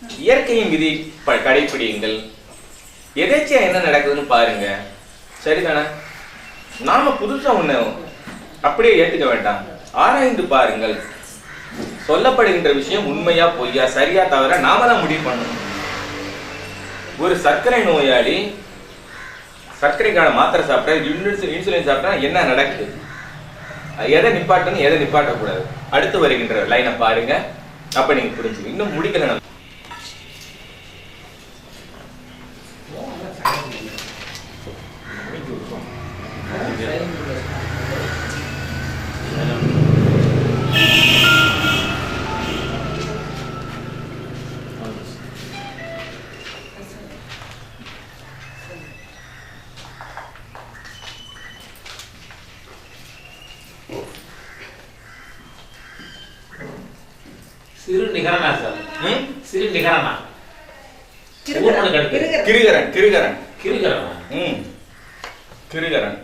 இயற்கையின் விதி கடைபிடியுங்கள். எதேச்சியா என்ன நடக்குதுன்னு பாருங்க. சரிதானே? நாம புதுசா ஒண்ணு அப்படியே ஏத்துக்க வேண்டாம். ஆராய்ந்து பாருங்கள். சொல்லப்படுகின்ற விஷயம் உண்மையா பொய்யா, சரியா தவிர நாம தான் முடிவு பண்ணணும். ஒரு சர்க்கரை நோயாளி சர்க்கரைக்கான மாத்திரை சாப்பிட்டா, இன்சுலின் சாப்பிட்டா என்ன நடக்குது, எதை நிப்பாட்டணும் எதை நிப்பாட்டக்கூடாது, அடுத்து வருகின்ற லைனை பாருங்க. அப்ப நீங்க புரிஞ்சுங்க. இன்னும் முடிக்கல. சிறு நிகரனா சார். சிறு நிகரனா. கிருகரன் கிருகரன் கிருகரனா. கிருகரன்.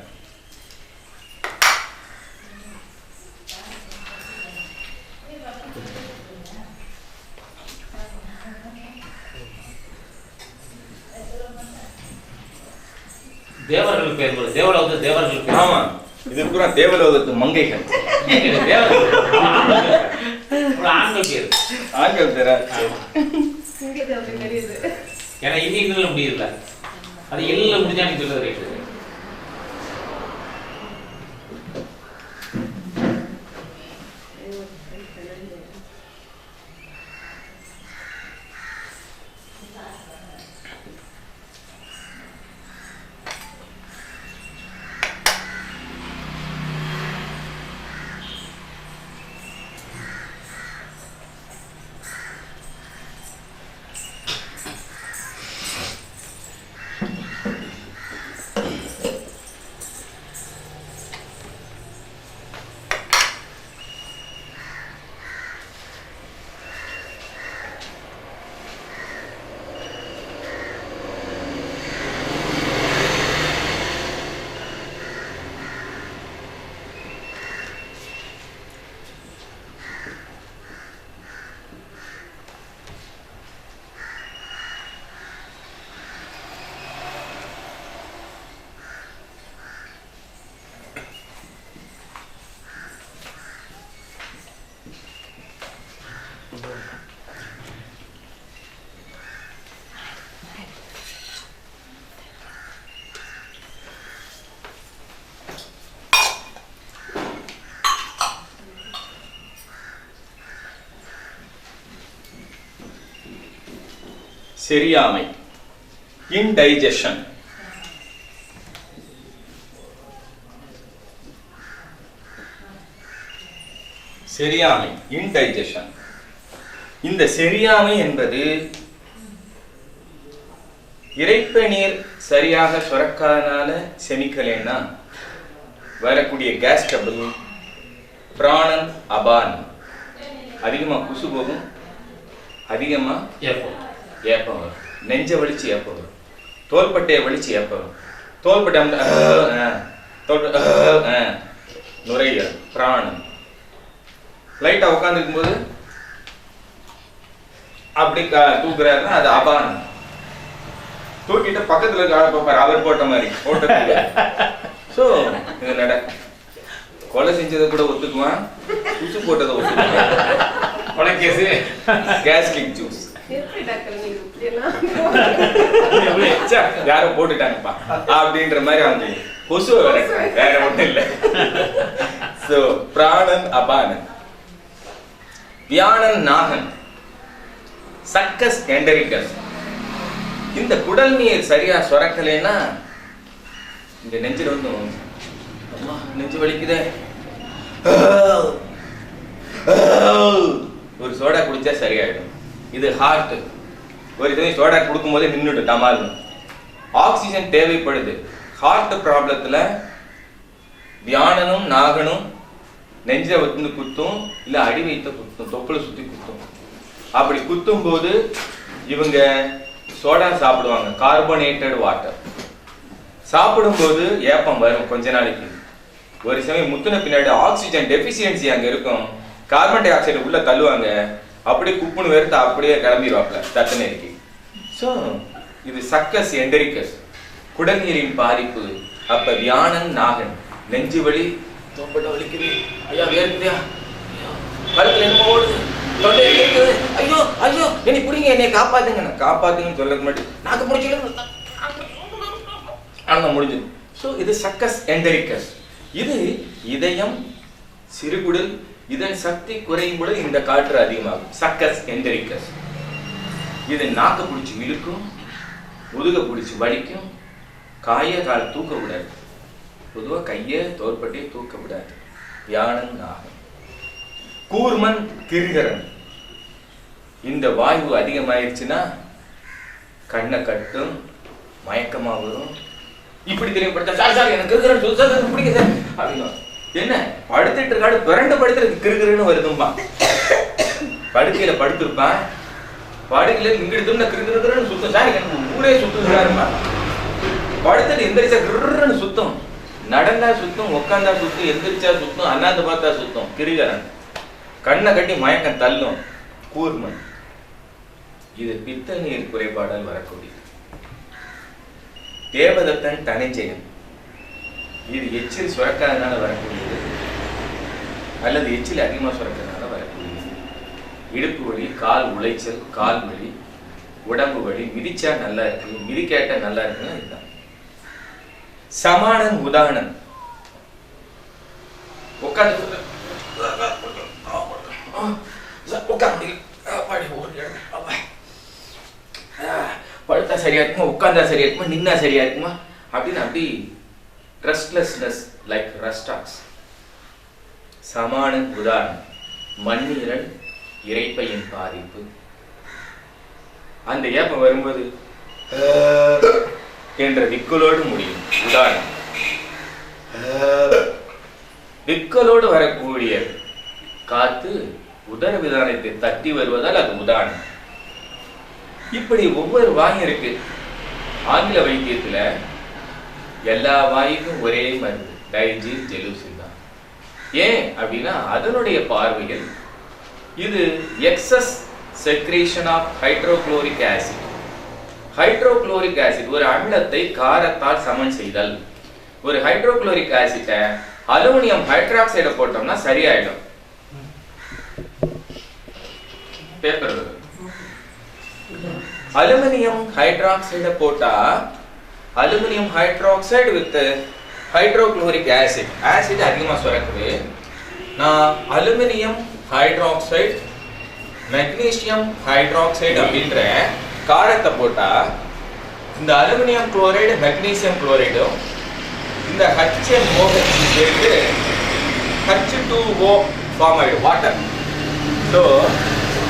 தேவர்கள் பேர், தேவலோகத்து தேவர்கள் பேர். ஆமா, இது பூரா தேவலோகத்து மங்கைகள். ஆண்கள் பேர். ஆண்கள் பேரா? ஏன்னா இன்னும் முடியல. அது எல்லாம் முடிஞ்சா நீ சொல்றது ரைட்டு. செரியாமை, இன்டைஜஷன். செரியாமை, இன்டைஜஷன். இந்த செரியாமை என்பது இறைப்பை நீர் சரியாக சுரக்காதனால செமிக்கலைன்னா வரக்கூடிய கேஸ் ட்ரபிள், பிராணன் அபான், அதிகமா குசு போகும், அதிகமா ஏப்பம் வரும், நெஞ்ச வலிச்சு ஏப்பம் வரும், தோள்பட்டையை வலிச்சு ஏப்பம் வரும், தோள்பட்டை நுரையீரல், பிராணம். லைட்டா உட்காந்துருக்கும் போது அப்படி தூக்குறாருன்னா அது அபானம். தூக்கிட்டு பக்கத்துல இருக்க ஆளை பார்ப்பாரு, அவர் போட்ட மாதிரி போட்ட. சோ இது நட கொலை செஞ்சதை கூட ஒத்துக்குவான், குசு போட்டதை ஒத்துக்குவான். கொலை கேஸ், கேஸ்ட்ரிக் ஜூஸ். யாரோ போட்டுட்டாங்கப்பா அப்படின்ற மாதிரி அவங்க கொசுவை வேற ஒண்ணும் இல்லை. சோ பிராணன் அபானன், வியானன் நாகன், சக்கஸ் எண்டரிக்கஸ். இந்த குடல் நீர் சரியா சுரக்கலைன்னா இந்த நெஞ்சில் வந்து அம்மா நெஞ்சு வலிக்குதே, ஒரு சோடா குடிச்சா சரியாயிடும். இது ஹார்ட். ஒரு இது சோடா கொடுக்கும் போதே நின்றுட்டு டமால். ஆக்சிஜன் தேவைப்படுது. ஹார்ட் ப்ராப்ளத்துல வியானனும் நாகனும் நெஞ்ச வந்து குத்தும், இல்ல அடி வைத்த குத்தும், தொப்புளை சுத்தி குத்தும். அப்படி குத்தும் போது இவங்க சோடா சாப்பிடுவாங்க, கார்பனேட்டட் வாட்டர். சாப்பிடும்போது ஏப்பம் வரும் கொஞ்ச நாளைக்கு. ஒரு சமயம் முத்துன பின்னாடி ஆக்சிஜன் டெபிசியன்சி அங்க இருக்கும், கார்பன் டை ஆக்சைடு உள்ள தள்ளுவாங்க, அப்படியே குப்புன்னு வெறுத்து அப்படியே கிளம்பிடுவாப்ல தட்டு நெருக்கி. ஸோ இது சக்கஸ் எண்டரிக்கஸ், குடல்நீரின் பாதிப்பு. அப்ப வியானன் நாகன், நெஞ்சு வலி, தோப்பட்ட வலிக்குது, ஐயா வேர்க்குதியா, கழுத்துல என்னமோ ஓடுது, தொண்டை கேட்குது, ஐயோ ஐயோ என்னை பிடிங்க, என்னை காப்பாத்துங்க. காப்பாத்துங்கன்னு சொல்றது மட்டும் நாக்கு முடிச்சு அங்க முடிஞ்சது. ஸோ இது சக்கஸ் எண்டரிக்கஸ். இது இதயம், சிறுகுடல், இதன் சக்தி குறையும் பொழுது இந்த காற்று அதிகமாகும். சக்கஸ் எண்டரிக்கஸ். இது நாக்க பிடிச்சி இழுக்கும், முதுக பிடிச்சி வலிக்கும், கால தூக்க விடாது. பொதுவா கைய தோற்பட்டே தூக்க விடாது. வியானன் நாகன். கூர்மன் கிரிகரன். இந்த வாயு அதிகமாயிருச்சுன்னா கண்ணை கட்டும், மயக்கமா வரும். இப்படி தெரியப்படுத்த சார் சார் எனக்கு கிருகிறன் பிடிக்குது அப்படின்னா என்ன படுத்துட்டு இருக்காடு பிறண்டு படுத்துறது கிருகிறன்னு வருதும்பா. படுக்கையில படுத்திருப்பான், படுக்கையில இங்கிட்டு கிருகிறன்னு சுத்தம் சார் எனக்கு ஊரே சுத்துறாருமா. படுத்துட்டு எந்திரிச்சா கிருன்னு சுத்தம், நடந்தா சுத்தம், உட்காந்தா சுத்தம், எந்திரிச்சா சுத்தம், அண்ணாந்து பார்த்தா சுத்தம். கிருகிறன். கண்ணை கட்டி மயக்கம் தள்ளும். கூர்மன். இது பித்த நீர் குறைபாடால் வரக்கூடியது. தேவதத்தன் தனிஜெயன். இது எச்சில் சுரக்காதனால வரக்கூடியது, அல்லது எச்சில் அதிகமா சுரக்கிறதுனால வரக்கூடியது. இடுப்பு வலி, கால் உளைச்சல், கால் வலி, உடம்பு வலி, மிதிச்சா நல்லா இருக்கு, மிதிக்காட்ட நல்லா இருக்குன்னா இதுதான். சமானன் உதாரணன். உட்காந்து படுத்தா சரியா இருக்குமா, உட்கார்ந்தா சரியா இருக்குமா, நின்னா சரியா இருக்குமா அப்படின்னு அப்படி ரெஸ்ட்லெஸ்னஸ் லைக் ரெஸ்டாக்ஸ். சமானன் உதாரணம். மண்ணீரல், இரைப்பையின் பாதிப்பு. அந்த ஏப்பம் வரும்போது என்ற விக்கலோடு முடியும். உதாரணம். விக்கலோடு வரக்கூடிய காத்து உதர விதானத்தை தட்டி வருவதால் அது உதாரணம். இப்படி ஒவ்வொரு வாயும் இருக்கு. ஆங்கில வைத்தியத்துல எல்லா வாயுக்கும் ஒரே மருந்து, டைஜீன் ஜெலுசின் தான். ஏன் அப்படின்னா அதனுடைய பார்வையில் இது excess secretion of hydrochloric acid. Hydrochloric acid ஒரு அமிலத்தை காரத்தால் சமன் செய்தல். ஒரு ஹைட்ரோகுளோரிக் ஆசிட்டை அலுமினியம் ஹைட்ராக்சைடை போட்டோம்னா சரியாயிடும். பேப்பர் அலுமினியம் ஹைட்ராக்சைடை போட்டா aluminium hydroxide with hydrochloric acid, acid அதிகமா சுரக்குது. நான் அலுமினியம் ஹைட்ராக்சைடு, மெக்னீசியம் ஹைட்ராக்சைடு அப்படின்ற காரத்தை போட்டா இந்த அலுமினியம் குளோரைடு, மெக்னீசியம் குளோரைடும் இந்த HNOH சேர்த்து H2O ஃபார்ம் ஆயிடும், வாட்டர். ஸோ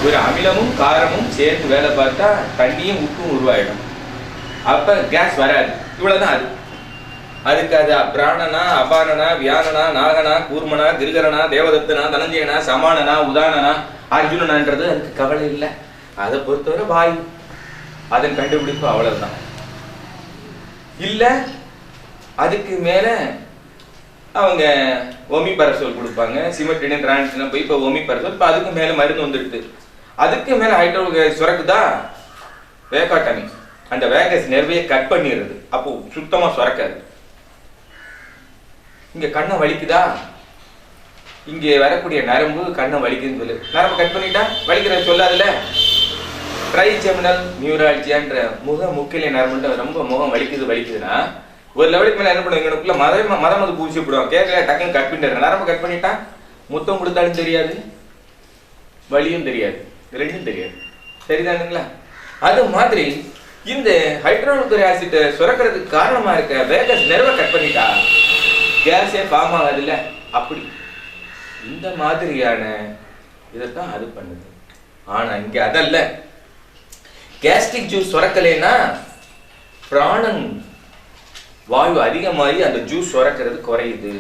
ஒரு அமிலமும் காரமும் சேர்த்து வேலை பார்த்தா தண்ணியும் உப்பும் உருவாயிடும். அப்ப கேஸ் வராது. இவ்வளவுதான் அது. அதுக்கு அது பிராணனா, அபானனா, வியானனா, நாகனா, கூர்மனா, கிருகரனா, தேவதத்தனா, தனஞ்சயனா, சமானனா, உதானனா, அர்ஜுனனான்றது அதுக்கு கவலை இல்லை. அதை பொறுத்தவரை வாயு, அதன் கண்டுபிடிப்பு அவ்வளவுதான். இல்ல அதுக்கு மேல அவங்க ஒமிபரசோல் கொடுப்பாங்க, சிமெட்ரின் டிரான்ஸ்னா போய் இப்போ ஒமிபரசோல், இப்போ அதுக்கு மேல மருந்து வந்துடுது. அதுக்கு மேல ஹைட்ரோகுளோரிக் சுரக்குதா, வேகாட்டமி, அந்த வேகஸ் நெர்வையை கட் பண்ணிடுறது. அப்போ சுத்தமா சுரக்காது. இங்க கண்ணை வலிக்குதா, இங்க வரக்கூடிய நரம்பு கண்ணை வலிக்குதுன்னு சொல்லு, நரம்பு கட் பண்ணிட்டா வலிக்கிறது சொல்லாதுல. ட்ரைஜெமினல் நியூராலஜியான்ற முக்கிய நரம்பு ரொம்ப முகம் வலிக்குதுன்னா ஒரு லெவலுக்கு மேல என்ன பண்ணுவாங்க, எங்களுக்குள்ள மதமது பூசி விடுவாங்க. கேட்கல, டக்குன்னு கட் பண்ணிடுறேன். நரம்பு கட் பண்ணிட்டா முத்தம் கொடுத்தாலும் தெரியாது, வலியும் தெரியாது, ரெண்டும் தெரியாது. சரிதானுங்களா? அது மாதிரி இந்த ஹைட்ரோகுளோரிக் ஆசிட் சுரக்கிறதுக்கு காரணமா இருக்க வேகஸ் நெர்வை கட் பண்ணிட்டா கேஸே ஃபார்ம் ஆகாது இல்ல. அப்படி இந்த மாதிரியான இதைத்தான் அது பண்ணுது. ஆனா இங்க அதல்ல. கேஸ்ட்ரிக் ஜூஸ் சுரக்கலைன்னா பிராணன் வாயு அதிகமாகி அந்த ஜூஸ் சுரக்கிறது குறையுது.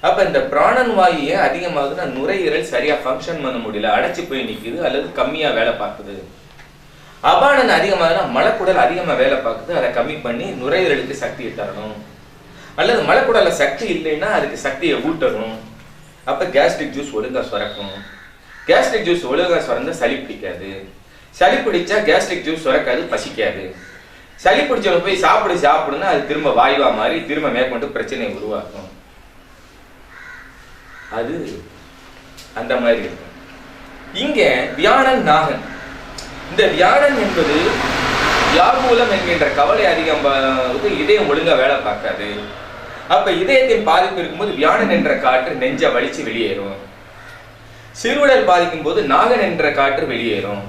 அப்ப இந்த பிராணன் வாயு ஏன் அதிகமாகுதுன்னா நுரையீரல் சரியா ஃபங்க்ஷன் பண்ண முடியல, அடைச்சு போய் நிக்குது அல்லது கம்மியா வேலை பார்க்குது. அபானன் அதிகமாகுதுன்னா மலக்குடல் அதிகமா வேலை பார்க்குது, அதை கம்மி பண்ணி நுரையீரலுக்கு சக்தியை தரணும். அல்லது மலக்குடல்ல சக்தி இல்லைன்னா அதுக்கு சக்தியை ஊட்டணும். அப்ப கேஸ்ட்ரிக் ஜூஸ் ஒழுங்கா சுரக்கும். கேஸ்ட்ரிக் ஜூஸ் ஒழுங்கா சுரந்தா சளி பிடிக்காது. சளி பிடிச்சா கேஸ்ட்ரிக் ஜூஸ் சுரக்காது, பசிக்காது. சளி பிடிச்சவங்க போய் சாப்பிடுன்னா அது திரும்ப வாயுவா மாறி திரும்ப மேற்கொண்டு பிரச்சனையை உருவாக்கும். அது அந்த மாதிரி இருக்கும். இங்க வியாழன் நாகன். இந்த வியாழன் என்பது வியாகுலம் என்கின்ற கவலை அதிகம், இதயம் ஒழுங்கா வேலை பார்க்காது. அப்ப இதயத்தின் பாதிப்பு இருக்கும்போது வியாழன் என்ற காற்று நெஞ்ச வலிச்சு வெளியேறும். சிறுவுடல் பாதிக்கும் போது நாகன் என்ற காற்று வெளியேறும்.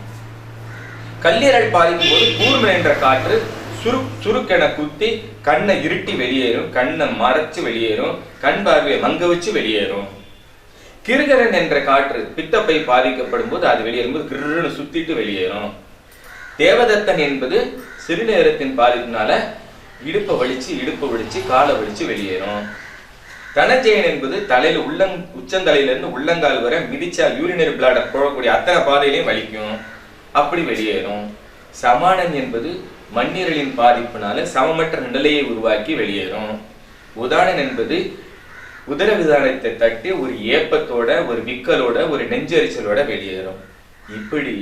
கல்லீரல் பாதிக்கும் போது கூர்மன் என்ற காற்று சுருக்கென குத்தி கண்ணை இருட்டி வெளியேறும், கண்ணை மறைச்சு வெளியேறும், கண் பார்வையை மங்க வச்சு வெளியேறும். கிருகரன் என்ற காற்று பித்தப்பை பாதிக்கப்படும் போது அது வெளியேறும்போது கிருன்னு சுத்திட்டு வெளியேறும். தேவதத்தன் என்பது சிறுநேரத்தின் பாதிப்பினால இடுப்பை வலிச்சு காலை வலிச்சு வெளியேறும். தனஜெயன் என்பது தலையில உச்சந்தலையில இருந்து உள்ளங்கால் வரை மிதிச்சா யூரினரி பிளாடர் போகக்கூடிய அத்தனை பாதையிலையும் வலிக்கும், அப்படி வெளியேறும். சமானன் என்பது மண்ணீரலின் பாதிப்பினால சமமற்ற நிலையை உருவாக்கி வெளியேறும். உதாரணன் என்பது உதரவிதானத்தை தட்டி ஒரு ஏப்பத்தோட, ஒரு விக்கலோட, ஒரு நெஞ்செரிச்சலோட வெளியேறும். இப்படி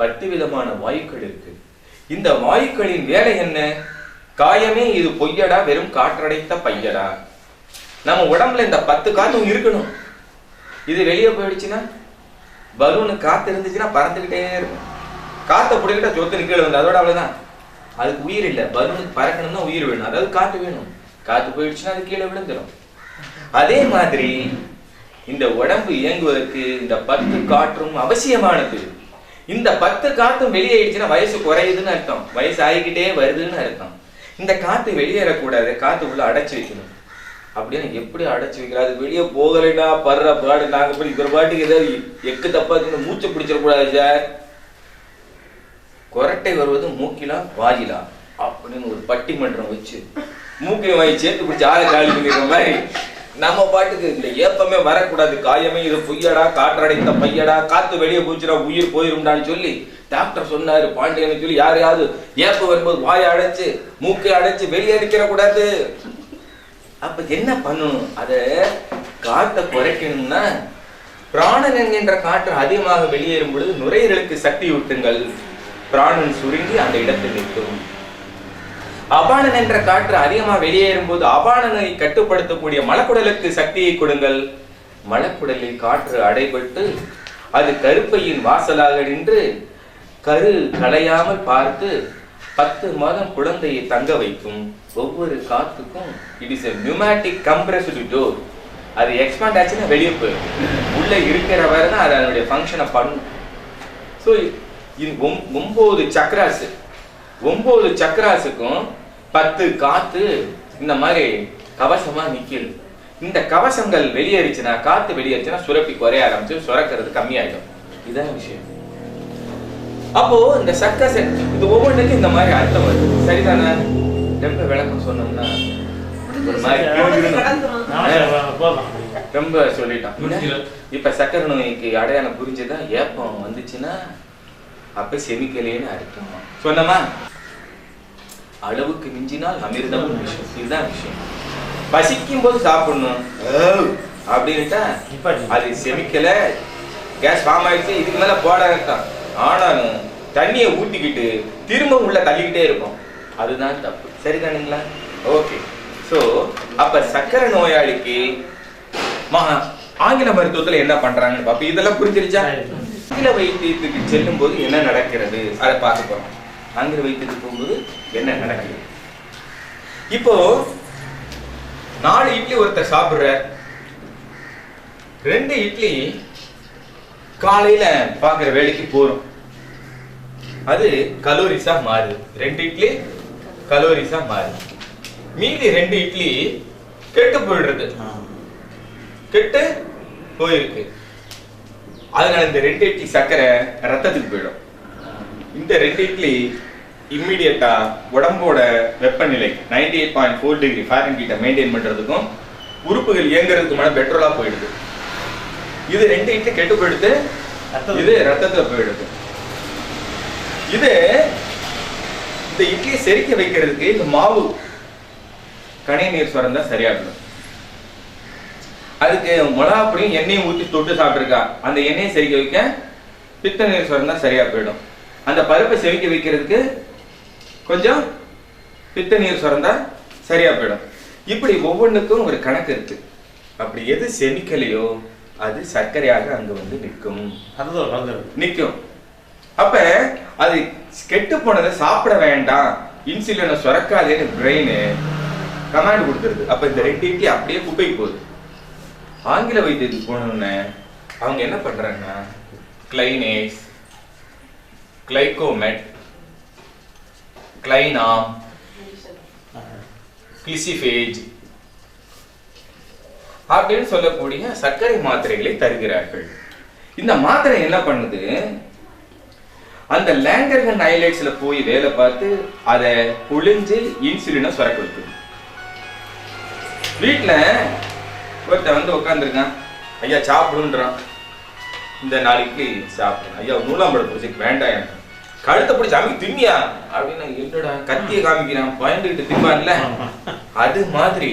10 விதமான வாயுக்கள் இருக்கு. இந்த வாயுக்களின் வேலை என்ன? காயமே இது பொய்யடா, வெறும் காற்றடைத்த பையடா. நம்ம உடம்புல இந்த 10 காத்தும் இருக்கணும். இது வெளியே போயிடுச்சுன்னா, பலூனு காத்து இருந்துச்சுன்னா பறந்துகிட்டே இருக்கும். காத்தை பிடிக்கிட்ட சொத்து கீழே வந்து அதோட அவ்வளவுதான். அதுக்கு உயிர் இல்லை. பலூனுக்கு பறக்கணும்னா உயிர் வேணும், அதாவது காத்து வேணும். காத்து போயிடுச்சுன்னா அது கீழே விழுந்துடும். அதே மாதிரி இந்த உடம்பு இயங்குவதற்கு இந்த 10 காற்றும் அவசியமானது. இந்த 10 காத்தும் வெளியேடுச்சுன்னா வயசு குறையுதுன்னு அர்த்தம், வயசு ஆகிக்கிட்டே வருதுன்னு அர்த்தம். இந்த காத்து வெளியேறக்கூடாது, காத்து உள்ள அடைச்சு வைக்கணும். அப்படின்னு எப்படி அடைச்சு வைக்கிறாரு? அது வெளியே போகலைன்னா படுற பாடு. நாங்க போய் இவர் பாட்டுக்கு ஏதாவது எக்கு தப்பாக்குன்னு மூச்சை பிடிச்சிடக்கூடாது சார். கொரட்டை வருவது மூக்கிலா வாயிலா அப்படின்னு ஒரு பட்டிமன்றம் வச்சு மூக்கையும் வாங்கி சேர்த்து பிடிச்சி ஆளை காலி பண்ணிடுற மாதிரி நம்ம பாட்டுக்கு இந்த ஏப்பமே வரக்கூடாது. காயமே இது பொய்யடா, காற்றடைத்த பையடா, காத்து வெளியே போச்சுடா உயிர் போயிரும்டான்னு சொல்லி டாக்டர் சொன்னாரு பாண்டியன்னு சொல்லி யாரையாவது ஏப்ப வரும்போது வாயை அடைச்சு மூக்கை அடைச்சு வெளியே அடிக்கிற கூடாது. அப்ப என்ன பண்ணணும்? அத காத்தை குறைக்கணும்னா பிராணன் என்கின்ற காற்று அதிகமாக வெளியேறும் பொழுது நுரையீரலுக்கு சக்தி ஊட்டுங்கள். பிராணன் சுருங்கி அந்த இடத்தில் நிற்கும். அபானன் என்ற காற்று அதிகமாக வெளியேறும் போது அபானனை கட்டுப்படுத்தக்கூடிய மலக்குடலுக்கு சக்தியை கொடுங்கள். மலக்குடலில் காற்று அடைபட்டு அது கருப்பையின் வாசலாக நின்று கரு களையாமல் பார்த்து 10 மாதம் குழந்தையை தங்க வைக்கும். ஒவ்வொரு காத்துக்கும் it is a pneumatic compressed door. அது எக்ஸ்பாண்ட் ஆச்சுன்னா வெளியே போயிடும். உள்ள இருக்கிற வரை தான் அது அதனுடைய ஃபங்க்ஷனை பண்ணும். ஸோ இது 9 சக்கராசு. 9 சக்கராசுக்கும் 10 காத்து இந்த மாதிரி கவசமா நிக்குது. இந்த கவசங்கள் வெளியேறிச்சுன்னா, காத்து வெளியேறிச்சுன்னா சுரப்பி குறைய ஆரம்பிச்சு சுரக்கிறது கம்மியாயிடும். இதான் விஷயம். அப்போ இந்த சக்கரை இது ஒவ்வொன்றுக்கும் இந்த மாதிரி அர்த்தம் வருது. சரிதானே? ரொம்ப விளக்கம் சொன்னோம்னா ஒரு மாதிரி ரொம்ப சொல்லிட்டான். இப்ப சக்கரை நோய்க்கு அடையாளம் புரிஞ்சுதா? ஏப்பம் வந்துச்சுன்னா அப்ப செமிக்கலேன்னு அர்த்தம். சொன்னமா? அளவுக்கு மிஞ்சினால் அமிர்தம் விஷயம். இதுதான் விஷயம். பசிக்கும் போது சாப்பிடணும் அப்படின்னுட்டா அது செமிக்கல, கேஸ் ஃபார்ம் ஆயிடுச்சு, இதுக்கு மேல போட அர்த்தம். ஆனாலும் தண்ணியை ஊத்திக்கிட்டு திரும்ப உள்ள தள்ளிக்கிட்டே இருக்கும். அதுதான் தப்பு. சரிதானுங்களா? ஓகே. சோ அப்ப சக்கரை நோயாளிக்கு ஆங்கில மருத்துவத்துல என்ன பண்றாங்கன்னு பாப்போம். இதெல்லாம் புரிஞ்சிருச்சா? ஆங்கில வைத்தியத்துக்கு செல்லும் போது என்ன நடக்கிறது அதை பார்க்க போறோம். ஆங்கில வைத்தியத்துக்கு போகும்போது என்ன நடக்குது? இப்போ 4 இட்லி ஒருத்தர் சாப்பிடுற, 2 இட்லி காலையில பாக்குற வேலைக்கு போறோம். அது கலோரிஸா மாறுது. 2 இட்லி கலோரிஸா மாறுது. மீதி 2 இட்லி கெட்டு போயிடுறது. கெட்டு போயிருக்கு. அதனால இந்த 2 இட்லி சக்கரை ரத்தத்துக்கு போயிடும். இந்த 2 இட்லி இம்மிடியட்டா உடம்போட வெப்பநிலை 98.4 டிகிரி ஃபாரன்ஹீட்டை மெயின்டைன் பண்றதுக்கும் உறுப்புகள் இயங்குறதுக்குமான பெட்ரோலா போயிடுது. இது 2 இட்லி கெட்டு போயிடுது, இது ரத்தத்துல போயிடுது. இது இந்த இட்லியை செரிக்க வைக்கிறதுக்கு இந்த மாவு கனை நீர் சுரந்தா சரியாகணும். அதுக்கு மிளகாப்பொடியும் எண்ணெயும் ஊற்றி தொட்டு சாப்பிட்ருக்கா. அந்த எண்ணெயை செரிக்க வைக்க பித்த நீர் சுரந்தா சரியா போயிடும். அந்த பருப்பை செவிக்க வைக்கிறதுக்கு கொஞ்சம் பித்த நீர் சுரந்தா சரியா போயிடும். இப்படி ஒவ்வொன்றுக்கும் ஒரு கணக்கு இருக்கு. அப்படி எது செமிக்கலையோ அது சர்க்கரையாக அங்க வந்து நிற்கும். நிற்கும். அப்ப அது கெட்டு போனதை சாப்பிட வேண்டாம், இன்சுலினை சுரக்காதேன்னு பிரெயின் கமாண்ட் கொடுத்துருது. அப்ப இந்த 2 இட்லி அப்படியே குப்பைக்கு போகுது. ஆங்கில வைத்தியத்துக்கு போனோன்னு அவங்க என்ன பண்றாங்கன்னா கிளைனேஸ், கிளைகோமெட், கிளைனாம், கிளிசிஃபேஜ் அப்படின்னு சொல்லக்கூடிய சர்க்கரை மாத்திரைகளை தருகிறார்கள். இந்த மாத்திரை என்ன பண்ணுது, அந்த லேங்கர்கன் ஹைலைட்ஸ்ல போய் வேலை பார்த்து அதை புழிஞ்சு இன்சுலினை சுரக்க வைக்குது. வீட்டுல ஒருத்தன் வந்து உட்காந்துருக்கான், ஐயா சாப்பிடுன்றான். இந்த 4 இட்லி சாப்பிடுறேன் ஐயா, நூலாம்பழம் பிடிச்சி வேண்டாம் எனக்கு, கழுத்தை பிடிச்சி அமைக்க தின்னியா அப்படின்னு என்னடா கத்திய காமிக்கிறான், பயந்துகிட்டு திம்பான்ல. அது மாதிரி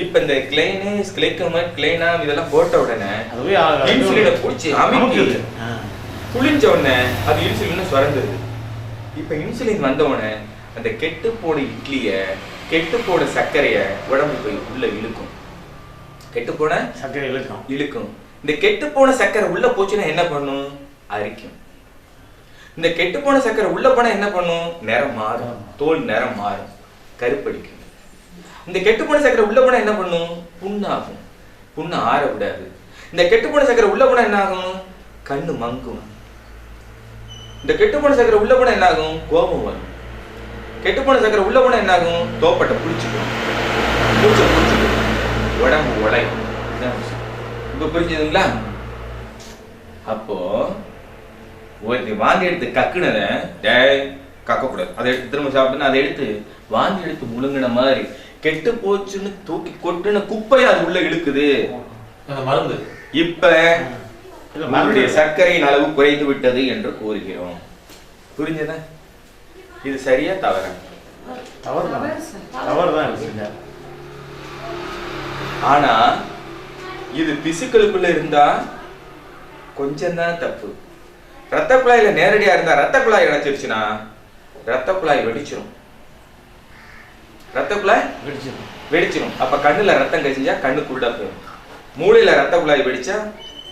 இப்ப இந்த கிளைனேஸ், கிளைகோமெட், கிளைனாம் இதெல்லாம் போட்ட உடனே இன்சுலினை பிடிச்சி அமைக்கி புளிஞ்ச உடனே அது இன்சுலினை சுரந்துருது. இப்ப இன்சுலின் வந்த உடனே அந்த கெட்டு போன இட்லிய, கெட்டு போன சர்க்கரைய உடம்பு போய் உள்ள இழுக்கும். கெட்டு போன சர்க்கரை இழுக்கும். இந்த கெட்டு போன சர்க்கரை உள்ள போச்சுன்னா என்ன பண்ணும், அரிக்கும். இந்த கெட்டு போன சர்க்கரை உள்ள போனா என்ன பண்ணும், நிறம் மாறும், தோல் நிறம் மாறும், கருப்படிக்கும். இந்த கெட்டு போன சர்க்கரை உள்ள போனா என்ன பண்ணும், புண்ணாகும், புண்ணு ஆற விடாது. இந்த கெட்டு போன சர்க்கரை உள்ள போனா என்ன ஆகும், கண்ணு மங்கும். இந்த கெட்டு போன சர்க்கரை உள்ள போனா என்ன ஆகும், கோபம் வரும். கெட்டு போன சர்க்கரை உள்ள போனா என்ன ஆகும், தோப்பட்டை புடிச்சுக்கும், உடம்பு உடையும். இப்ப புரிஞ்சுதுங்களா? அப்போ ஒரு வாந்தி எடுத்து கக்குனத கக்க கூடாது, அதை எடுத்து திரும்ப சாப்பிட்டு அதை எடுத்து வாந்தி எடுத்து முழுங்கின மாதிரி கெட்டு போச்சுன்னு தூக்கி கொட்டுன குப்பையை அது உள்ள இழுக்குது மருந்து. இப்ப நம்மளுடைய சர்க்கரையின் அளவு குறைந்து விட்டது என்று கூறுகிறோம். புரிஞ்சதா? இது சரியா தவறா? தவறுதான். ஆனா இது திசுக்களுக்குள்ள இருந்தா கொஞ்சம் தான் தப்பு. ரத்த குழாயில நேரடியா இருந்தா, ரத்த குழாய் இணைச்சிருச்சுன்னா ரத்த குழாய் வெடிச்சிடும். ரத்த குழாய் வெடிச்சிடும். அப்ப கண்ணுல ரத்தம் கசிஞ்சா கண்ணு குருடா போயிடும். மூளையில ரத்த குழாய் வெடிச்சா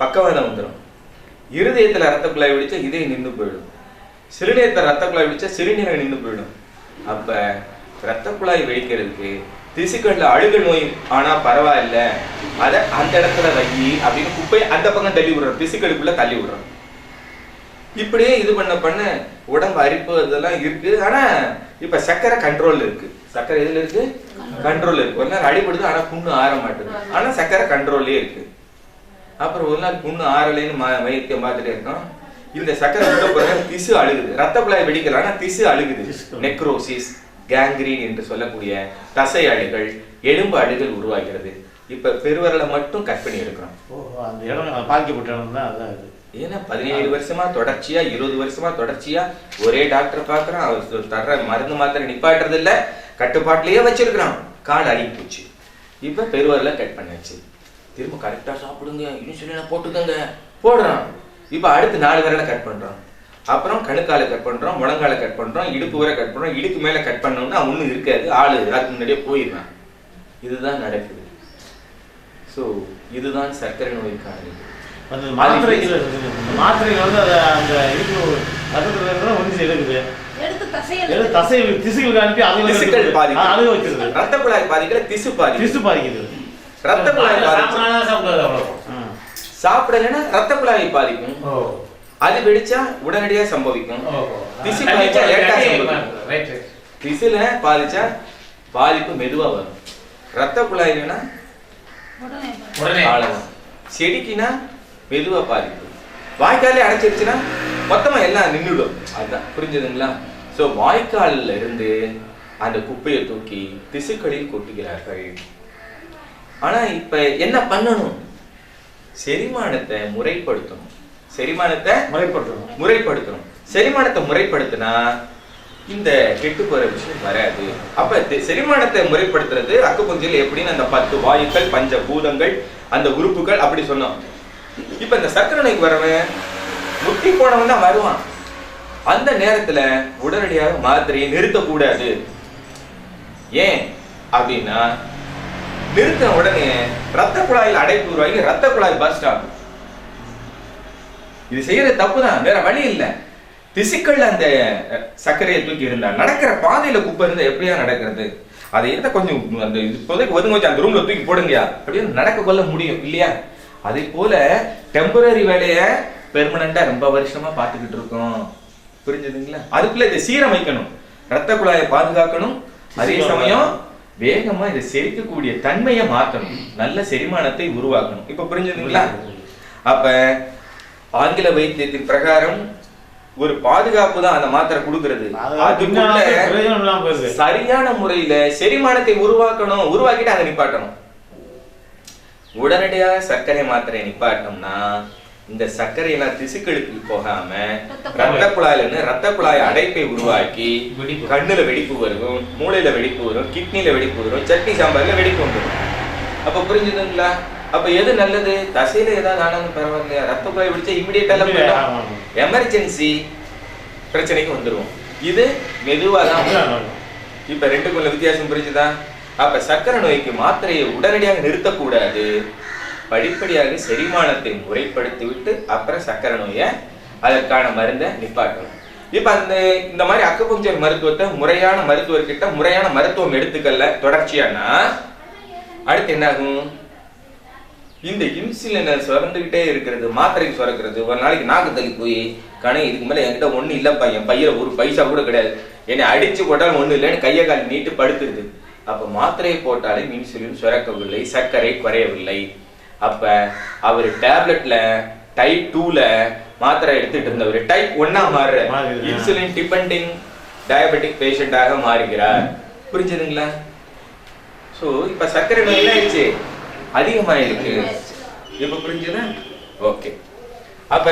பக்கவாதம் வந்துடும். இருதயத்துல ரத்த குழாய் வெடிச்சா இதயம் நின்று போயிடும். சிறுநீரத்துல ரத்த குழாய் வெடிச்சா சிறுநீரகம் நின்று போயிடும். அப்ப ரத்த குழாய் வெடிக்கிறதுக்கு திசுக்கள்ல அழுகு நோய் ஆனா பரவாயில்ல, அத அந்த இடத்துல வை அப்படின்னு குப்பை அந்த பக்கம் தள்ளி விடுறோம், திசுக்களுக்குள்ள தள்ளி விடுறோம். இப்படியே இது பண்ண உடம்பு அரிப்பு இதெல்லாம் இருக்கு. ஆனா இப்ப சர்க்கரை கண்ட்ரோல் இருக்கு. சர்க்கரை எதுல இருக்கு, கண்ட்ரோல் இருக்கு. ஒரு நாள் அடிபடுது ஆனா புண்ணு ஆற மாட்டேங்குது, ஆனா சர்க்கரை கண்ட்ரோல்லே இருக்கு. அப்புறம் ஒரு நாள் புண்ணு ஆறலைன்னு வைத்தியம் பார்த்துட்டே இருக்கோம். இந்த சர்க்கரை உள்ள போற திசு அழுகுது, ரத்த குழாய் வெடிக்கல ஆனா திசு அழுகுது. நெக்ரோசிஸ், கேங்க்ரீன் என்று சொல்லக்கூடிய தசை அழுகள், எலும்பு அழுகள் உருவாகிறது. இப்ப பெருவரலை மட்டும் கட் பண்ணி எடுக்கிறோம். அந்த இடம் பாதிக்கப்பட்டது. ஏன்னா 17 வருஷமா தொடர்ச்சியா, 20 வருஷமா தொடர்ச்சியா ஒரே டாக்டர் பாக்குறான். அவர் தர்ற மருந்து மாத்திரை நிப்பாட்டுறது இல்ல, கட்டுப்பாட்டிலேயே வச்சிருக்கிறான். கால் அழுகி போச்சு. இப்ப பெருவரலை கட் பண்ணாச்சு. திரும்ப கரெக்டா சாப்பிடுங்க, இன்சுலினை போட்டுக்கங்க, போடுறான். இப்ப அடுத்து 4 விரலை கட் பண்றான். அப்புறம் கணுக்கால கட் பண்றோம், முழங்கால கட் பண்றோம், இடுப்பு வரை கட் பண்றோம். இடுப்பு மேல கட் பண்ணோம்னா ஒண்ணும் இருக்காது, ஆளு அதுக்கு முன்னாடியே போயிடுறான். இதுதான் நடக்குது. ஸோ இதுதான் சர்க்கரை நோய்க்கான மாத்திரைகள் வந்து அந்த இடுப்பு ரத்தத்துல ஒன்று எடுக்குது, தசை திசுகளுக்கு அனுப்பி திசுக்கள் பாதிக்குது, ரத்த குழாய் பாதிக்கல, திசு பாதிக்குது. ரத்த குழாய் சாப்பிடலன்னா ரத்த குழாயை பாதிக்கும். அது வெடிச்சா உடனடியா சம்பவிக்கும். திசு பாதிச்சா லேட்டா சம்பவிக்கும். திசுல பாதிச்சா பாதிப்பு மெதுவா வரும். ரத்த குழாயினா உடனே, செடிக்குனா மெதுவா பாதிப்பு. வாய்க்காலே அடைச்சிருச்சுன்னா மொத்தமா எல்லாம் நின்றுடும். அதுதான் புரிஞ்சதுங்களா? சோ வாய்க்கால்ல இருந்து அந்த குப்பையை தூக்கி திசுக்களில் கொட்டுகிறார்கள். ஆனா இப்ப என்ன பண்ணணும், செரிமானத்தை முறைப்படுத்தணும். செரிமானத்தை முறைப்படுத்தணும். செரிமானத்தை முறைப்படுத்தினா இந்த கெட்டு போற விஷயம் வராது. அப்ப செரிமானத்தை முறைப்படுத்துறது அக்குபஞ்சர்ல எப்படின்னு அந்த 10 வாயுக்கள், பஞ்ச பூதங்கள், அந்த உறுப்புகள் அப்படி சொன்னோம். இப்ப இந்த சர்க்கரை நோய்க்கு வரவன் முட்டி போனவன் தான் வருவான். அந்த நேரத்துல உடனடியாக மாத்திரையை நிறுத்தக்கூடாது. ஏன் அப்படின்னா நிறுத்தின உடனே ரத்த குழாயில் அடைப்பு உருவாகி ரத்த குழாய் பஸ்ட் ஆகும். இது செய்யறது தப்புதான், வேற வழி இல்லை. திசுக்கள் அந்த சர்க்கரையை தூக்கி இருந்தா, நடக்கிற பாதையில குப்பை இருந்தா எப்படியா நடக்கிறது? அதை இருந்தா கொஞ்சம் அந்த இப்போதைக்கு ஒதுங்க வச்சு அந்த ரூம்ல தூக்கி போடுங்கயா அப்படின்னு நடக்க கொள்ள முடியும் இல்லையா? அதே போல டெம்பரரி வேலைய பெர்மனண்டா ரொம்ப வருஷமா பார்த்துக்கிட்டு இருக்கோம். புரிஞ்சுதுங்களா? அதுக்குள்ள இதை சீரமைக்கணும், ரத்த குழாயை பாதுகாக்கணும், அதே சமயம் வேகமா இதை செரிக்கக்கூடிய தன்மையை மாற்றணும், நல்ல செரிமானத்தை உருவாக்கணும். இப்ப புரிஞ்சுதுங்களா? அப்ப ஆங்கில வைத்தியத்தின் பிரகாரம் ஒரு பாதுகாப்பு தான் அந்த மாத்திரை கொடுக்கிறது. அதுக்குள்ள சரியான முறையில செரிமானத்தை உருவாக்கணும், உருவாக்கிட்டு அதை நிப்பாட்டணும். உடனடியாக சர்க்கரை மாத்திரை நிப்பாட்டோம்னா இந்த சர்க்கரை எல்லாம் திசுக்களுக்கு போகாம ரத்த குழாயில ரத்த குழாய் அடைப்பை உருவாக்கி கண்ணுல வெடிப்பு வரும், மூளையில வெடிப்பு வரும், கிட்னில வெடிப்பு வரும், சட்னி சாம்பார்ல வெடிப்பு வந்துடும். அப்ப புரிஞ்சுதுங்களா? அப்ப எது நல்லது? தசையில ஏதாவது ஆனாலும் பரவாயில்லையா, ரத்த குழாய் வெடிச்சா இமிடியேட்டா எமர்ஜென்சி பிரச்சனைக்கு வந்துருவோம். இது மெதுவா தான். இப்ப ரெண்டுக்குள்ள வித்தியாசம் புரிஞ்சுதா? அப்ப சர்க்கரை நோய்க்கு மாத்திரையை உடனடியாக நிறுத்தக்கூடாது, படிப்படியாக செரிமானத்தை முறைப்படுத்தி விட்டு அப்புறம் சர்க்கரை நோயை அதற்கான மருந்தை நிப்பாட்டணும். இப்ப இந்த மாதிரி அக்குபஞ்சர் மருத்துவத்தை முறையான மருத்துவர்கிட்ட முறையான மருத்துவம் எடுத்துக்கல தொடர்ச்சியானா அடுத்து என்ன ஆகும்? இந்த இன்சுலினை சுரந்துகிட்டே இருக்கிறது, மாத்திரைக்கு சுரக்கிறது. ஒரு நாளைக்கு நாக்கு தள்ளி போய் இதுக்கு மேல என்கிட்ட ஒண்ணு இல்லப்பா, என் பையில ஒரு பைசா கூட கிடையாது, என்னை அடிச்சு போட்டாலும் ஒண்ணு இல்லைன்னு கையை கால் நீட்டு படுத்துருது. அப்ப மாத்திரையை போட்டாலும் இன்சுலின் சுரக்கவில்லை, சர்க்கரை குறையவில்லை. அப்ப அவர் டேப்லெட்ல டைப் 2ல மாத்திரை எடுத்துட்டு இருந்தவர் டைப் 1ஆ மாறுற இன்சுலின் டிபெண்டிங் டயபெட்டிக் பேஷண்டாக மாறுகிறார். புரிஞ்சுதுங்களா? சோ இப்ப சர்க்கரை நோய் என்ன ஆயிடுச்சு? அதிகமாயிருக்கு. இப்ப புரிஞ்சுதா? ஓகே. அப்ப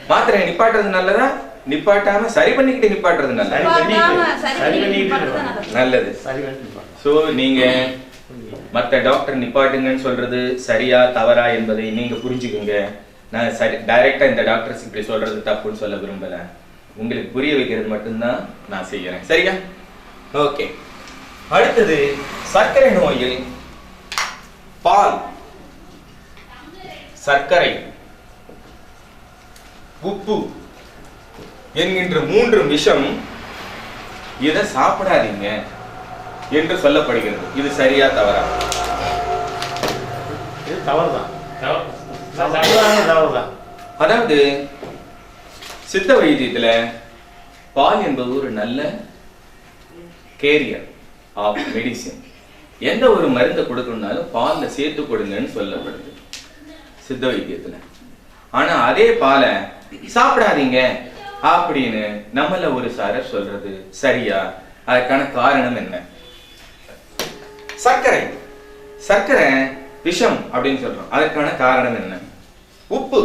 மாத்திரை நிப்பாட்டுறது நல்லதா, நிப்பாட்டாம சரி பண்ணிக்கிட்டு நிப்பாட்டுறது நல்லது? சோ நீங்க மற்ற டாக்டர் நிப்பாட்டுங்கன்னு சொல்றது சரியா தவறா என்பதை நீங்க புரிஞ்சுக்குங்க. நான் சரி டைரக்டா இந்த டாக்டர்ஸ் இப்படி சொல்றது தப்புன்னு சொல்ல விரும்பல, உங்களுக்கு புரிய வைக்கிறது மட்டும்தான் நான் செய்யறேன். சரியா? ஓகே. அடுத்தது சர்க்கரை நோயில் பால், சர்க்கரை, உப்பு என்கின்ற 3 விஷம் இதை சாப்பிடாதீங்க என்று சொல்லப்படுகிறது. இது சரியா தவறா? இது தவறுதான். அதாவது சித்த வைத்தியத்துல பால் என்பது ஒரு நல்ல கேரியர் ஆஃப் மெடிசின். எந்த ஒரு மருந்தை கொடுக்கணும்னாலும் பால்ல சேர்த்து கொடுங்கன்னு சொல்லப்படுது சித்த வைத்தியத்துல. ஆனா அதே பாலை சாப்பிடாதீங்க அப்படின்னு நம்மள ஒரு சாரர் சொல்றது சரியா? அதுக்கான காரணம் என்ன? சர்க்கரை, சர்க்கரை விஷம் அப்படின்னு சொல்றோம், அதற்கான காரணம் என்ன? உப்பு,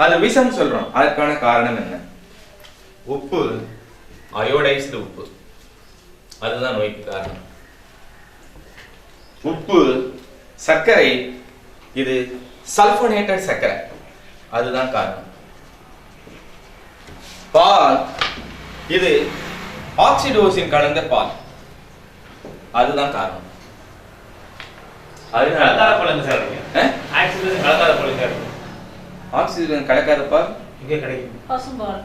அது விஷம் சொல்றோம், அதற்கான காரணம் என்ன? உப்பு அயோடைஸ்டு உப்பு, அதுதான் நோய்க்கு காரணம். உப்பு, சர்க்கரை, இது சல்போனேட்டட் சர்க்கரை, அதுதான் காரணம். பால், இது ஆக்சிடோசின் கலந்த பால், அதுதான் காரணம். ஆக்சிஜன் கலக்காத பால் இங்கே கிடைக்கும். பசும்பால்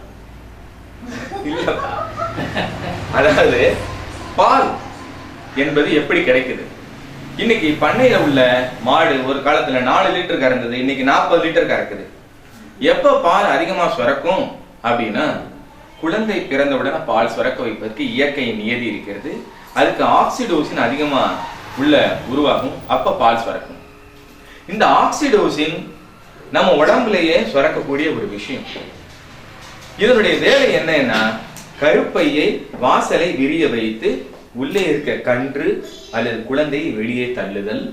இல்லப்பா. அதாவது பால் என்பது எப்படி கிடைக்குது? இன்னைக்கு பண்ணையில உள்ள மாடு ஒரு காலத்துல 4 லிட்டர் கறந்தது, இன்னைக்கு 40 லிட்டர் கறக்குது. எப்ப பால் அதிகமா சுரக்கும் அப்படின்னா குழந்தை பிறந்தவுடனே பால் சுரக்க வைப்பதற்கு இயற்கை நியதி இருக்கிறது. அதுக்கு ஆக்சிடோசின் அதிகமா உள்ள உருவாகும், அப்ப பால் சுரக்கும். இந்த ஆக்சிடோசின் நம்ம உடம்புலயே சுரக்கக்கூடிய ஒரு விஷயம். இதனுடைய வேலை என்னன்னா கருப்பையை வாசலை விரிய வைத்து உள்ளே இருக்க கன்று அல்லது குழந்தையை வெளியே தள்ளுதல்,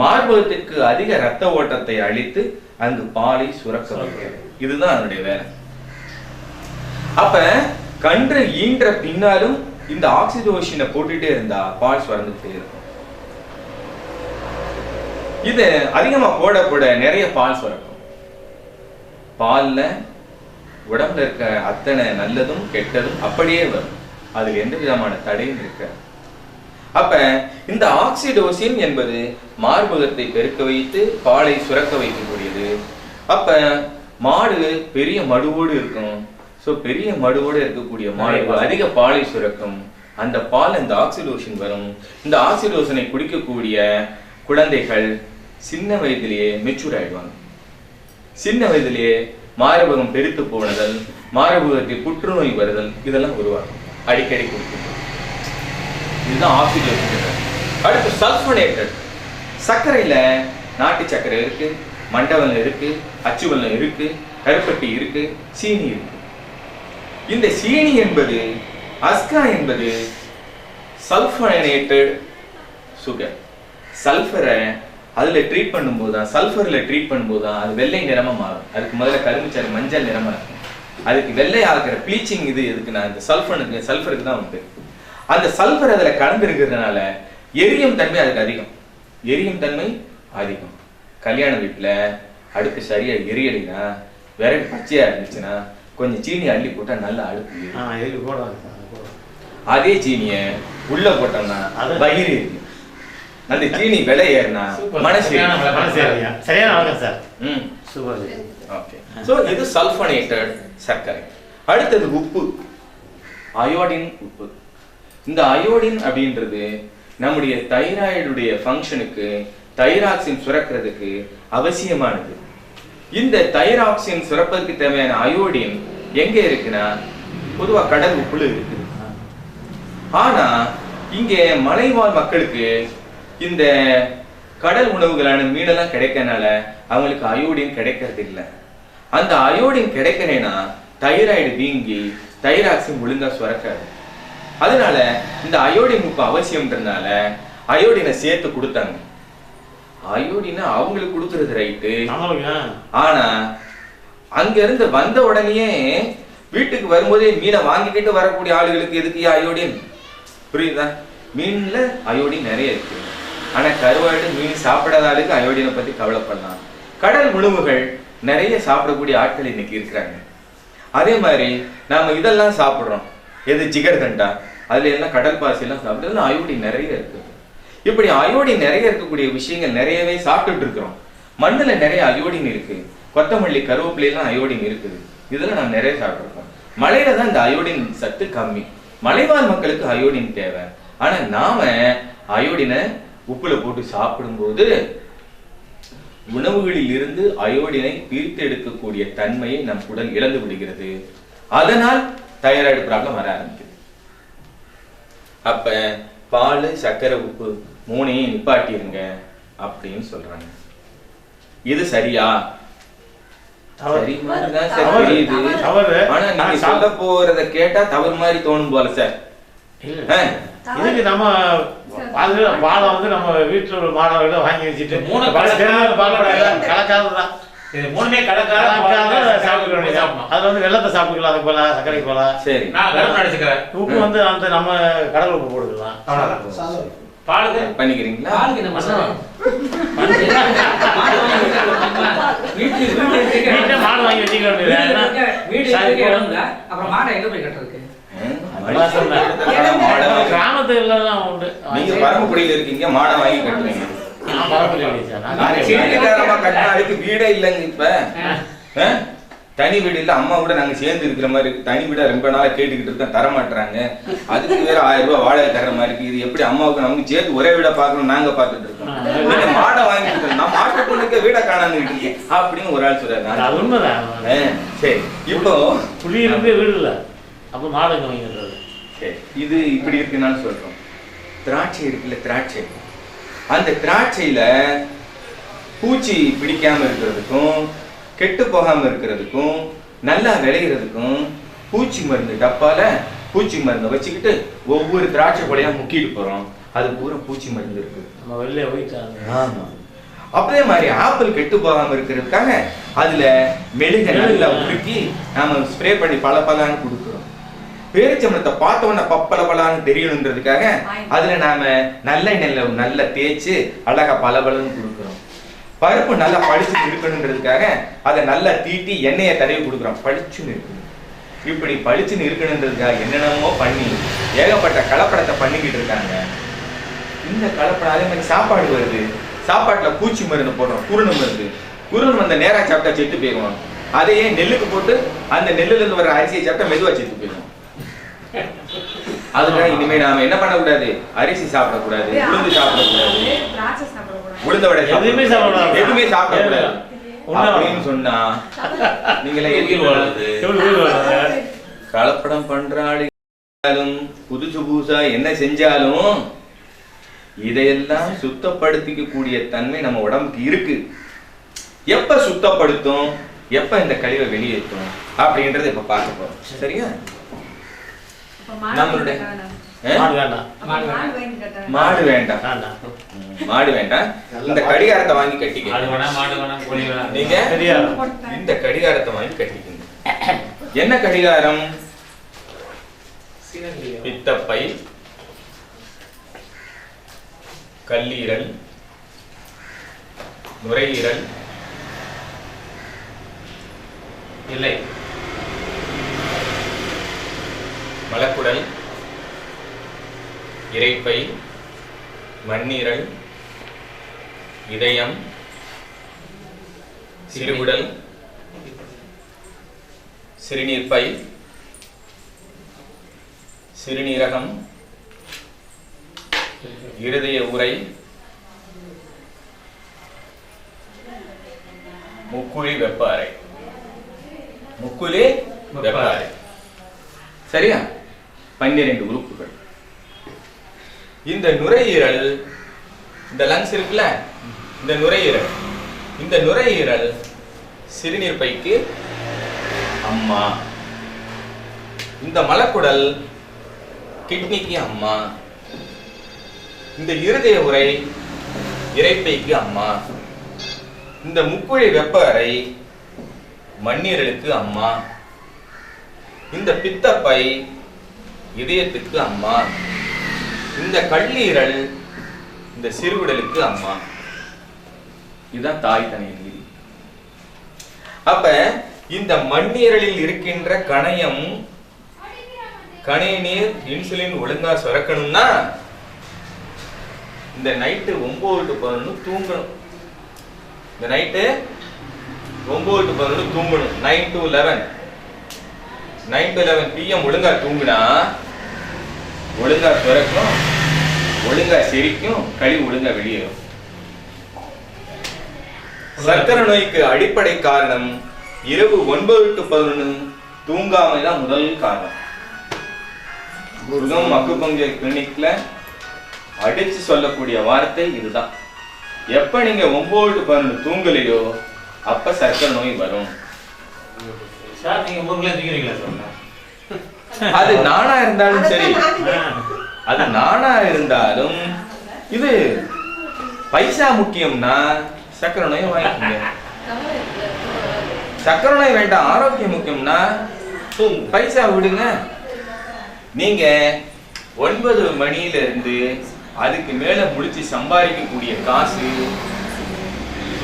மார்பகத்திற்கு அதிக இரத்த ஓட்டத்தை அளித்து அங்கு பாலை சுரக்க வைக்கிறது. இதுதான் அதனுடைய வேலை. அப்ப கன்று ஈன்ற பின்னாலும் இந்த ஆக்சிடோசினை போட்டுட்டே இருந்தா பால் சுரந்துட்டே இருக்கும். இது அதிகமா போட நிறைய பால் சுரக்கும். பால்ல உடம்புல இருக்க அத்தனை நல்லதும் கெட்டதும் அப்படியே வரும். அதுல எந்த விதமான தடையும் இருக்க. அப்ப இந்த ஆக்சிடோசின் என்பது மார்பகத்தை பெருக்க வைத்து பாலை சுரக்க வைக்கக்கூடியது. அப்ப மாடு பெரிய மடுவோடு இருக்கும். சோ பெரிய மடுவோடு இருக்கக்கூடிய மாடு அதிக பாலை சுரக்கும். அந்த பால் இந்த ஆக்சிடோசின் வரும். இந்த ஆக்சிடோசினை குடிக்கக்கூடிய குழந்தைகள் சின்ன வயதிலேயே மெச்சூர் ஆயிடுவாங்க. சின்ன வயதிலேயே மார்பகம் பெருத்து போனதல், மார்பகத்தில் புற்றுநோய் வருதல் இதெல்லாம் உருவாகும். அடிக்கடி குடிக்கும். இதுதான் ஆக்சிடோசின். அடுத்து சல்பனேட்டட். சர்க்கரையில நாட்டு சர்க்கரை இருக்கு, மண்டவெல்லம் இருக்கு, அச்சுவெல்லம் இருக்கு, கருப்பட்டி இருக்கு, சீனி இருக்கு. இந்த சீனி என்பது அஸ்கா என்பது சல்பனேட்டட் சுகர். சல்ஃபரை அதுல ட்ரீட் பண்ணும்போது தான், சல்ஃபர்ல ட்ரீட் பண்ணும்போது தான் அது வெள்ளை நிறமா மாறும். அதுக்கு முதல்ல கரும்புச்சாறு மஞ்சள் நிறமா இருக்கும். அதுக்கு வெள்ளை ஆகிற ப்ளீச்சிங் இது எதுக்குன்னா இந்த சல்ஃபருக்கு தான் உண்டு. அந்த சல்ஃபர் அதுல கலந்து இருக்கிறதுனால எரியும் தன்மை அதுக்கு அதிகம். எரியும் தன்மை அதிகம். கல்யாண வீட்டுல அடுப்பு சரியா எரியலைன்னா, விறகு பச்சையா இருந்துச்சுன்னா கொஞ்சம் சீனி அள்ளி போட்டா நல்லா அடுப்பு. அதே சீனிய உள்ள போட்டோம்னா வயிறு எரியும். அந்த சீனி விலை ஏறினா மனசு சரியான சார். ஓகே. சோ இது சல்பனேட்டட் சர்க்கரை. அடுத்தது உப்பு, அயோடின் உப்பு. இந்த அயோடின் அப்படின்றது நம்முடைய தைராய்டுடைய ஃபங்க்ஷனுக்கு, தைராக்சின் சுரக்கிறதுக்கு அவசியமானது. இந்த தைராக்சின் சுரப்பதற்கு தேவையான அயோடின் எங்க இருக்குன்னா பொதுவா கடல் உப்புல இருக்கு. ஆனா இங்க மலைவாழ் மக்களுக்கு இந்த கடல் உணவுகளான மீனெல்லாம் கிடைக்கனால அவங்களுக்கு அயோடின் கிடைக்கிறது இல்லை. அந்த அயோடின் கிடைக்கலைன்னா தைராய்டு வீங்கி தைராக்சின் ஒழுங்கா சுரக்காது. அதனால இந்த அயோடின் உப்பு அவசியம்ன்றதுனால அயோடினை சேர்த்து கொடுத்தாங்க. அயோடினை அவங்களுக்கு கொடுக்கறது ரைட்டு. ஆனா அங்க இருந்து வந்த உடனே வீட்டுக்கு வரும்போதே மீனை வாங்கிக்கிட்டு வரக்கூடிய ஆளுகளுக்கு எதுக்கு அயோடின்? புரியுதா? மீன்ல அயோடின் நிறைய இருக்கு. ஆனா கருவாடு மீன் சாப்பிடாத ஆளுக்கு அயோடினை பத்தி கவலைப்படலாம். கடல் உணவுகள் நிறைய சாப்பிடக்கூடிய ஆட்கள் இன்னைக்கு இருக்கிறாங்க. அதே மாதிரி நாம இதெல்லாம் சாப்பிடுறோம். எது ஜிகர்தண்டா, அதுல எல்லாம் கடல் பாசி எல்லாம் சாப்பிட்டு அயோடின் நிறைய இருக்கு. இப்படி அயோடின் நிறைய இருக்கக்கூடிய விஷயங்கள் நிறையவே சாப்பிட்டுட்டு இருக்கிறோம். மண்ணுல நிறைய அயோடின் இருக்கு. கொத்தமல்லி, கருவேப்பிலை எல்லாம் அயோடின் இருக்குது. இதெல்லாம் நாம் நிறைய சாப்பிட்டுருக்கோம். மலையில தான் இந்த அயோடின் சத்து கம்மி. மலைவாழ் மக்களுக்கு அயோடின் தேவை. ஆனா நாம அயோடினை உப்புல போட்டு சாப்பிடும்போது உணவுகளில் இருந்து அயோடினை பிரித்து எடுக்கக்கூடிய தன்மையை நம் உடல் இழந்து விடுகிறது. அதனால் தைராய்டு ப்ராப்ளம் வர ஆரம்பிக்குது. அப்ப பால், சர்க்கரை, உப்பு மூணையும் நிப்பாட்டிருங்க அப்படின்னு சொல்றாங்க. இது சரியா? சரி மாதிரிதான் சார் தெரியுது. ஆனா நீங்க சொல்ல போறத கேட்டா தவறு மாதிரி தோணும் போல சார். இதுக்கு நம்ம பாலை வந்து நம்ம வீட்டுல ஒரு மாணவர்களை வாங்கி வச்சுட்டு கலக்காததான் மூணுமே கலக்காத சாப்பிடலாம். அதுல வந்து வெள்ளத்தை சாப்பிட்டுக்கலாம். அது போல சர்க்கரை போல. சரி, உப்பு வந்து அந்த நம்ம கடல் உப்பு போட்டுக்கலாம். அவ்வளவுதான். பாலுக்கு பண்ணிக்கிறீங்களா? மாடு வாங்கி வச்சுக்கலாம். கிராமத்துல உண்டு. நீங்க பரமக்குடியில இருக்கீங்க, மாடை வாங்கி கட்டுறீங்க. வீடே இல்லைங்க. இப்ப தனி வீடு இல்ல, அம்மா கூட நாங்க சேர்ந்து இருக்கிற மாதிரி இருக்கு. தனி வீடா ரொம்ப நாளா கேட்டுக்கிட்டு இருக்கேன், தர மாட்டாங்க. அதுக்கு வேற 1000 ரூபாய் வாடகை தர மாதிரி இருக்கு. இது எப்படி அம்மாவுக்கு நமக்கு சேர்த்து ஒரே வீடா பாக்கணும்? நாங்க பாத்துட்டு இருக்கோம். நீங்க மாடை வாங்கிட்டு நான் மாட்டு பொண்ணுக்கு வீடை காணாம இருக்கீங்க அப்படின்னு ஒரு ஆள் சொல்றாரு. உண்மைதான். சரி, இப்போ புளி இருக்கு, வீடு இல்ல, அப்ப மாடு வாங்கிடுறது. சரி, இது இப்படி இருக்குன்னு சொல்றோம். திராட்சை இருக்குல்ல, திராட்சை, அந்த திராட்சையில பூச்சி பிடிக்காம இருக்கிறதுக்கும் கெட்டு போகாம இருக்கிறதுக்கும் நல்லா விளைகிறதுக்கும் பூச்சி மருந்து டப்பால பூச்சி மருந்தை வச்சுக்கிட்டு ஒவ்வொரு திராட்சை கொலையா முக்கிட்டு போறோம். அது பூரா பூச்சி மருந்து இருக்கு. நம்ம வெளியே போயிட்டாங்க. ஆமா. அதே மாதிரி ஆப்பிள் கெட்டு போகாம இருக்கிறதுக்காக அதுல மெழுகை நல்லா உருக்கி நாம ஸ்ப்ரே பண்ணி பல பலன்னு கொடுக்குறோம். பேரிச்சம்பழத்தை பார்த்தவொன்ன பப்பளபலான்னு தெரியணுன்றதுக்காக அதுல நாம நல்லெண்ணெயில நல்லா தேய்ச்சி அழகா பளபளன்னு கொடுக்குறோம். பருப்பு நல்லா பளிச்சு இருக்கணுன்றதுக்காக அதை நல்லா தீட்டி எண்ணெயை தடவி கொடுக்குறோம், பளிச்சுன்னு இருக்கணும். இப்படி பளிச்சுன்னு இருக்கணுன்றதுக்காக என்னென்னமோ பண்ணி ஏகப்பட்ட கலப்படத்தை பண்ணிக்கிட்டு இருக்காங்க. இந்த கலப்படம் அதே மாதிரி சாப்பாடு வருது, சாப்பாட்டுல பூச்சி மருந்து போடுறோம், குருணம் வருது. குருணம் அந்த நேரா சாப்பிட்டா செத்து போயிடுவோம். அதையே நெல்லுக்கு போட்டு அந்த நெல்லுல இருந்து வர அரிசியை சாப்பிட்டா மெதுவா செத்து போயிடும். அதுதான் இனிமே நாம என்ன பண்ணக்கூடாது, அரிசி சாப்பிடக்கூடாது, உளுந்து சாப்பிடக்கூடாது, உளுந்த வடை எதுவுமே சாப்பிடக்கூடாது அப்படின்னு சொன்னா நீங்களே கலப்படம் பண்றாலும் புதுசு புதுசா என்ன செஞ்சாலும் இதையெல்லாம் சுத்தப்படுத்திக்க கூடிய தன்மை நம்ம உடம்புக்கு இருக்கு. எப்ப சுத்தப்படுத்தும், எப்ப இந்த கழிவை வெளியேற்றும் அப்படின்றத இப்ப பார்க்க போறோம். சரியா? நம்மளுடைய மாடு வேண்டாம், மாடு வேண்டாம். இந்த கடிகாரத்தை வாங்கி கட்டிக்க. நீங்க இந்த கடிகாரத்தை வாங்கி கட்டிக்கீங்க. என்ன கடிகாரம்? பித்தப்பை, கல்லீரல், நுரையீரல், இல்லை மலக்குடல், இரைப்பை, மண்ணீரல், இதயம், சிறுகுடல், சிறுநீர்ப்பை, சிறுநீரகம், இருதய உறை, முக்குழி வெப்ப அறை. முக்குழி வெப்ப அறை. சரியா? 12 உறுப்புகள். இந்த நுரையீரல், இந்த லங்ஸ் இருக்குல்ல, இந்த நுரையீரல், இந்த நுரையீரல் சிறுநீர் பைக்கு அம்மா. இந்த மலக்குடல் கிட்னிக்கு அம்மா. இந்த இருதய உறை இரைப்பைக்கு அம்மா. இந்த முக்குழி வெப்ப அறை மண்ணீரலுக்கு அம்மா. இந்த பித்தப்பை இதயத்துக்கு அம்மா. இந்த கல்லீரல் இந்த சிறுகுடலுக்கு அம்மா. இதுதான் தாய் தனையின் விதி. அப்ப இந்த மண்ணீரலில் இருக்கின்ற கணையம், கணைய நீர், இன்சுலின் ஒழுங்கா சுரக்கணும்னா இந்த நைட்டு 9 to 11 தூங்கணும். இந்த நைட்டு 9 to 11 தூங்கணும். 9 to 11 PM ஒழுங்கா தூங்குனா ஒழுங்கா சுரக்கும், ஒழுங்கா செரிக்கும், கழிவு ஒழுங்கா வெளியேறும். சர்க்கரை நோய்க்கு அடிப்படை காரணம் இரவு 9 to 11 தூங்காமை தான் முதல் காரணம். குருகம் அக்குபஞ்சர் கிளினிக்ல அடிச்சு சொல்லக்கூடிய வார்த்தை இதுதான். எப்ப நீங்க 9 to 11 தூங்கலையோ அப்ப சர்க்கரை நோய் வரும். சார் நீங்க ஊர்ல தூங்குறீங்களா சார்? அது நானா இருந்தாலும் சரி, அது நானா இருந்தாலும் இது பைசா முக்கியம்னா சர்க்கரை நோய் வாங்கிக்கோங்க. சர்க்கரை நோய் வேண்டாம், ஆரோக்கியம் முக்கியம்னா பைசா விடுங்க. நீங்க 9 மணியில இருந்து அதுக்கு மேல முடிச்சு சம்பாதிக்கக்கூடிய காசு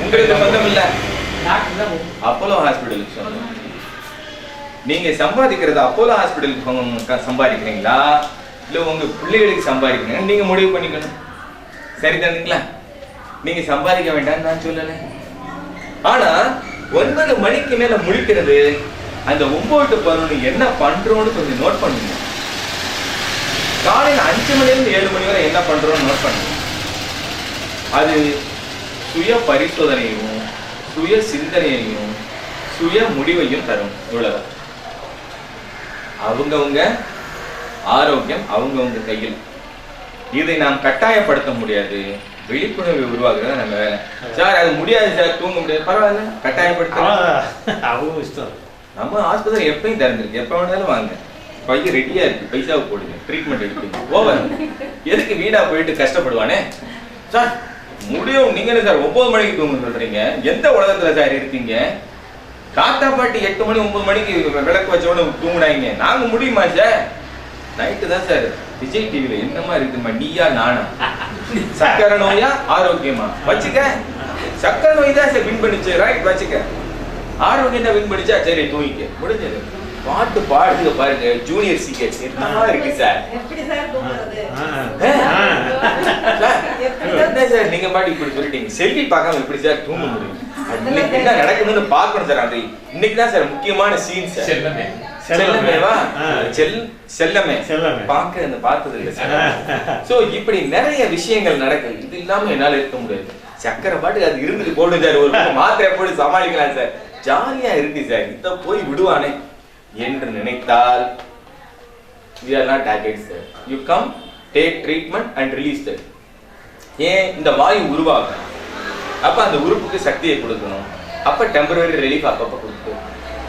உங்களுக்கு சொந்தம் இல்ல, அப்போலோ ஹாஸ்பிட்டலுக்கு சொந்தம். நீங்க சம்பாதிக்கிறது அப்போலோ ஹாஸ்பிட்டலுக்கு சம்பாதிக்கிறீங்களா இல்ல உங்க பிள்ளைகளுக்கு சம்பாதிக்கிறீங்க நீங்க முடிவு பண்ணிக்கணும். சரிதானுங்களா? நீங்க சம்பாதிக்க வேண்டாம்னு நான் சொல்லல. ஆனா 9 மணிக்கு மேல முழிக்கிறது, அந்த 9 to 11 என்ன பண்றோம்னு கொஞ்சம் நோட் பண்ணுங்க. காலையில் 5 மணிலிருந்து 7 மணி வரை என்ன பண்றோம்னு நோட் பண்ணுங்க. அது சுய பரிசோதனையும் சுய சிந்தனையையும் சுய முடிவையும் தரும். இவ்வளவுதான். அவங்கவுங்க ஆரோக்கியம் அவங்கவுங்க கையில். இதை நாம் கட்டாயப்படுத்த முடியாது. விழிப்புணர்வு உருவாக்குறது நம்ம வேலை. சார் அது முடியாது சார், தூங்க முடியாது, பரவாயில்ல, கட்டாயப்படுத்த அவங்க இஷ்டம். நம்ம ஆஸ்பத்திரி எப்பயும் திறந்துருக்கு, எப்ப வேணாலும் வாங்க, பைய ரெடியா இருக்கு, பைசாவை போடுங்க, ட்ரீட்மெண்ட் எடுப்பீங்க, ஓவர். எதுக்கு வீணா போயிட்டு கஷ்டப்படுவானே சார்? முடியும். நீங்க என்ன சார் 9 மணிக்கு தூங்க சொல்றீங்க? எந்த உலகத்துல சார் இருக்கீங்க? தாத்தா பாட்டி 8 மணி 9 மணிக்கு விளக்கு வச்சோன்னு தூங்குனாங்க. நாங்க முடியுமா சார்? நைட்டு தான் சார் விஜய் டிவில என்னமா இருக்குமா நீயா நானா சக்கரை நோயா ஆரோக்கியமா வச்சுக்க. சக்கரை நோய் தான் சார் வின் பண்ணிச்சு, ரைட் வச்சுக்க. ஆரோக்கியம் தான் வின் பண்ணிச்சா, சரி தூங்கிக்க, முடிஞ்சது. பாட்டு பாடுங்க பாருங்க, ஜூனியர் சீக்கிரம் என்னமா இருக்கு சார். என்ன சார் நீங்க பாட்டு இப்படி சொல்லிட்டீங்க, செல்வி பார்க்காம எப்படி சார் தூங்க முடியும்? இன்னைக்கு என்ன நடக்குதுன்னு பார்க்கணும் சார். அது இன்னைக்கு தான் சார் முக்கியமான சீன் சார். செல்லமேவா செல்லமே பார்க்க அந்த பார்த்தது இல்லை சார். சோ இப்படி நிறைய விஷயங்கள் நடக்குது. இது இல்லாம என்னால இருக்க முடியாது. சக்கரை பாட்டு அது இருந்துட்டு போடு சார், ஒரு மாத்திரை போட்டு சமாளிக்கலாம் சார், ஜாலியா இருக்கு சார். இத போய் விடுவானே என்று நினைத்தால் we are not addicts sir. You come, take treatment and release that. ஏன் இந்த வாயு உருவாகும், அப்ப அந்த உறுப்புக்கு சக்தியை கொடுக்கணும். அப்ப டெம்பரரி ரிலீஃப் அப்பப்ப கொடுக்கும்.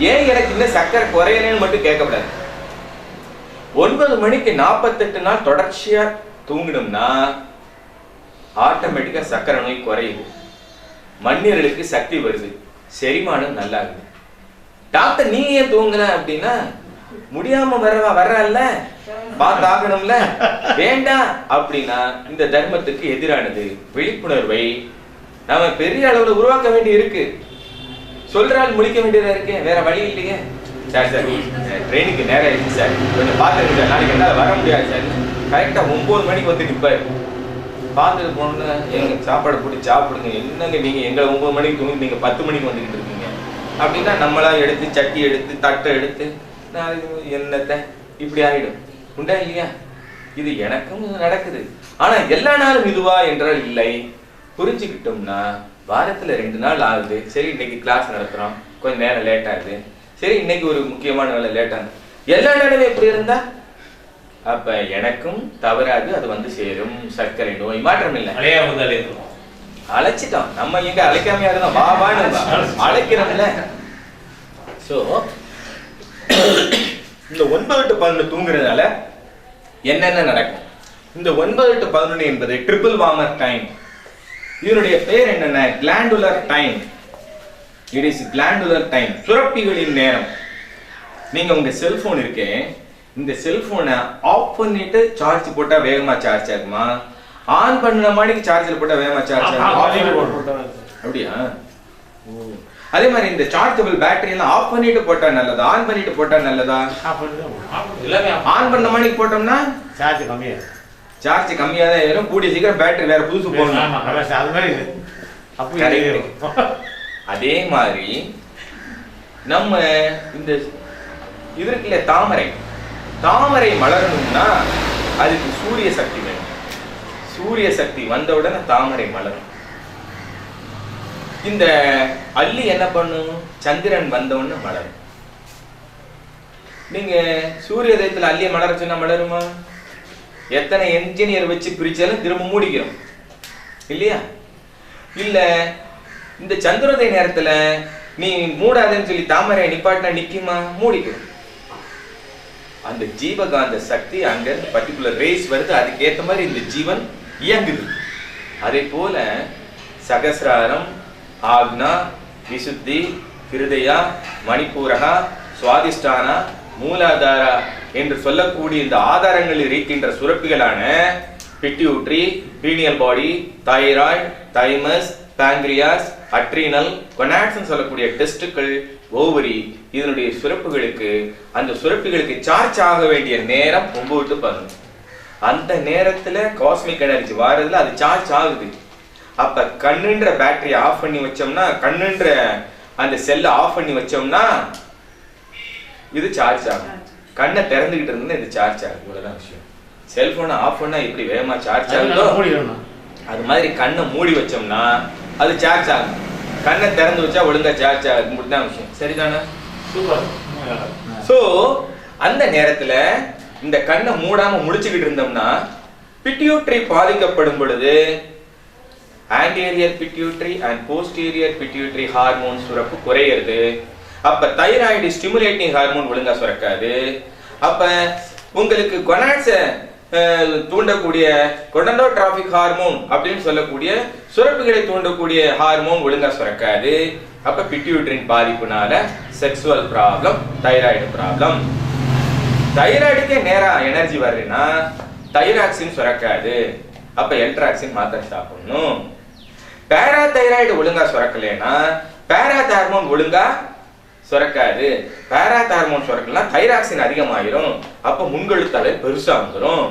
ஏன் எனக்கு இந்த சக்கரை குறையலன்னு மட்டும் கேட்கக்கூடாது. 9 மணிக்கு 48 நாள் தொடர்ச்சியா தூங்கணும்னா ஆட்டோமேட்டிக்கா சக்கரை நோய் குறையுது, மண்ணீரலுக்கு சக்தி வருது, செரிமானம் நல்லா இருக்கு. டாக்டர் நீ ஏன் தூங்கல அப்படின்னா, முடியாம வர்றல்ல பார்த்தாகணும்ல, வேண்டாம் அப்படின்னா இந்த தர்மத்துக்கு எதிரானது. விழிப்புணர்வை நாம பெரிய அளவுல உருவாக்க வேண்டி இருக்கு. சொல்றால் முடிக்க வேண்டியதா இருக்கு, வேற வழி இல்லையே. சார் சார் ட்ரெயினுக்கு நேரம் ஆயிடுச்சு சார், கொஞ்சம் பார்த்துருங்க சார், நாளைக்கு என்னால வர முடியாது சார். கரெக்டா 9 மணிக்கு வந்து நிப்பாரு. பார்த்துட்டு போனோம்னா எங்க சாப்பாடு போட்டு சாப்பிடுங்க, என்னங்க நீங்க எங்களை 9 மணிக்கு தூங்கி நீங்க 10 மணிக்கு வந்துகிட்டு இருக்கீங்க அப்படின்னா நம்மளா எடுத்து சட்டி எடுத்து தட்டை எடுத்து என்னத்தை இப்படி ஆயிடும். உண்டா இல்லையா? இது எனக்கும் நடக்குது. ஆனா எல்லா நாளும் இதுவா என்றால் இல்லை. புரிஞ்சுக்கிட்டோம்னா வாரத்துல 2 நாள் ஆகுது, சரி இன்னைக்கு கிளாஸ் நடத்துறோம், கொஞ்சம் நேரம் லேட் ஆகுது, சரி இன்னைக்கு ஒரு முக்கியமான வேலை லேட் ஆகுது, எல்லா நாளுமே எப்படி இருந்தா அப்ப எனக்கும் தவறாது, அது வந்து சேரும். சர்க்கரை நோய் மாற்றம் இல்லை, அழைச்சிட்டோம். நம்ம எங்க அழைக்காமையா இருந்தோம், வாபான்னு அழைக்கிறோம்ல. சோ இந்த 9 to 11 தூங்குறதுனால என்னென்ன நடக்கும்? இந்த 9 to 11 என்பது ட்ரிபிள் வார்மர் டைம். இதனுடைய பேர் என்னன்னா glandular time. It is glandular time, சுரப்பிகளின் நேரம். நீங்க உங்க செல்போன் இருக்கே, இந்த செல்போனை ஆஃப் பண்ணிட்டு சார்ஜ் போட்டா வேகமா சார்ஜ் ஆகுமா, ஆன் பண்ண மாதிரி சார்ஜர் போட்டா வேகமா சார்ஜ் ஆகுமா? அப்படியா? அதே மாதிரி இந்த சார்ஜபிள் பேட்டரி எல்லாம் ஆஃப் பண்ணிட்டு போட்டா நல்லதா, ஆன் பண்ணிட்டு போட்டா நல்லதா? ஆன் பண்ண மாதிரி போட்டோம்னா சார்ஜ் கம்மியா தான் ஏறும், கூடிய சீக்கிரம் பேட்டரி வேற புதுசு போடணும். அதே மாதிரி நம்ம இந்த இது இருக்குல்ல தாமரை மலரணும்னா அதுக்கு சூரிய சக்தி வேணும். சூரிய சக்தி வந்தவுடனே தாமரை மலரும். இந்த அல்லி என்ன பண்ணும்? சந்திரன் வந்தவுடனே மலரும். நீங்க சூரிய உதயத்துல அல்லியை மலர சொன்னா மலருமா? எத்தனை என்ஜினியர் வச்சு பிரிச்சாலும் திரும்ப மூடிக்கிறோம் இல்லையா? இல்ல இந்த சந்திரோதய நேரத்துல நீ மூடாதேன்னு சொல்லி தாமரை நிப்பாட்டினா நிக்குமா? மூடிக்கிறோம். அந்த ஜீவகாந்த சக்தி அங்க இருந்து பர்டிகுலர் ரேஸ் வருது, அதுக்கு ஏத்த மாதிரி இந்த ஜீவன் இயங்குது. அதே போல சகசிராரம், ஆக்னா, விசுத்தி, ஹிருதயா, மணிப்பூரகா, சுவாதிஷ்டானா, மூலாதாரா என்று சொல்லக்கூடிய இந்த ஆதாரங்களில் இருக்கின்ற சுரப்பிகளான பிட்யூட்ரி, பீனியல் பாடி, தைராய்டு, தைமஸ், பாங்கிரியாஸ், அட்ரினல், கொனாட்ஸ் சொல்லக்கூடிய டெஸ்டுகள், ஓவரி, இதனுடைய சுரப்புகளுக்கு அந்த சுரப்பிகளுக்கு சார்ஜ் ஆக வேண்டிய நேரம் 9 to 11. அந்த நேரத்துல காஸ்மிக் எனர்ஜி வாரதுல அது சார்ஜ் ஆகுது. அப்ப கண்ணுன்ற பேட்டரி ஆஃப் பண்ணி வச்சோம்னா, கண்ணுன்ற அந்த செல்லை ஆஃப் பண்ணி வச்சோம்னா இது சார்ஜ் ஆகும். கண்ணை திறந்துகிட்டு இருந்தா இது சார்ஜ் ஆகும். இவ்வளவுதான் விஷயம். செல்போனை ஆஃப் பண்ணா எப்படி வேகமா சார்ஜ் ஆகுதோ அது மாதிரி கண்ணை மூடி வச்சோம்னா அது சார்ஜ் ஆகும். கண்ணை திறந்து வச்சா ஒழுங்கா சார்ஜ் ஆகும். முடிதான் விஷயம். சரிதானே? சோ அந்த நேரத்துல இந்த கண்ணை மூடாம முடிச்சுக்கிட்டு இருந்தோம்னா பிட்யூட்டரி பாதிக்கப்படும் பொழுது anterior pituitary and posterior pituitary hormone சுரப்பு குறையிறது. அப்ப தைராய்டு ஸ்டிமுலேட்டிங் ஹார்மோன் ஒழுங்கா சுரக்காது. அப்ப உங்களுக்கு கொனாட்ஸை தூண்டக்கூடிய கொடண்டோட்ராபிக் ஹார்மோன் அப்படின்னு சொல்லக்கூடிய சுரப்புகளை தூண்டக்கூடிய ஹார்மோன் ஒழுங்கா சுரக்காது. அப்ப பிட்யூட்டரின் பாதிப்புனால செக்ஸுவல் ப்ராப்ளம், தைராய்டு ப்ராப்ளம். தைராய்டுக்கே நேரா எனர்ஜி வரலைன்னா தைராக்சின் சுரக்காது. அப்ப எல்ட்ராக்சின் மாத்திரை சாப்பிடணும். பேராதைராய்டு ஒழுங்கா சுரக்கலைன்னா பேராதார்மோன் ஒழுங்கா சுரக்காது. பேராதார்மோன் சுரக்கலாம் தைராக்சின் அதிகமாயிரும். அப்ப முன்கழுத்தலை பெருசா வந்துடும்.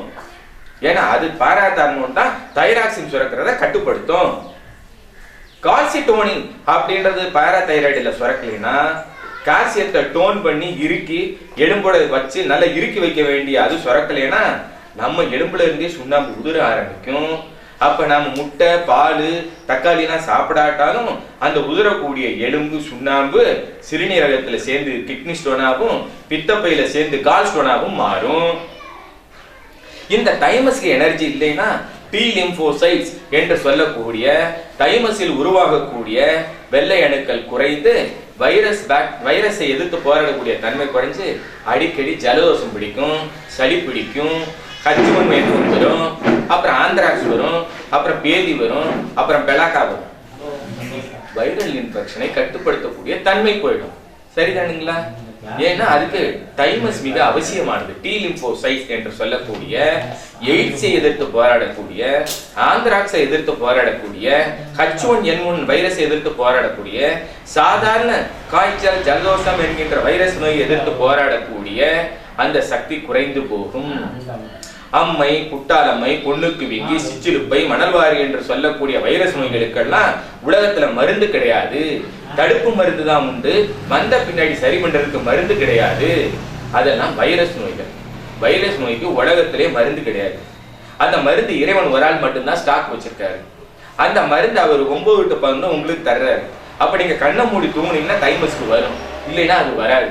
ஏன்னா அது பேராதார்மோன் தான் தைராக்சின் சுரக்கிறத கட்டுப்படுத்தும். கால்சிட்டோனின் அப்படின்றது பேராதைராய்டுல சுரக்கலைன்னா கால்சியத்தை டோன் பண்ணி இறுக்கி எலும்போட வச்சு நல்லா இறுக்கி வைக்க வேண்டிய அது சுரக்கலைன்னா நம்ம எலும்புல இருந்தே சுண்ணாம்பு உதிர ஆரம்பிக்கும். அப்ப நம்ம முட்டை பால் தக்காளிலாம் சாப்பிடாட்டாலும் அந்த உதிரக்கூடிய எலும்பு சுண்ணாம்பு சிறுநீரகத்துல சேர்ந்து கிட்னி ஸ்டோனாவும் பித்தப்பையில சேர்ந்து கால் ஸ்டோனாவும் மாறும். இந்த தைமஸ்க்கு எனர்ஜி இல்லைன்னா டி லிம்போசைட்ஸ் என்று சொல்லக்கூடிய தைமஸில் உருவாகக்கூடிய வெள்ளை அணுக்கள் குறைந்து வைரஸை எதிர்த்து போராடக்கூடிய தன்மை குறைஞ்சு அடிக்கடி ஜலதோஷம் பிடிக்கும், சளி பிடிக்கும், H1N1 வரும், அப்புறம் ஆந்த்ராக்ஸ் வரும், அப்புறம் பேதி வரும், அப்புறம் பெலாக்கா வரும். வைரல் இன்ஃபெக்ஷனை கட்டுப்படுத்தக்கூடிய தன்மை போயிடும். சரிதானுங்களா? ஏன்னா அதுக்கு தைமஸ் மிக அவசியமானது. டி லிம்போசைட்ஸ் என்று சொல்லக்கூடிய எய்ட்ஸை எதிர்த்து போராடக்கூடிய, ஆந்த்ராக்ஸை எதிர்த்து போராடக்கூடிய, H1N1 வைரஸை எதிர்த்து போராடக்கூடிய, சாதாரண காய்ச்சல் ஜலதோஷம் என்கின்ற வைரஸ் நோயை எதிர்த்து போராடக்கூடிய அந்த சக்தி குறைந்து போகும். அம்மை, குட்டாலம்மை, பொண்ணுக்கு வீங்கி, சிச்சிலுப்பை, மணல்வாரி என்று சொல்லக்கூடிய வைரஸ் நோய்களுக்கெல்லாம் உலகத்துல மருந்து கிடையாது. தடுப்பு மருந்து தான் உண்டு. வந்த பின்னாடி சரி பண்றதுக்கு மருந்து கிடையாது. அதெல்லாம் வைரஸ் நோய்கள். வைரஸ் நோய்க்கு உலகத்திலே மருந்து கிடையாது. அந்த மருந்து இறைவன் ஒரு ஆள் மட்டும்தான் ஸ்டாக் வச்சிருக்காரு. அந்த மருந்து அவர் 9 to 11 உங்களுக்கு தர்றாரு. அப்ப நீங்க கண்ணை மூடி தூங்குனீங்கன்னா தைமஸ்க்கு வரும், இல்லைன்னா அது வராது.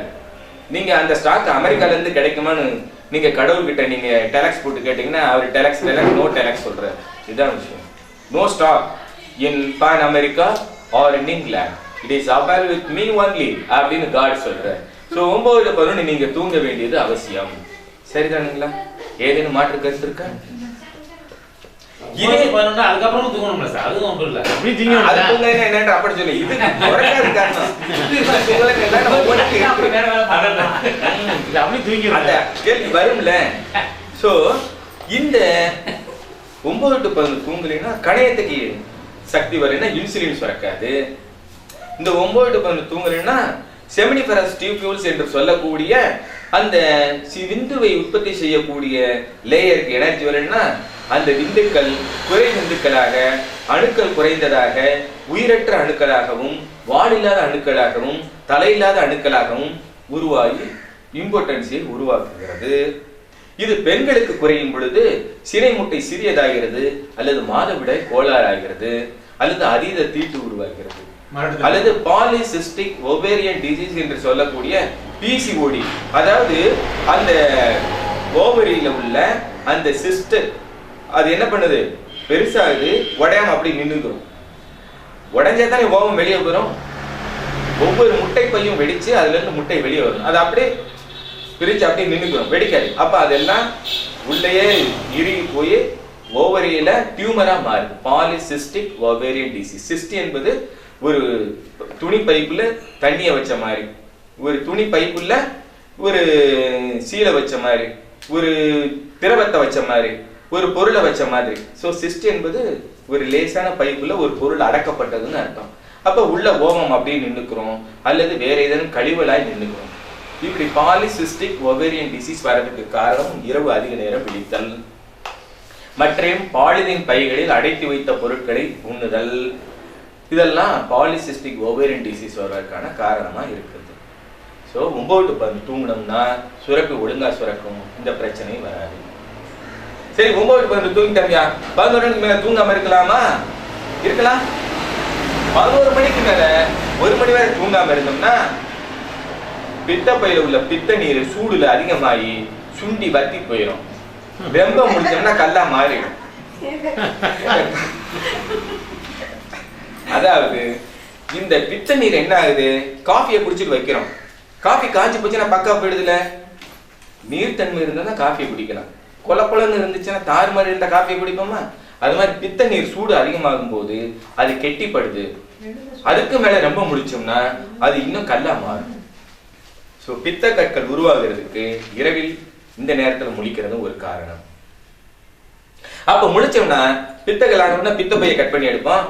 நீங்க அந்த ஸ்டாக் அமெரிக்கால இருந்து கிடைக்குமான்னு நீங்க கடவுள்கிட்ட நீங்க டெலக்ஸ் போட்டு கேட்டீங்கன்னா அவர் டெலக்ஸ் நோ டெலக்ஸ் சொல்றாரு. இதுதான் விஷயம். No stock in Pan America or in England, it is available with me only அப்படின்னு காட் சொல்றாரு. ஸோ 9 to 11 நீங்க தூங்க வேண்டியது அவசியம். சரிதானுங்களா? ஏதேனும் மாற்று கருத்து இருக்கா? அதுக்கப்புறம் தூங்கணும்ல சார், அது ஒன்றும் இல்லை. அது தூங்க என்னன்ற அப்படி சொல்லி இது குறைக்காது காரணம். அந்த கேள்வி வரும்ல. சோ இந்த 9 to 11 தூங்கலைன்னா கணையத்துக்கு சக்தி வரலைன்னா இன்சுலின் சுரக்காது. இந்த 9 to 11 தூங்கலைன்னா செமினிஃபரஸ் டியூபியூல்ஸ் என்று சொல்லக்கூடிய அந்த விந்துவை உற்பத்தி செய்யக்கூடிய லேயருக்கு எனர்ஜி வரலைன்னா அந்த விந்துக்கள் குறை விந்துக்களாக, அணுக்கள் குறைந்ததாக, உயிரற்ற அணுக்களாகவும், வாலில்லாத அணுக்களாகவும், தலையில்லாத அணுக்களாகவும் உருவாகி இம்பார்ட்டன்ஸை உருவாக்குகிறது. இது பெண்களுக்கு குறையும் பொழுது சினை முட்டை சிறியதாகிறது, அல்லது மாதவிடாய் கோளாறாகிறது, அல்லது அதீத தீட்டு உருவாகிறது, அல்லது பாலிசிஸ்டிக் ஓவேரியன் டிசீஸ் என்று சொல்லக்கூடிய PCOD. அதாவது அந்த ஓவரியில உள்ள அந்த சிஸ்டர் அது என்ன பண்ணுது, பெருசாகுது, உடையாம அப்படி நின்றுக்கிறோம். உடைஞ்சதானே ஓவம் வெளியே வரும். ஒவ்வொரு முட்டை பையும் வெடிச்சு அதுல இருந்து முட்டை வெளியே வரும். அது அப்படியே பிரிச்சு அப்படியே நின்றுக்கிறோம், வெடிக்காது. அப்ப அதெல்லாம் உள்ளேயே இறுகி போய் ஓவரியில டியூமரா மாறுது. Polycystic ovarian disease. சிஸ்ட் என்பது ஒரு துணி பைப்புல தண்ணிய வச்ச மாதிரி, ஒரு துணி பைப்புல ஒரு சீலை வச்ச மாதிரி, ஒரு திரவத்தை வச்ச மாதிரி, ஒரு பொருளை வச்ச மாதிரி. ஸோ சிஸ்ட் என்பது ஒரு லேசான பைப்புல ஒரு பொருள் அடக்கப்பட்டதுன்னு அர்த்தம். அப்ப உள்ள ஓமம் அப்படியே நின்றுக்கிறோம், அல்லது வேற ஏதேனும் கழிவுகளாய் நின்றுக்கிறோம். இப்படி பாலிசிஸ்டிக் ஓவேரியன் டிசீஸ் வரதுக்கு காரணம் இரவு அதிக நேரம் விழித்தல், மற்றும் பாலிதீன் பைகளில் அடைத்து வைத்த பொருட்களை உண்ணுதல். இதெல்லாம் பாலிசிஸ்டிக் ஓவேரியன் டிசீஸ் வருவதற்கான காரணமா இருக்குது. ஸோ 9 to 11 தூங்கினோம்னா சுரப்பு ஒழுங்கா சுரக்கும், இந்த பிரச்சனை வராது. சரி, 9 to 11 தூங்கிட்டோம்யா, 11 மணிக்கு மேல தூங்காம இருக்கலாமா? இருக்கலாம். 11 மணிக்கு மேல 1 மணி வரை தூங்காம இருந்தோம்னா பித்தப்பையில உள்ள பித்த நீர் சூடுல அதிகமாகி சுண்டி வத்தி போயிடும். வெம்ப முடிச்சோம்னா கல்லா மாறிடும். அதாவது இந்த பித்த நீர் என்ன ஆகுது, காஃபியை குடிச்சிட்டு வைக்கிறோம், காஃபி காய்ச்சி போச்சுன்னா பக்கா போயிடுதுல. நீர்த்தன்மை இருந்தா காஃபியை குடிக்கலாம். கொலப்பொலன்னு இருந்துச்சுன்னா தார் மாதிரி இருந்தா காஃபியை குடிப்போமா? அது மாதிரி பித்த நீர் சூடு அதிகமாகும் போது அது கெட்டிப்படுது. அதுக்கு மேல ரொம்ப முடிச்சோம்னா அது இன்னும் கல்லா மாறும். ஸோ பித்த கற்கள் உருவாகிறதுக்கு இரவில் இந்த நேரத்துல முழிக்கிறதும் ஒரு காரணம். அப்ப முழிச்சோம்னா பித்தங்கள் ஆனோம்னா பித்தப்பையை கட் பண்ணி எடுப்போம்.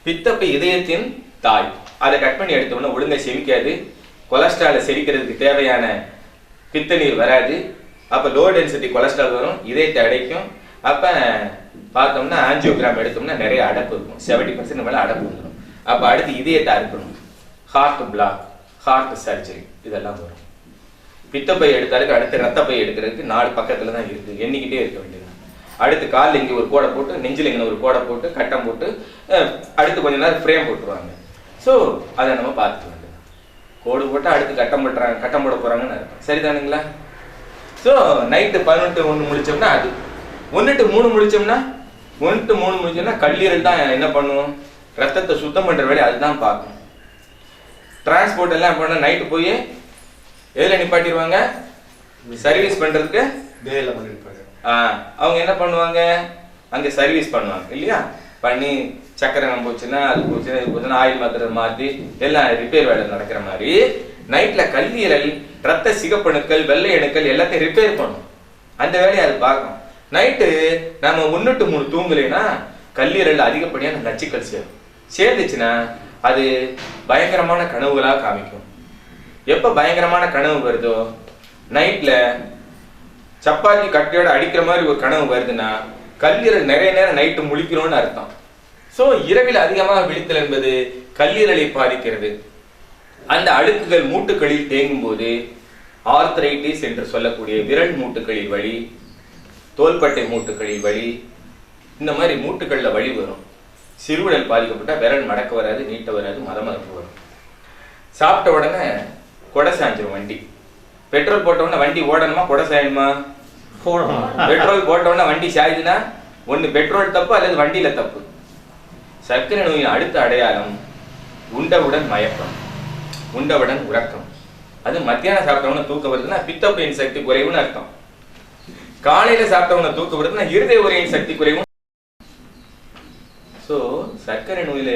பித்தப்பை இதயத்தின் தாய். அதை கட் பண்ணி எடுத்தோம்னா ஒழுங்கா செமிக்காது. கொலஸ்ட்ராலை செரிக்கிறதுக்கு தேவையான பித்த நீர் வராது. அப்ப லோ டென்சிட்டி கொலஸ்ட்ரால் வரும், இதயத்தை அடைக்கும். அப்ப பார்த்தோம்னா ஆஞ்சியோகிராம் எடுத்தோம்னா நிறைய அடப்பு இருக்கும், 70% மேல அடப்பு வந்துடும். அப்ப அடுத்து இதயத்தை அறுக்கணும், ஹார்ட் பிளாக், ஹார்ட் சர்ஜரி இதெல்லாம் வரும். பித்தப்பை எடுத்தாலுக்கு அடுத்து ரத்தப்பை எடுக்கிறதுக்கு 4 பக்கத்துல தான் இருக்கு, எண்ணிக்கிட்டே இருக்க வேண்டியது. அடுத்து காலில் இங்கே ஒரு கோடை போட்டு, நெஞ்சில் இங்கே ஒரு கோடை போட்டு, கட்டம் போட்டு, அடுத்து கொஞ்ச நேரம் ஃப்ரேம் போட்டுருவாங்க. ஸோ அதை நம்ம பார்த்துக்க வேண்டியது. கோடு போட்டு அடுத்து கட்டம் போட போறாங்கன்னு அர்த்தம். சரிதானுங்களா? ஸோ நைட்டு 11 to 1 முடிச்சோம்னா அது 1 to 3 முடிச்சோம்னா 1 to 3 முடிச்சோம்னா கல்லீரல் தான் என்ன பண்ணுவோம், ரத்தத்தை சுத்தம் பண்ற வேலையை அதுதான் பார்க்கணும். டிரான்ஸ்போர்ட் எல்லாம் பண்ண நைட்டு போய் எதில் நிப்பாட்டிடுவாங்க, சர்வீஸ் பண்றதுக்கு அவங்க என்ன பண்ணுவாங்க, அங்க சர்வீஸ் பண்ணுவாங்க இல்லையா? பண்ணி சக்கரை போச்சுன்னா அது போச்சுன்னா இது போச்சுன்னா ஆயில் மாத்திரை மாற்றி எல்லாம் ரிப்பேர் வேலை நடக்கிற மாதிரி நைட்ல கல்லீரல், ரத்த சிகப்பணுக்கள், வெள்ளை அணுக்கள் எல்லாத்தையும் ரிப்பேர் பண்ணும். அந்த வேலையை அது பார்க்கணும். நைட்டு நம்ம 1 to 3 தூங்கலைன்னா கல்லீரல் அதிகப்படியான நச்சுக்கள் சேர்ந்துச்சுன்னா அது பயங்கரமான கனவுகளா காமிக்கும். எப்ப பயங்கரமான கனவு வருதோ, நைட்ல சப்பாத்தி கட்டையோட அடிக்கிற மாதிரி ஒரு கனவு வருதுன்னா கல்லீரல் நிறைய நேரம் நைட்டு முழிக்கிறோம்னு அர்த்தம். ஸோ இரவில் அதிகமாக விழித்தல் என்பது கல்லீரலை பாதிக்கிறது. அந்த அழுக்குகள் மூட்டுகளில் தேங்கும் போது ஆர்த்ரைட்டிஸ் என்று சொல்லக்கூடிய விரல் மூட்டுகளில் வலி, தோள்பட்டை மூட்டுகளில் வலி, இந்த மாதிரி மூட்டுகள்ல வலி வரும். சிறுவிரல் பாதிக்கப்பட்டா விரல் மடக்க வராது, நீட்ட வராது, மதமதப்பு வரும். சாப்பிட்ட உடனே கொடை சாஞ்சிரும் வண்டி. பெட்ரோல் போட்ட உடனே வண்டி ஓடணுமா, கொடை சாயணுமா? பெட்ரோல் போட்ட உடனே வண்டி சாயுதுன்னா ஒண்ணு பெட்ரோல் தப்பு அல்லது வண்டியில தப்பு. சர்க்கரை நோயின் அடுத்த அடையாளம் உண்டவுடன் மயக்கம், உண்டவுடன் உறக்கம். அது மத்தியானம் சாப்பிட்டவன தூக்க வருதுன்னா பித்தப்பையின் சக்தி குறைவுன்னு அர்த்தம். காலையில சாப்பிட்டவன தூக்க வருதுன்னா இருதய உரையின் சக்தி குறைவு. சோ சர்க்கரை நோயில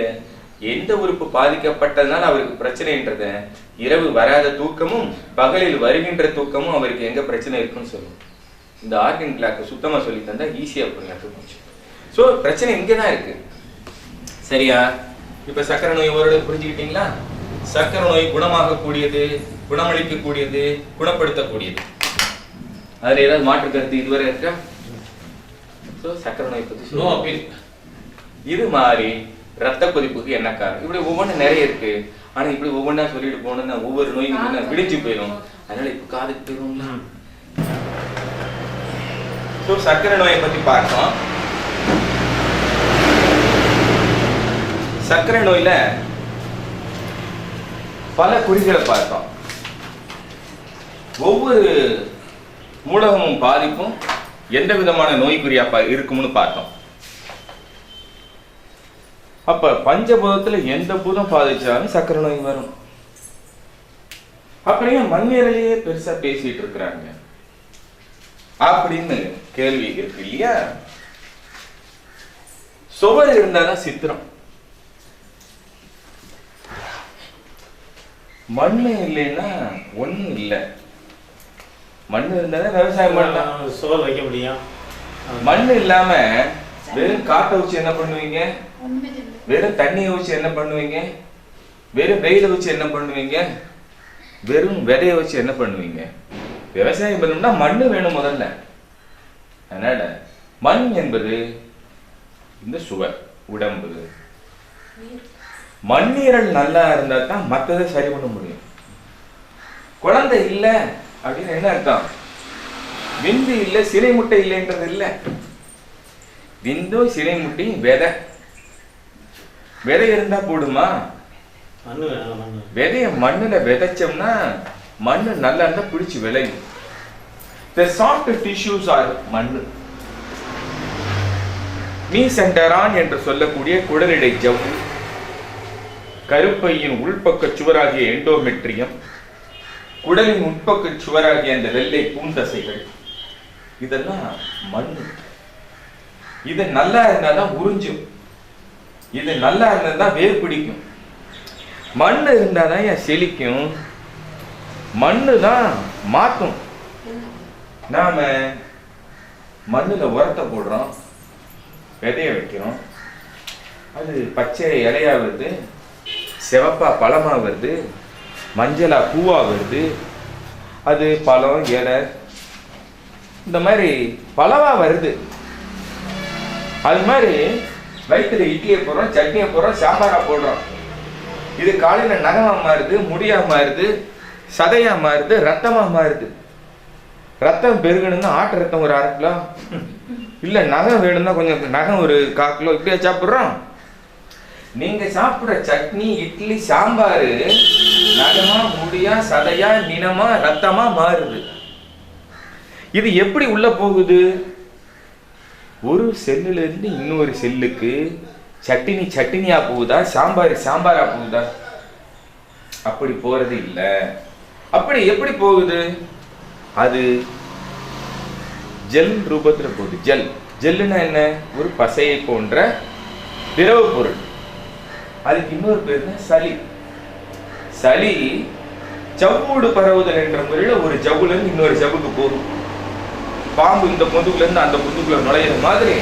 எந்த உறுப்பு பாதிக்கப்பட்டதுனால அவருக்கு பிரச்சனைன்றத இரவு வராத தூக்கமும் பகலில் வருகின்ற தூக்கமும் அவருக்கு எங்க பிரச்சனை இருக்குன்னு சொல்லும். இந்த ஆர்கன் கிளாக் சுத்தமா சொல்லி தந்தா ஈஸியா புரியும். சோ பிரச்சனை இங்கதான் இருக்கு. சரியா? இப்ப சர்க்கரை நோய் ஓரளவு புரிஞ்சுக்கிட்டீங்களா? சர்க்கரை நோய் குணமாக கூடியது, குணமளிக்க கூடியது, குணப்படுத்தக்கூடியது. அதுல ஏதாவது மாற்று கருத்து இதுவரை இருக்கா? சர்க்கரை நோய் பத்தி இது மாதிரி ரத்த கொதிப்புக்கு என்ன காரணம், இப்படி ஒவ்வொன்றும் நிறைய இருக்கு. ஆனா இப்படி ஒவ்வொன்றா சொல்லிட்டு போனோம்னா ஒவ்வொரு நோயும் விடிஞ்சு போயிடும். அதனால இப்ப காதுக்கு போயிடும்ல. சர்க்கரை நோயை பத்தி பார்த்தோம். சர்க்கரை நோயில பல குறிகளை பார்த்தோம். ஒவ்வொரு மூலகமும் பாதிப்பும் எந்த விதமான நோய்க்குறியா இருக்கும்னு பார்த்தோம். அப்ப பஞ்சபூதத்துல எந்த பூதம் பாதிச்சாலும் சர்க்கரை நோய் வரும். அப்படியே மண்ணீரலையே பெருசா பேசிட்டு இருக்கிறாங்க அப்படின்னு கேள்வி இருக்கு இல்லையா? சுவர் இருந்தாதான் சித்திரம், மண்ணு இல்லைன்னா ஒண்ணும் இல்லை. மண்ணு இருந்தாதான் விவசாயம் பண்ணலாம், சுவர் வைக்க முடியும். மண்ணு இல்லாம வெறும் காட்டை வச்சு என்ன பண்ணுவீங்க, வெறும் தண்ணியை வச்சு என்ன பண்ணுவீங்க, வெறும் வெயில வச்சு என்ன பண்ணுவீங்க, வெறும் விதைய வச்சு என்ன பண்ணுவீங்க? விவசாயம் பண்ணணும்னா மண்ணு வேணும் முதல்ல. அதனால மண் என்பது இந்த சுவர் உடம்பு. மண்ணீரல் நல்லா இருந்தா தான் மற்றதை சரி பண்ண முடியும். குழந்தை இல்லை அப்படின்னு என்ன அர்த்தம்? விந்து இல்லை, சினை முட்டை இல்லைன்றது இல்லை. விந்து, சினை முட்டையும் விதை. விதை இருந்தா போடுமா? விதைய மண்ணுல விதைச்சோம்னா மண்ணு நல்லா இருந்தா பிடிச்சு விளையும். The soft tissues are மண்ணு. மீசென்டரான் என்று சொல்லக்கூடிய குடலிடை ஜவ்வு, கருப்பையின் உள்பக்க சுவராகிய எண்டோமெட்ரியம், குடலின் உட்பக்க சுவராகிய அந்த வெள்ளை பூந்தசைகள், இதெல்லாம் மண்ணு. இது நல்லா இருந்தாதான் உறிஞ்சும், இது நல்லா இருந்தாதான் வேர் பிடிக்கும். மண்ணு இருந்தாதான் செழிக்கும், மண்ணு தான் மாத்தும். நாம மண்ணுல உரத்தை போடுறோம், விதைய வைக்கிறோம், அது பச்சை இலையா வருது, சிவப்பா பழமா வருது, மஞ்சளா பூவா வருது, அது பழம் இலை இந்த மாதிரி பழவா வருது. அது மாதிரி வயிற்றுல இட்லியை போடுறோம், சட்னியை போடுறோம், சாம்பாரா போடுறோம். இது காலையில நகமா மாறுது, முடியா மாறுது, சதையா மாறுது, ரத்தமா மாறுது. ரத்தம் பெருகணும்னா ஆட்டு ரத்தம் ஒரு 1/2 கிலோ, இல்ல நகம் வேணும்னா கொஞ்சம் நகம் ஒரு 1/4 கிலோ, இப்படியா சாப்பிடுறோம். நீங்க சாப்பிடுற சட்னி, இட்லி, சாம்பாரு நகமா, முடியா, சதையா, நினமா, ரத்தமா மாறுது. இது எப்படி உள்ள போகுது? ஒரு செல்லுல இருந்து இன்னொரு செல்லுக்கு சட்டினி சட்டினியா போகுதா, சாம்பார் சாம்பாரா போகுதா? அப்படி போறது இல்ல. அப்படி எப்படி போகுது? அது ஜெல் ரூபத்துல போகுது. ஜெல் ஜெல்லுன்னா என்ன? ஒரு பசையை போன்ற திரவ பொருள். அதுக்கு இன்னொரு பேர் தான் சளி. சளி ஜவ்வோடு பரவுதல் என்ற முறையில் ஒரு ஜவ்வுல இருந்து இன்னொரு ஜவ்வுக்கு போகும். பாம்பு இந்த பொந்துக்குல இருந்து அந்த பொந்துக்குள்ள நுழையிற மாதிரி,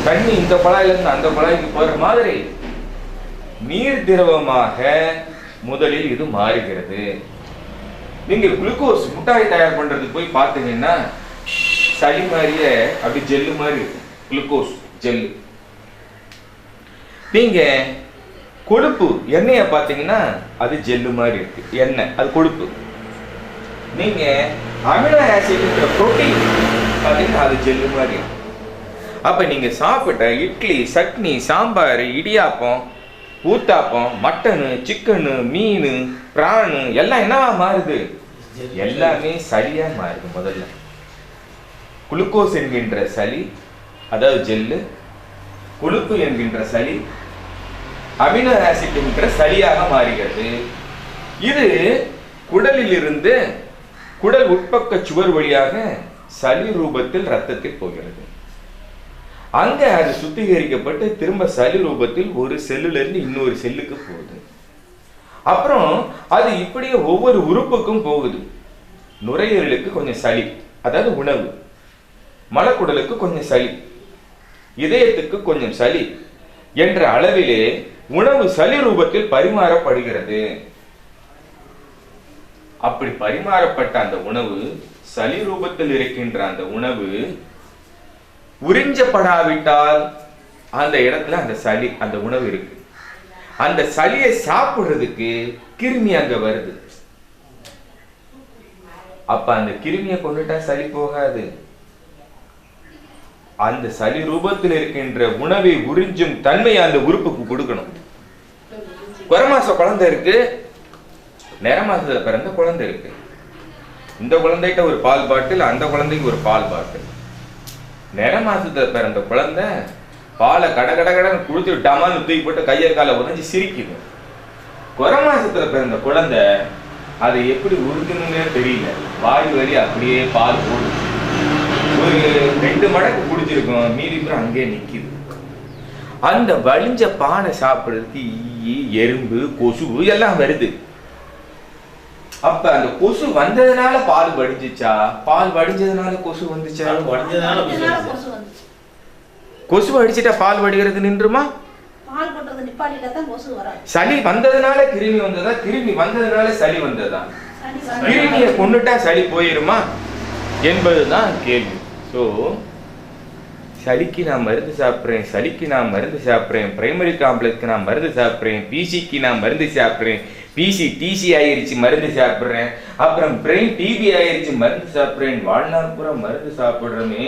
தண்ணி இந்த குழாயில இருந்து அந்த குழாய்க்கு போற மாதிரி நீர் திரவமாக முதலில் இது மாறுகிறது. நீங்க குளுக்கோஸ் மிட்டாய் தயார் பண்றதுக்கு போய் பார்த்தீங்கன்னா சளி மாதிரியே அப்படி ஜெல்லு மாதிரி இருக்கும், குளுக்கோஸ் ஜெல்லு. நீங்க கொழுப்பு எண்ணெயை பார்த்தீங்கன்னா அது ஜெல்லு மாதிரி இருக்கு, எண்ணெய் அது கொழுப்பு. நீங்க அமினோ ஆசிட் புரோட்டீன் பார்த்தீங்கன்னா அது ஜெல்லு மாதிரி இருக்கு. அப்ப நீங்க சாப்பிட்ட இட்லி, சட்னி, சாம்பார், இடியாப்பம், ஊத்தாப்பம், மட்டனு, சிக்கனு, மீன், பிராணு எல்லாம் என்னவா மாறுது? எல்லாமே சளியா மாறுது. முதல்ல குளுக்கோஸ் என்கின்ற சளி, அதாவது ஜெல்லு, கொழுப்பு என்கின்ற சளி அமினோ ஆசிட் என்கிற சளியாக மாறுகிறது. இது குடலில் இருந்து குடல் உட்பக்க சுவர் வழியாக சளி ரூபத்தில் ரத்தத்தில் போகிறது. அங்க அது சுத்திகரிக்கப்பட்டு திரும்ப சளி ரூபத்தில் ஒரு செல்லுல இருந்து இன்னொரு செல்லுக்கு போகுது. அப்புறம் அது இப்படியே ஒவ்வொரு உறுப்புக்கும் போகுது. நுரையீரலுக்கு கொஞ்சம் சளி, அதாவது உணவு. மலக்குடலுக்கு கொஞ்சம் சளி, இதயத்துக்கு கொஞ்சம் சளி என்ற அளவிலே உணவு சளி ரூபத்தில் பரிமாறப்படுகிறது. அப்படி பரிமாறப்பட்ட அந்த உணவு, சளி ரூபத்தில் இருக்கின்ற அந்த உணவு உறிஞ்சப்படாவிட்டால் அந்த இடத்துல அந்த சளி, அந்த உணவு இருக்கு. அந்த சளியை சாப்பிடுறதுக்கு கிருமி அங்க வருது. அப்ப அந்த கிருமியை கொண்டுட்டா சளி போகாது. அந்த சளி ரூபத்தில் இருக்கின்ற உணவை உறிஞ்சும் தன்மை அந்த உறுப்புக்கு கொடுக்கணும். குறமாச குழந்தை இருக்கு, நிறமாசத்துல பிறந்த குழந்தை இருக்கு. இந்த குழந்தைகிட்ட ஒரு பால் பாட்டில், அந்த குழந்தைக்கு ஒரு பால் பாட்டில். நிறமாசத்துல பிறந்த குழந்தை பாலை கடகடன்னு குடிச்சு டமான்னு தூக்கி போட்டு கையை காலை உதஞ்சி சிரிக்குது. குறமாசத்துல பிறந்த குழந்தை அதை எப்படி உறுதுணுன்னே தெரியல, வாய் வலி அப்படியே பால் போடுது. ஒரு 2 மடக்கு குடிச்சிருக்கோம், மீதி பேர் அங்கே நிக்குது. அந்த வலிஞ்ச பானை சாப்பிடுறதுக்கு ஈ, எறும்பு, கொசு எல்லாம் வருது. அப்ப அந்த கொசு வந்ததுனால பால் வடிஞ்சிச்சா, பால் வடிஞ்சதுனால கொசு வந்துச்சா? கொசு அடிச்சுட்டா பால் வடிகிறது நின்றுமா? சளி வந்ததுனால கிருமி வந்ததா, கிருமி வந்ததுனால சளி வந்ததா? கிருமியை கொண்டுட்டா சளி போயிருமா என்பதுதான் கேள்வி. ஸோ சளிக்கு நான் மருந்து சாப்பிட்றேன், சளிக்கு நான் மருந்து சாப்பிட்றேன், பிரைமரி காம்ப்ளெக்ஸ்க்கு நான் மருந்து சாப்பிட்றேன், பிசிக்கு நான் மருந்து சாப்பிட்றேன், பிசி டிசி ஆயிருச்சு மருந்து சாப்பிட்றேன், அப்புறம் பிரெயின் டிபி ஆயிருச்சு மருந்து சாப்பிட்றேன், வாழ்நாள் பூரா மருந்து சாப்பிட்றோமே,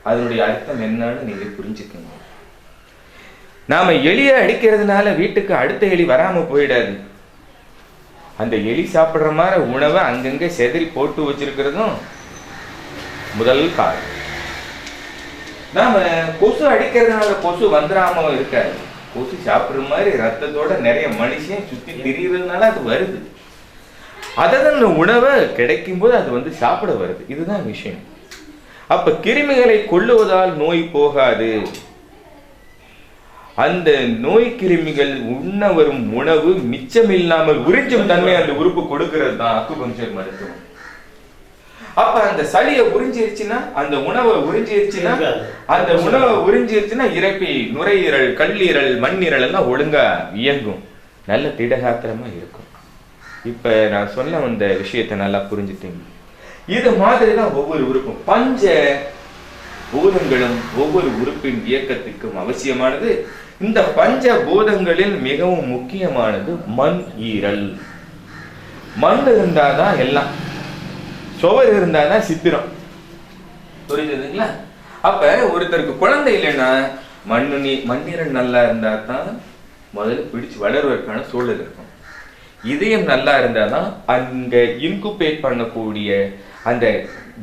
அதனுடைய அர்த்தம் என்னன்னு நீங்க புரிஞ்சுக்கணும். நாம எலியை அடிக்கிறதுனால வீட்டுக்கு அடுத்த எலி வராம போயிடாது. அந்த எலி சாப்பிட்ற மாதிரி உணவை அங்கங்க செதறி போட்டு வச்சிருக்கிறதும் முதல் காரணம். நாம கொசு அடிக்கிறதுனால கொசு வந்துடாம இருக்காது. கொசு சாப்பிடுற மாதிரி ரத்தத்தோட நிறைய மனுஷன் சுத்தி திரியறதுனால அது வருது. அதன் உணவை கிடைக்கும் போது அது வந்து சாப்பிட வருது. இதுதான் விஷயம். அப்ப கிருமிகளை கொல்லுவதால் நோய் போகாது. அந்த நோய் கிருமிகள் உண்ண வரும் உணவு மிச்சமில்லாமல் உறிஞ்சும் தன்மை அந்த உறுப்பு கொடுக்கிறது தான் அக்குபஞ்சர் மருத்துவம். அப்ப அந்த சளியை உறிஞ்சிருச்சுன்னா, அந்த உணவை உறிஞ்சிருச்சுன்னா, அந்த உணவை உறிஞ்சிருச்சுன்னா இறப்பி, நுரையீரல், கல்லீரல், மண்ணீரல் எல்லாம் ஒழுங்கா இயங்கும், நல்ல திடகாத்திரமா இருக்கும். இப்ப நான் சொல்ல வந்த விஷயத்தை நல்லா புரிஞ்சுட்டீங்க. இது மாதிரிதான் ஒவ்வொரு உறுப்பும், பஞ்ச பூதங்களும் ஒவ்வொரு உறுப்பின் இயக்கத்துக்கும் அவசியமானது. இந்த பஞ்ச பூதங்களில் மிகவும் முக்கியமானது மண் ஈரல். மண் இருந்தாதான் எல்லாம், சுவர் இருந்தாதான் சித்திரம். புரிஞ்சதுங்களா? அப்ப ஒருத்தருக்கு குழந்தை இல்லைன்னா மண்ணீரல் நல்லா இருந்தா தான் முதல்ல பிடிச்சு வளர்வதற்கான சூழல் இருக்கும். இதயம் நல்லா இருந்தாதான் அங்க இன்குபேட் பண்ணக்கூடிய அந்த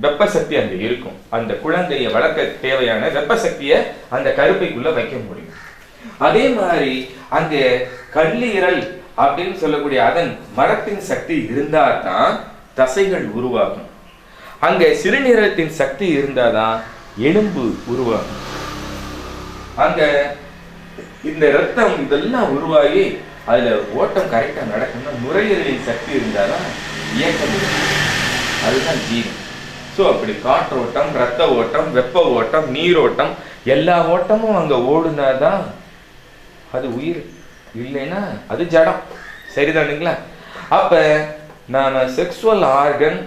வெப்ப சக்தி அங்க இருக்கும். அந்த குழந்தைய வளர்க்க தேவையான வெப்ப சக்தியை அந்த கருப்பைக்குள்ள வைக்க முடியும். அதே மாதிரி அங்க கல்லீரல் அப்படின்னு சொல்லக்கூடிய அதன் மரத்தின் சக்தி இருந்தாதான் தசைகள் உருவாகும். அங்க சிறுநீரகத்தின் சக்தி இருந்தாதான் எலும்பு உருவாகும். அங்க இந்த ரத்தம் இதெல்லாம் உருவாகி அதுல ஓட்டம் கரெக்டா நடக்கணும்னா நுரையீரலின் சக்தி இருந்தாதான் இயக்கம் இருக்கும். அதுதான் ஜீவன். ஸோ அப்படி காற்றோட்டம், ரத்த ஓட்டம், வெப்ப ஓட்டம், நீரோட்டம், எல்லா ஓட்டமும் அங்க ஓடுனாதான் அது உயிர். இல்லைன்னா அது ஜடம். சரிதானுங்களா? அப்ப நாம செக்சுவல் ஆர்கன்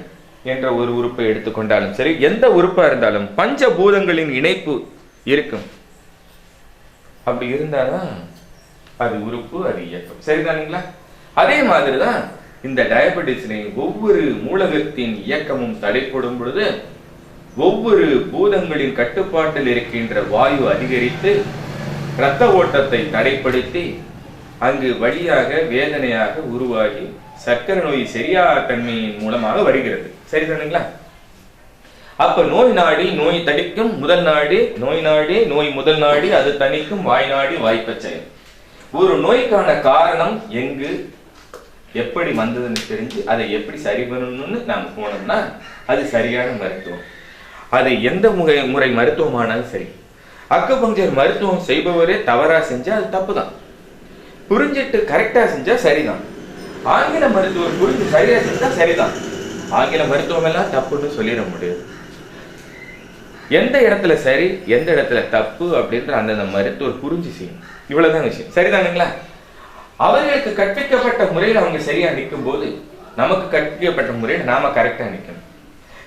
என்ற ஒரு உறுப்பை எடுத்துக்கொண்டாலும் சரி, எந்த உறுப்பா இருந்தாலும் பஞ்சபூதங்களின் இணைப்பு இருக்கும். அப்படி இருந்தாதான் அது உறுப்பு, அது இயக்கம். சரிதானுங்களா? அதே மாதிரிதான் இந்த டயபெட்டிஸ்ல ஒவ்வொரு மூலகத்தின் இயக்கமும் தடைப்படும் பொழுது ஒவ்வொரு பூதங்களின் கட்டுப்பாட்டில் இருக்கின்ற வாயு அதிகரித்து இரத்த ஓட்டத்தை தடைப்படுத்தி அங்கு வழியாக வேதனையாக உருவாகி சர்க்கரை நோய் சரியா தன்மையின் மூலமாக வருகிறது. சரிதானுங்களா? அப்ப நோய் நாடி நோய் தடிக்கும் முதல் நாடி, நோய் நாடி நோய் முதல் நாடி, அது தணிக்கும் வாய் நாடி வாய்ப்பச்செயல். ஒரு நோய்க்கான காரணம் எங்கு எப்படி வந்ததுன்னு தெரிஞ்சு அதை எப்படி சரி பண்ணணும்னு நாம போனோம்னா அது சரியான மருத்துவம். அது எந்த முறை மருத்துவமானாலும் சரி. அக்குபஞ்சர் மருத்துவம் செய்பவரே தவறா செஞ்சா அது தப்பு தான். புரிஞ்சிட்டு கரெக்டா செஞ்சா சரிதான். ஆங்கில மருத்துவர் புரிஞ்சு சரியா செஞ்சா சரிதான். ஆங்கில மருத்துவம் எல்லாம் தப்புன்னு சொல்லிட முடியாது. எந்த இடத்துல சரி, எந்த இடத்துல தப்பு அப்படின்ற அந்த மருத்துவர் புரிஞ்சு செய்யணும். இவ்வளவுதான் விஷயம். சரிதானுங்களா? அவர்களுக்கு கற்பிக்கப்பட்ட முறையில் அவங்க சரியா நிற்கும் போது நமக்கு கற்பிக்கப்பட்ட முறையில் நாம கரெக்டா நிற்கணும்.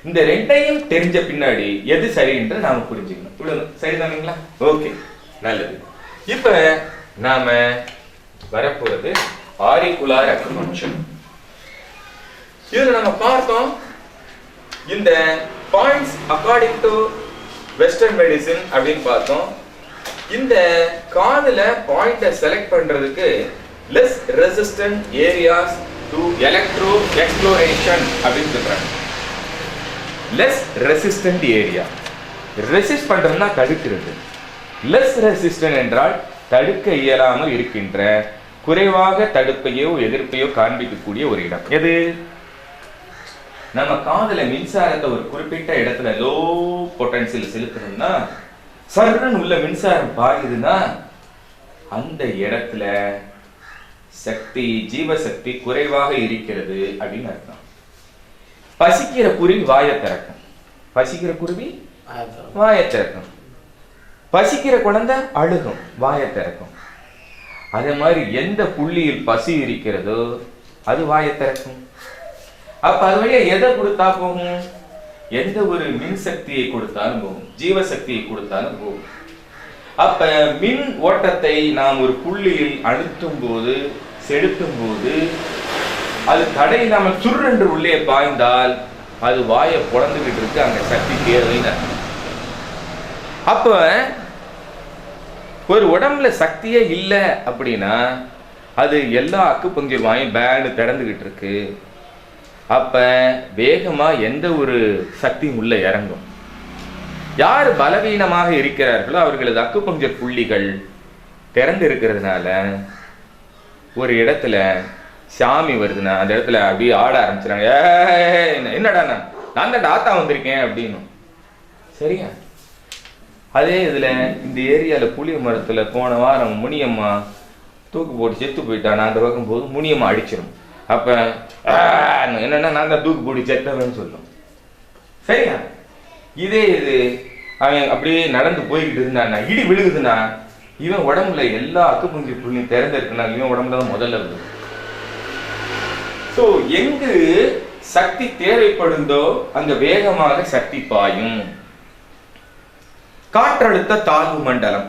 இந்த ரெண்டையும் தெரிஞ்ச பின்னாடி எது சரி என்று நாம புரிஞ்சுக்கணும். இவ்வளவு சரிதானுங்களா? ஓகே, நல்லது. இப்ப நாம வரப்போறது ஆரிகுலார் அக்குபஞ்சர். இதுல நம்ம பார்த்தோம் இந்த points according to western medicine அப்படின்னு பார்த்தோம். இந்த காதுல பாயிண்ட செலக்ட் பண்றதுக்கு less resistant areas to electro exploration அப்படின்னு சொல்றாங்க. லெஸ் ரெசிஸ்டன்ட் ஏரியா, ரெசிஸ்ட் பண்றதுன்னா தடுக்கிறது. லெஸ் ரெசிஸ்டன்ட் என்றால் தடுக்க இயலாமல் இருக்கின்ற, குறைவாக தடுப்பையோ எதிர்ப்பையோ காண்பிக்கக்கூடிய ஒரு இடம். எது? நம்ம காதுல மின்சாரத்தை ஒரு குறிப்பிட்ட இடத்துல லோ பொட்டன்சியல் செலுத்தணும்னா சர்றன் உள்ள மின்சாரம் பாயுதுன்னா அந்த இடத்துல சக்தி, ஜீவசக்தி குறைவாக இருக்கிறது அப்படின்னு அர்த்தம். பசிக்கிற குருவி வாயை திறக்கும். பசிக்கிற குருவி வாயை திறக்கும். பசிக்கிற குழந்தை அழுகும், வாயை திறக்கும். அதே மாதிரி எந்த புள்ளியில் பசி இருக்கிறதோ அது வாயை திறக்கும். அப்ப அது வழியா எதை கொடுத்தா போகும்? எந்த ஒரு மின்சக்தியை கொடுத்தாலும் போகும், ஜீவசக்தியை கொடுத்தாலும் போகும். அப்ப மின் ஓட்டத்தை நாம் ஒரு புள்ளியில் அழுத்தும் போது, செலுத்தும் போது அது தடை நாம சுற்றென்று உள்ளே பாய்ந்தால் அது வாயை பொழந்துகிட்டு இருக்கு, அங்க சக்தி தேவைன்னு. அப்ப ஒரு உடம்புல சக்தியே இல்லை அப்படின்னா அது எல்லா அக்குபஞ்சர் வாயும் பேனு திறந்துகிட்டு இருக்கு. அப்ப வேகமா எந்த ஒரு சக்தியும் உள்ள இறங்கும். யார் பலவீனமாக இருக்கிறார்களோ அவர்களது அக்குபஞ்சர் புள்ளிகள் திறந்து இருக்கிறதுனால ஒரு இடத்துல சாமி வருதுன்னா அந்த இடத்துல அப்படியே ஆட ஆரம்பிச்சுறாங்க. என்னடா நான் தான் ஆத்தா வந்திருக்கேன் அப்படின்னு. சரியா? அதே இதுல இந்த ஏரியால புளிய மரத்துல போன வாரம் முனியம்மா தூக்கு போட்டு செத்து போயிட்டான். அந்த பக்கம் போது முனியம்மா அடிச்சிடும். அப்ப என்னன்னா நான் தான் தூக்கு போட்டு செத்தவன்னு சொல்லும். சரியா? இதே இது அவன் அப்படியே நடந்து போய்கிட்டு இருந்தான்னா, இடி விழுகுதுன்னா, இவன் உடம்புல எல்லா அக்குப்பூஞ்சி புள்ளியும் திறந்திருக்குன்னா இவன் உடம்புல தான் முதல்ல விழுது. ஸோ எங்கு சக்தி தேவைப்படுதோ அங்க வேகமாக சக்தி பாயும். காற்றழுத்த தாழ்வு மண்டலம்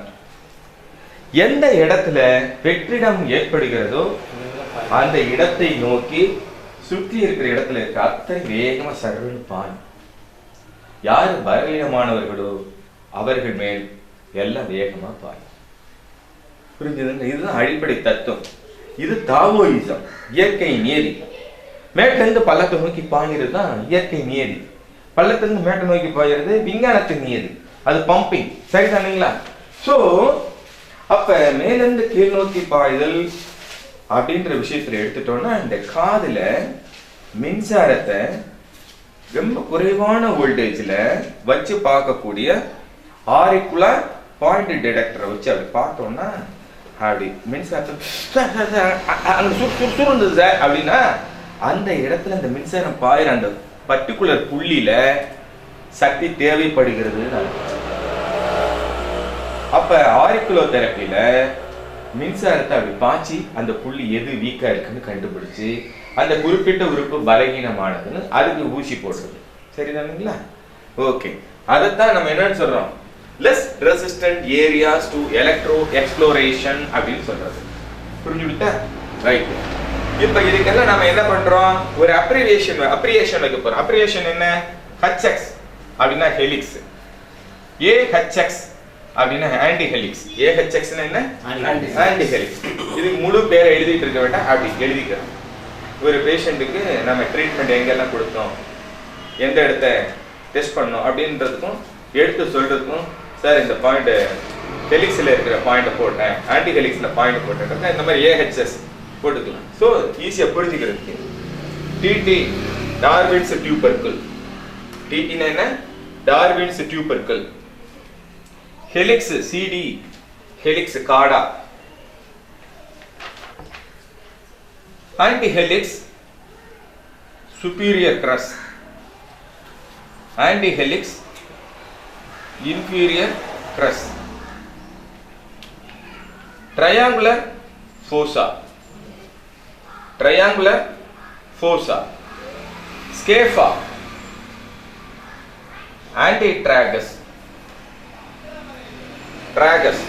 எந்த இடத்துல வெற்றிடம் ஏற்படுகிறதோ அந்த இடத்தை நோக்கி சுற்றி இருக்கிற இடத்துல இருக்க அத்தனை வேகமா சர்வன்னு பாயும். யாரு பலவீனமானவர்களோ அவர்கள் மேல் எல்லாம் வேகமா பாயும். புரிஞ்சுதுங்க? இதுதான் அடிப்படை தத்துவம். இது தாவோயிசம், இயற்கை நியதி. மேட்டிலிருந்து பள்ளத்தை நோக்கி பாய்கிறது தான் இயற்கை நியதி. பள்ளத்திலிருந்து மேட்டை நோக்கி பாய்கிறது விஞ்ஞானத்தின் நியதி. அது பம்பிங். சரிதானுங்களா? ஸோ அப்ப மேலிருந்து கீழ் நோக்கி பாய்தல் அப்படின்ற விஷயத்துல எடுத்துட்டோம்னா, இந்த காதுல மின்சாரத்தை ரொம்ப குறைவான வோல்டேஜ்ல வச்சு பார்க்கக்கூடிய ஆரிக்குலர் பாயிண்ட் டிடெக்டரை வச்சு அப்படி பார்த்தோம்னா, அப்படி மின்சாரத்தை சுருந்தது சார் அப்படின்னா அந்த இடத்துல அந்த மின்சாரம் பாயிற அந்த பர்டிகுலர் புள்ளியில சக்தி தேவைப்படுகிறது. அப்ப ஆரிக்குலோ தெரப்பில மின்சாரத்தை அப்படி பாய்ச்சி அந்த புள்ளி எது வீக்கா இருக்குன்னு கண்டுபிடிச்சு அந்த குறிப்பிட்ட உறுப்பு பலகீனமானதுன்னு அதுக்கு ஊசி போடுறது. சரிதானுங்களா? ஓகே, அதைத்தான் நம்ம என்னன்னு சொல்றோம், less resistant areas to electro exploration அப்படின்னு சொல்றது. புரிஞ்சுக்கிட்டா? ரைட். இப்ப இதுக்கெல்லாம் நம்ம என்ன பண்றோம், ஒரு அப்ரிவேஷன் வைக்க போறோம். அப்ரிவேஷன் என்ன? HX அப்படின்னா ஹெலிக்ஸ், AHX அப்படின்னா ஆன்டி ஹெலிக்ஸ். AHX என்ன? Anti helix. இதுக்கு முழு பேரை எழுதிட்டு இருக்க வேண்டாம், அப்படி எழுதிக்கிறோம். ஒரு பேஷண்ட்டுக்கு நம்ம ட்ரீட்மெண்ட் எங்கெல்லாம் கொடுத்தோம், எந்த இடத்த டெஸ்ட் பண்ணோம் அப்படின்றதுக்கும் எடுத்து சொல்றதுக்கும், சார் இந்த பாயிண்ட் ஹெலிக்ஸில் இருக்கிற பாயிண்ட்டை போட்டேன், ஆன்டி ஹெலிக்ஸில் பாயிண்ட் போட்டேன், இந்த மாதிரி AHS போட்டுக்கலாம். ஸோ ஈஸியாக புரிஞ்சுக்கிறதுக்கு TT டார்வின்ஸ் டியூபர்க்கிள். TT என்ன? Darwin's tubercle. Helix CD helix cauda. Anti helix superior crus. Anti helix inferior crus. Triangular fossa. Triangular fossa. Scapha. Antitragus. Tragus.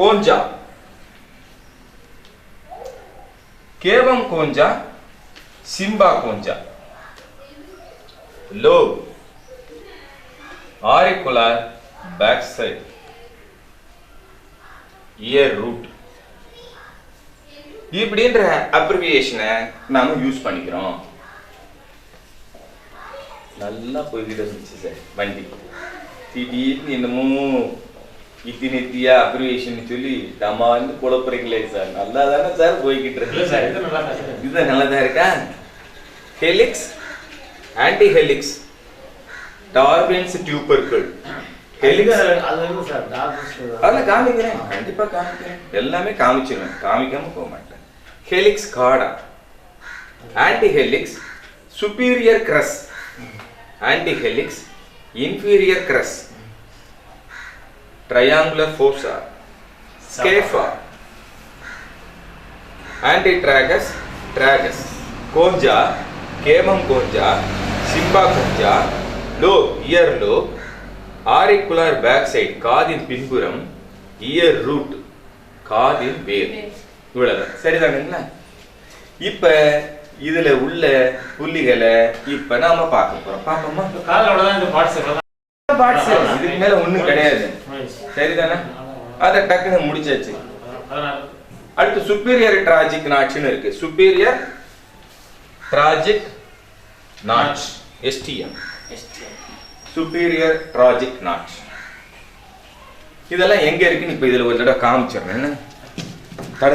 Conja. Cavam conja. Simba conja. Lobe, auricular backside, ear root. இப்படின்ற அப்ரிவியேஷனை நாம use பண்ணிக்கிறோம். நல்லா போய்கிட்டு இருந்துச்சு sir வண்டி. திடீர்னு என்னமோ இத்தினித்தியா abbreviation சொல்லி நம்ம வந்து குழப்பறீங்களே சார். நல்லா தானே சார் போய்கிட்டு இருக்கு சார். இது நல்லா தான் இருக்கா? Helix, anti helix, Darwin's tubercle. Helix அதெல்லாம் காமிக்கிறேன், கண்டிப்பா காமிக்கிறேன், எல்லாமே காமிச்சிருவேன், காமிக்காம போக மாட்டேன். Helix cauda. Anti helix superior crus. Anti helix inferior crus. Triangular fossa. Scapha. Antitragus, tragus. Concha, cavum concha, cymba concha. Lobe, ear lobe. Auricular back side, காதின் பின்புறம். Ear root, காதின் வேர். இவ்வளவுதான். சரிதானுங்களா? இப்ப இதுல உள்ள புள்ளிகளை இப்ப நாம பார்க்க போறோம். பாப்போமா? இதுக்கு மேல ஒண்ணும் கிடையாது. சரிதானே? அத டக்குன்னு முடிச்சாச்சு. அடுத்து சுப்பீரியர் டிராஜிக் நாட்ச்னு இருக்கு. Superior tragic notch, STM. Superior tragic notch. இதெல்லாம் எங்க இருக்குன்னு இப்ப இதுல ஒரு தடவை காமிச்சிடுறேன். என்ன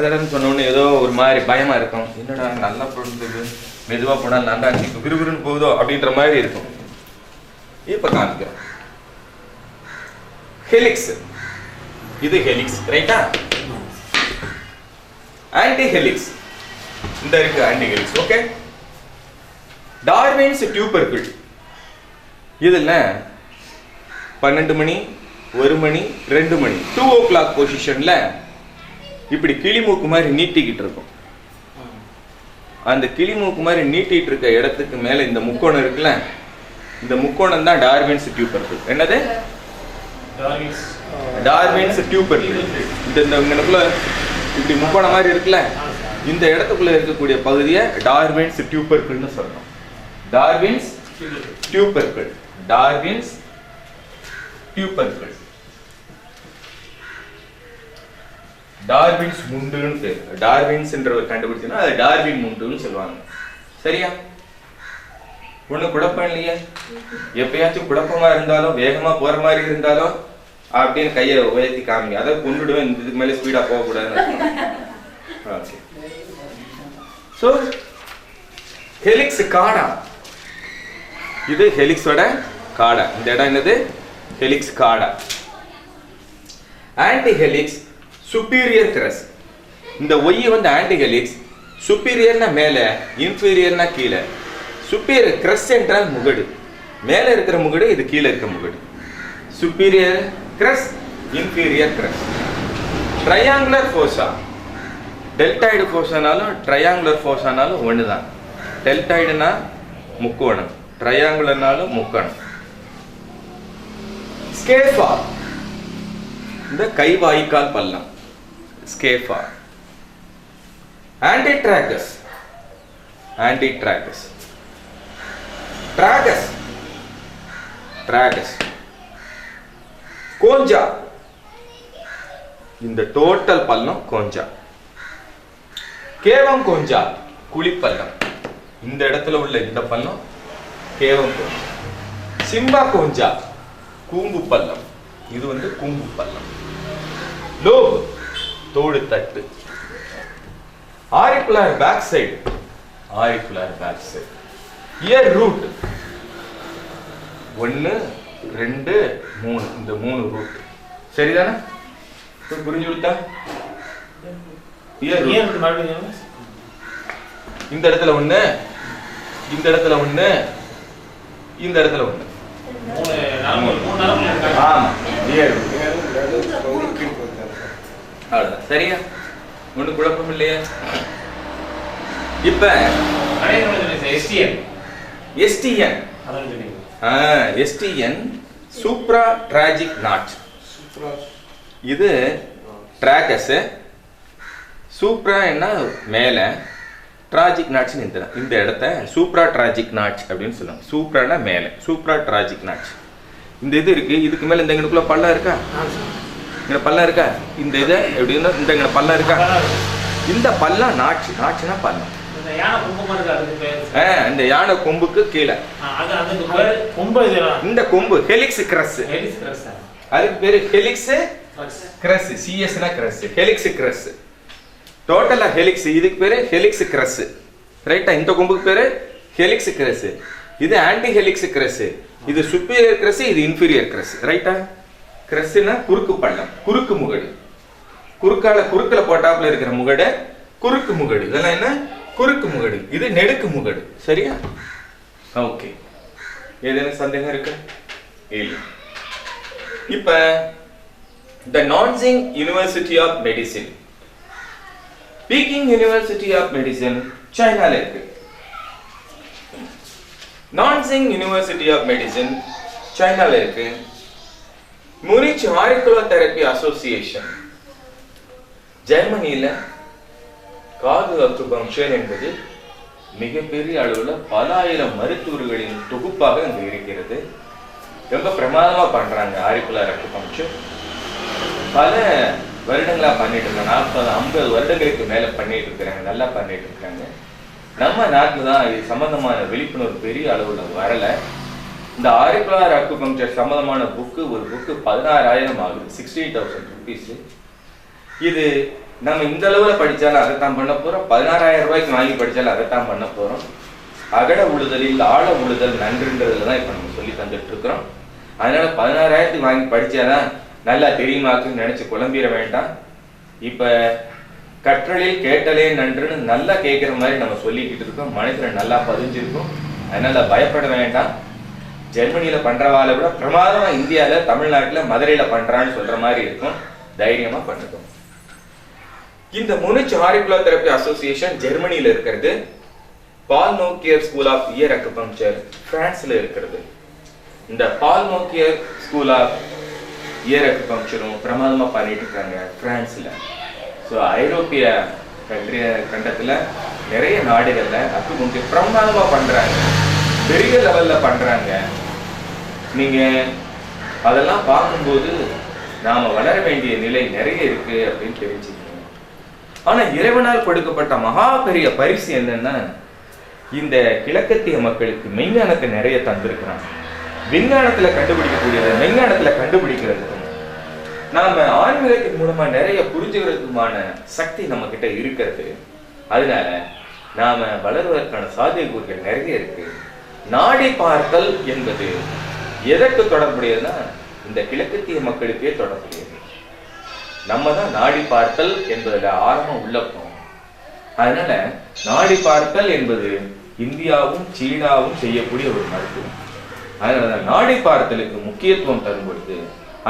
தடன்னு சொன்ன உடனே ஏதோ ஒரு மாதிரி பயமா இருக்கும். என்னடா நல்லா போடுறது, மெதுவா போனா நல்லா விறுவிறுன்னு போகுதோ அப்படின்ற மாதிரி இருக்கும். இப்ப காமிக்கிறோம். ஹெலிக்ஸ், இது ஹெலிக்ஸ், ரைட்டா? ஆன்டி ஹெலிக்ஸ் இந்த இருக்கு. Anti helix, okay. டார்வின்ஸ் டியூபர்கள் இதுல 12 மணி 1 மணி 2 மணி 2 o'clock பொசிஷன்ல இப்படி கிளிமூக்கு மாதிரி நீட்டிக்கிட்டு இருக்கும். அந்த கிளிமூக்கு மாதிரி நீட்டிட்டு இருக்க இடத்துக்கு மேல இந்த முக்கோணம் இருக்குல்ல, இந்த முக்கோணம் தான் டார்வின்ஸ் டியூபர்கள். என்னது? டார்வின்ஸ் டியூபர்கள். இந்த இப்படி முக்கோணம் மாதிரி இருக்குல்ல, இந்த இடத்துக்குள்ள இருக்கக்கூடிய பகுதியை டார்வின்ஸ் டியூபர்கள்னு சொல்றோம். டார்வின்ஸ் டியூபர்கள். டார்வின்ஸ் டியூபர்கள். டார்வின்ஸ் முண்டுன்னு பேர். டார்வின்ஸ்ன்றவர் கண்டுபிடிச்சா அது டார்வின் முண்டுன்னு சொல்லுவாங்க. சரியா? ஒண்ணு குழப்பம் இல்லையா? எப்பயாச்சும் குழப்பமா இருந்தாலும் வேகமா போற மாதிரி இருந்தாலும் அப்படின்னு கையை உயர்த்தி காமிங்க. அதை கொண்டுடுவேன், இதுக்கு மேல ஸ்பீடா போக கூடாது. ஓகே. சோ ஹெலிக்ஸ் காடா. இது ஹெலிக்ஸோட காடா. இந்த இடம் என்னது? Helix cauda. Anti helix superior crus. இந்த ஒய் வந்து ஆன்டி ஹெலிக்ஸ். சுப்பீரியர்னா மேல, இன்ஃபீரியர்னா கீழே. சுப்பீரியர் கிரஸ் என்றால் முகடு. மேல இருக்கிற முகடு, இது கீழே இருக்க முகடு. Superior crus, inferior crus. Triangular fossa. Deltoid ஃபோசானாலும் ட்ரையாங்குலர் ஃபோசானாலும் ஒண்ணுதான். டெல்டாய்டுனா முக்கோணம், ட்ரையாங்குலர்னாலும் முக்கோணம். ஸ்கேஃபா, இந்த கைவாய்க்கால் பள்ளம். ஸ்கேஃபா. ஆன்டிட்ராகஸ். ஆன்டிட்ராகஸ். ட்ராகஸ். ட்ராகஸ். கோஞ்சா. இந்த டோட்டல் பள்ளம் கோஞ்சா. கேவம் கோஞ்சா, குழிப்பள்ளம். இந்த இடத்துல உள்ள இந்த பள்ளம் கேவம் கோஞ்சா. சிம்பா கோஞ்சா, கூம்பு பள்ளம். இது வந்து கூம்பு பள்ளம். லோப், தோடு தட்டு. Auricular back side. Auricular back side. Ear root 1 2 3. இந்த 3 ரூட். சரிதானே? புரிஞ்சு கொடுத்தா? Ear root. இந்த இடத்துல 1, இந்த இடத்துல 1, இந்த இடத்துல 1. ஆமா, இயர் ரூட். அவ்வளவுதான். சரியா? ஒண்ணு குழப்பம் இல்லையா? இப்ப எஸ்டிஎன் சூப்ரா டிராஜிக் நாட்ச். இது ட்ராகஸ். சூப்ரா என்ன மேல, டிராஜிக் நாட்ச் இந்த இடத்த சூப்ரா டிராஜிக் நாட்ச் அப்படின்னு சொல்லுவாங்க. சூப்ரானா மேல, சூப்ரா டிராஜிக் நாட்ச். இந்த இது இருக்கு, இதுக்கு மேல இந்த இங்கனுக்குள்ள பள்ளம் இருக்கா? இங்க பள்ளம் இருக்கா? இந்த இது எப்படின்னா இந்த இங்க பள்ளம் இருக்கா? இந்த பள்ளம் நாட்ச். நாட்ச்னா பள்ளம். இந்த யானை கொம்புக்கு கீழே இந்த கொம்பு ஹெலிக்ஸ் கிரஸ். அதுக்கு பேரு ஹெலிக்ஸ் கிரஸ். சிஎஸ்னா கிரஸ், ஹெலிக்ஸ் கிரஸ். டோட்டலா ஹெலிக்ஸ். இதுக்கு பேரு ஹெலிக்ஸ் கிரஸ். ரைட்டா? இந்த கொம்புக்கு பேரு ஹெலிக்ஸ் கிரஸ். இது ஆன்டி ஹெலிக்ஸ் கிரஸ். இது சுப்பீரியர் கிரஸ், இது இன்ஃபீரியர் கிரஸ். ரைட்டா? கிரஸ்னா குறுக்கு பள்ளம், குறுக்கு முகடு. குறுக்கல போட்டாப்புல இருக்கிற முகடு குறுக்கு முகடு. இதெல்லாம் என்ன? குறுக்கு முகடு. இது நெடுக்கு முகடு. சரியா? ஓகே. ஏதேனும் சந்தேகம் இருக்கு? இல்ல. இப்ப the Nanjing University of Medicine, Peking University of Medicine, சைனால இருக்கு. Nanjing University of Medicine, சைனால இருக்கு. முனிச் ஆரிக்குலோதெரபி அசோசியேஷன், ஜெர்மனியில காது அக்குபங்க்சர் என்பது மிகப்பெரிய அளவுல பல ஆயிரம் மருத்துவர்களின் தொகுப்பாக அங்க இருக்கிறது. ரொம்ப பிரமாதமா பண்றாங்க ஆரிக்குலர் அக்குபங்க்சர். பல வருடங்களா பண்ணிட்டு இருக்காங்க. 40-50 வருடங்களுக்கு மேல பண்ணிட்டு இருக்கிறாங்க. நல்லா பண்ணிட்டு இருக்காங்க. நம்ம நாட்டுல தான் இது சம்பந்தமான விழிப்புணர்வு பெரிய அளவுல வரல. இந்த ஆரிக்குலர் அக்குபங்க்சர் சம்பந்தமான புக்கு, ஒரு புக்கு 16,000 ஆகுது, 60,000 rupees. இது நம்ம இந்த அளவுல படிச்சாலும் அதைத்தான் பண்ண போறோம். 16,000 ரூபாய்க்கு வாங்கி படிச்சாலும் அதைத்தான் பண்ண போறோம். அகட உழுதலில் ஆழ உழுதல் நன்றுன்றதுலதான் இப்ப நம்ம சொல்லி தந்துட்டு இருக்கிறோம். அதனால 16,000க்கு வாங்கி படிச்சாதான் நல்லா தெரியுமாக்குன்னு நினைச்சு குழம்பிட வேண்டாம். இப்ப கற்றலில் கேட்டலே நன்றுன்னு நல்லா கேட்கிற மாதிரி நம்ம சொல்லிக்கிட்டு இருக்கோம். மனசுல நல்லா பதிஞ்சிருக்கும். அதனால பயப்பட வேண்டாம். ஜெர்மனியில பண்றவாளை விட பிரமாதமா இந்தியால தமிழ்நாட்டுல மதுரையில பண்றான்னு சொல்ற மாதிரி இருக்கும். தைரியமா பண்ணுங்க. இந்த முனிச் ஆரிகுலர் தெரப்பி அசோசியேஷன் ஜெர்மனியில இருக்கிறது. பால் நோக்கியர் ஸ்கூல் ஆஃப் இயர் அக்குபங்க்சர் பிரான்ஸ்ல இருக்கிறது. இந்த பால் நோக்கியர் ஸ்கூல் ஆஃப் இயர் அக்குபங்க்சரும் பிரமாதமா பண்ணிட்டு இருக்காங்க பிரான்ஸ்ல. ஸோ ஐரோப்பிய கண்டத்துல நிறைய நாடுகள்ல அக்குபங்க்சர் பிரமாதமா பண்றாங்க, பெரிய லெவல்ல பண்றாங்க. நீங்க அதெல்லாம் பார்க்கும்போது நாம வளர வேண்டிய நிலை நிறைய இருக்கு அப்படின்னு தெரிஞ்சுக்கணும். ஆனா இறைவனால் கொடுக்கப்பட்ட மகா பெரிய பரிசு என்னன்னா, இந்த கிழக்கத்திய மக்களுக்கு மெய்ஞானத்தை நிறைய தந்திருக்கிறாங்க. விஞ்ஞானத்துல கண்டுபிடிக்கக்கூடியது மெய்ஞானத்துல கண்டுபிடிக்கிறதுக்கும் நாம ஆன்மீகத்தின் மூலமா நிறைய புரிஞ்சுக்கிறதுக்குமான சக்தி நம்ம கிட்ட இருக்கிறது. அதனால நாம வளருவதற்கான சாத்தியக்கூறுகள் நிறைய இருக்கு. நாடி பார்த்தல் என்பது எதற்கு தொடர்புடையதுன்னா, இந்த கிழக்கத்திய மக்களுக்கே தொடர்புடையது. நம்ம தான் நாடி பார்த்தல் என்பதுல ஆரம்பம் உள்ளப்போம். அதனால நாடி பார்த்தல் என்பது இந்தியாவும் சீனாவும் செய்யக்கூடிய ஒரு மருத்துவம். அதனால நாடி பார்த்தலுக்கு முக்கியத்துவம் தரும் பொழுது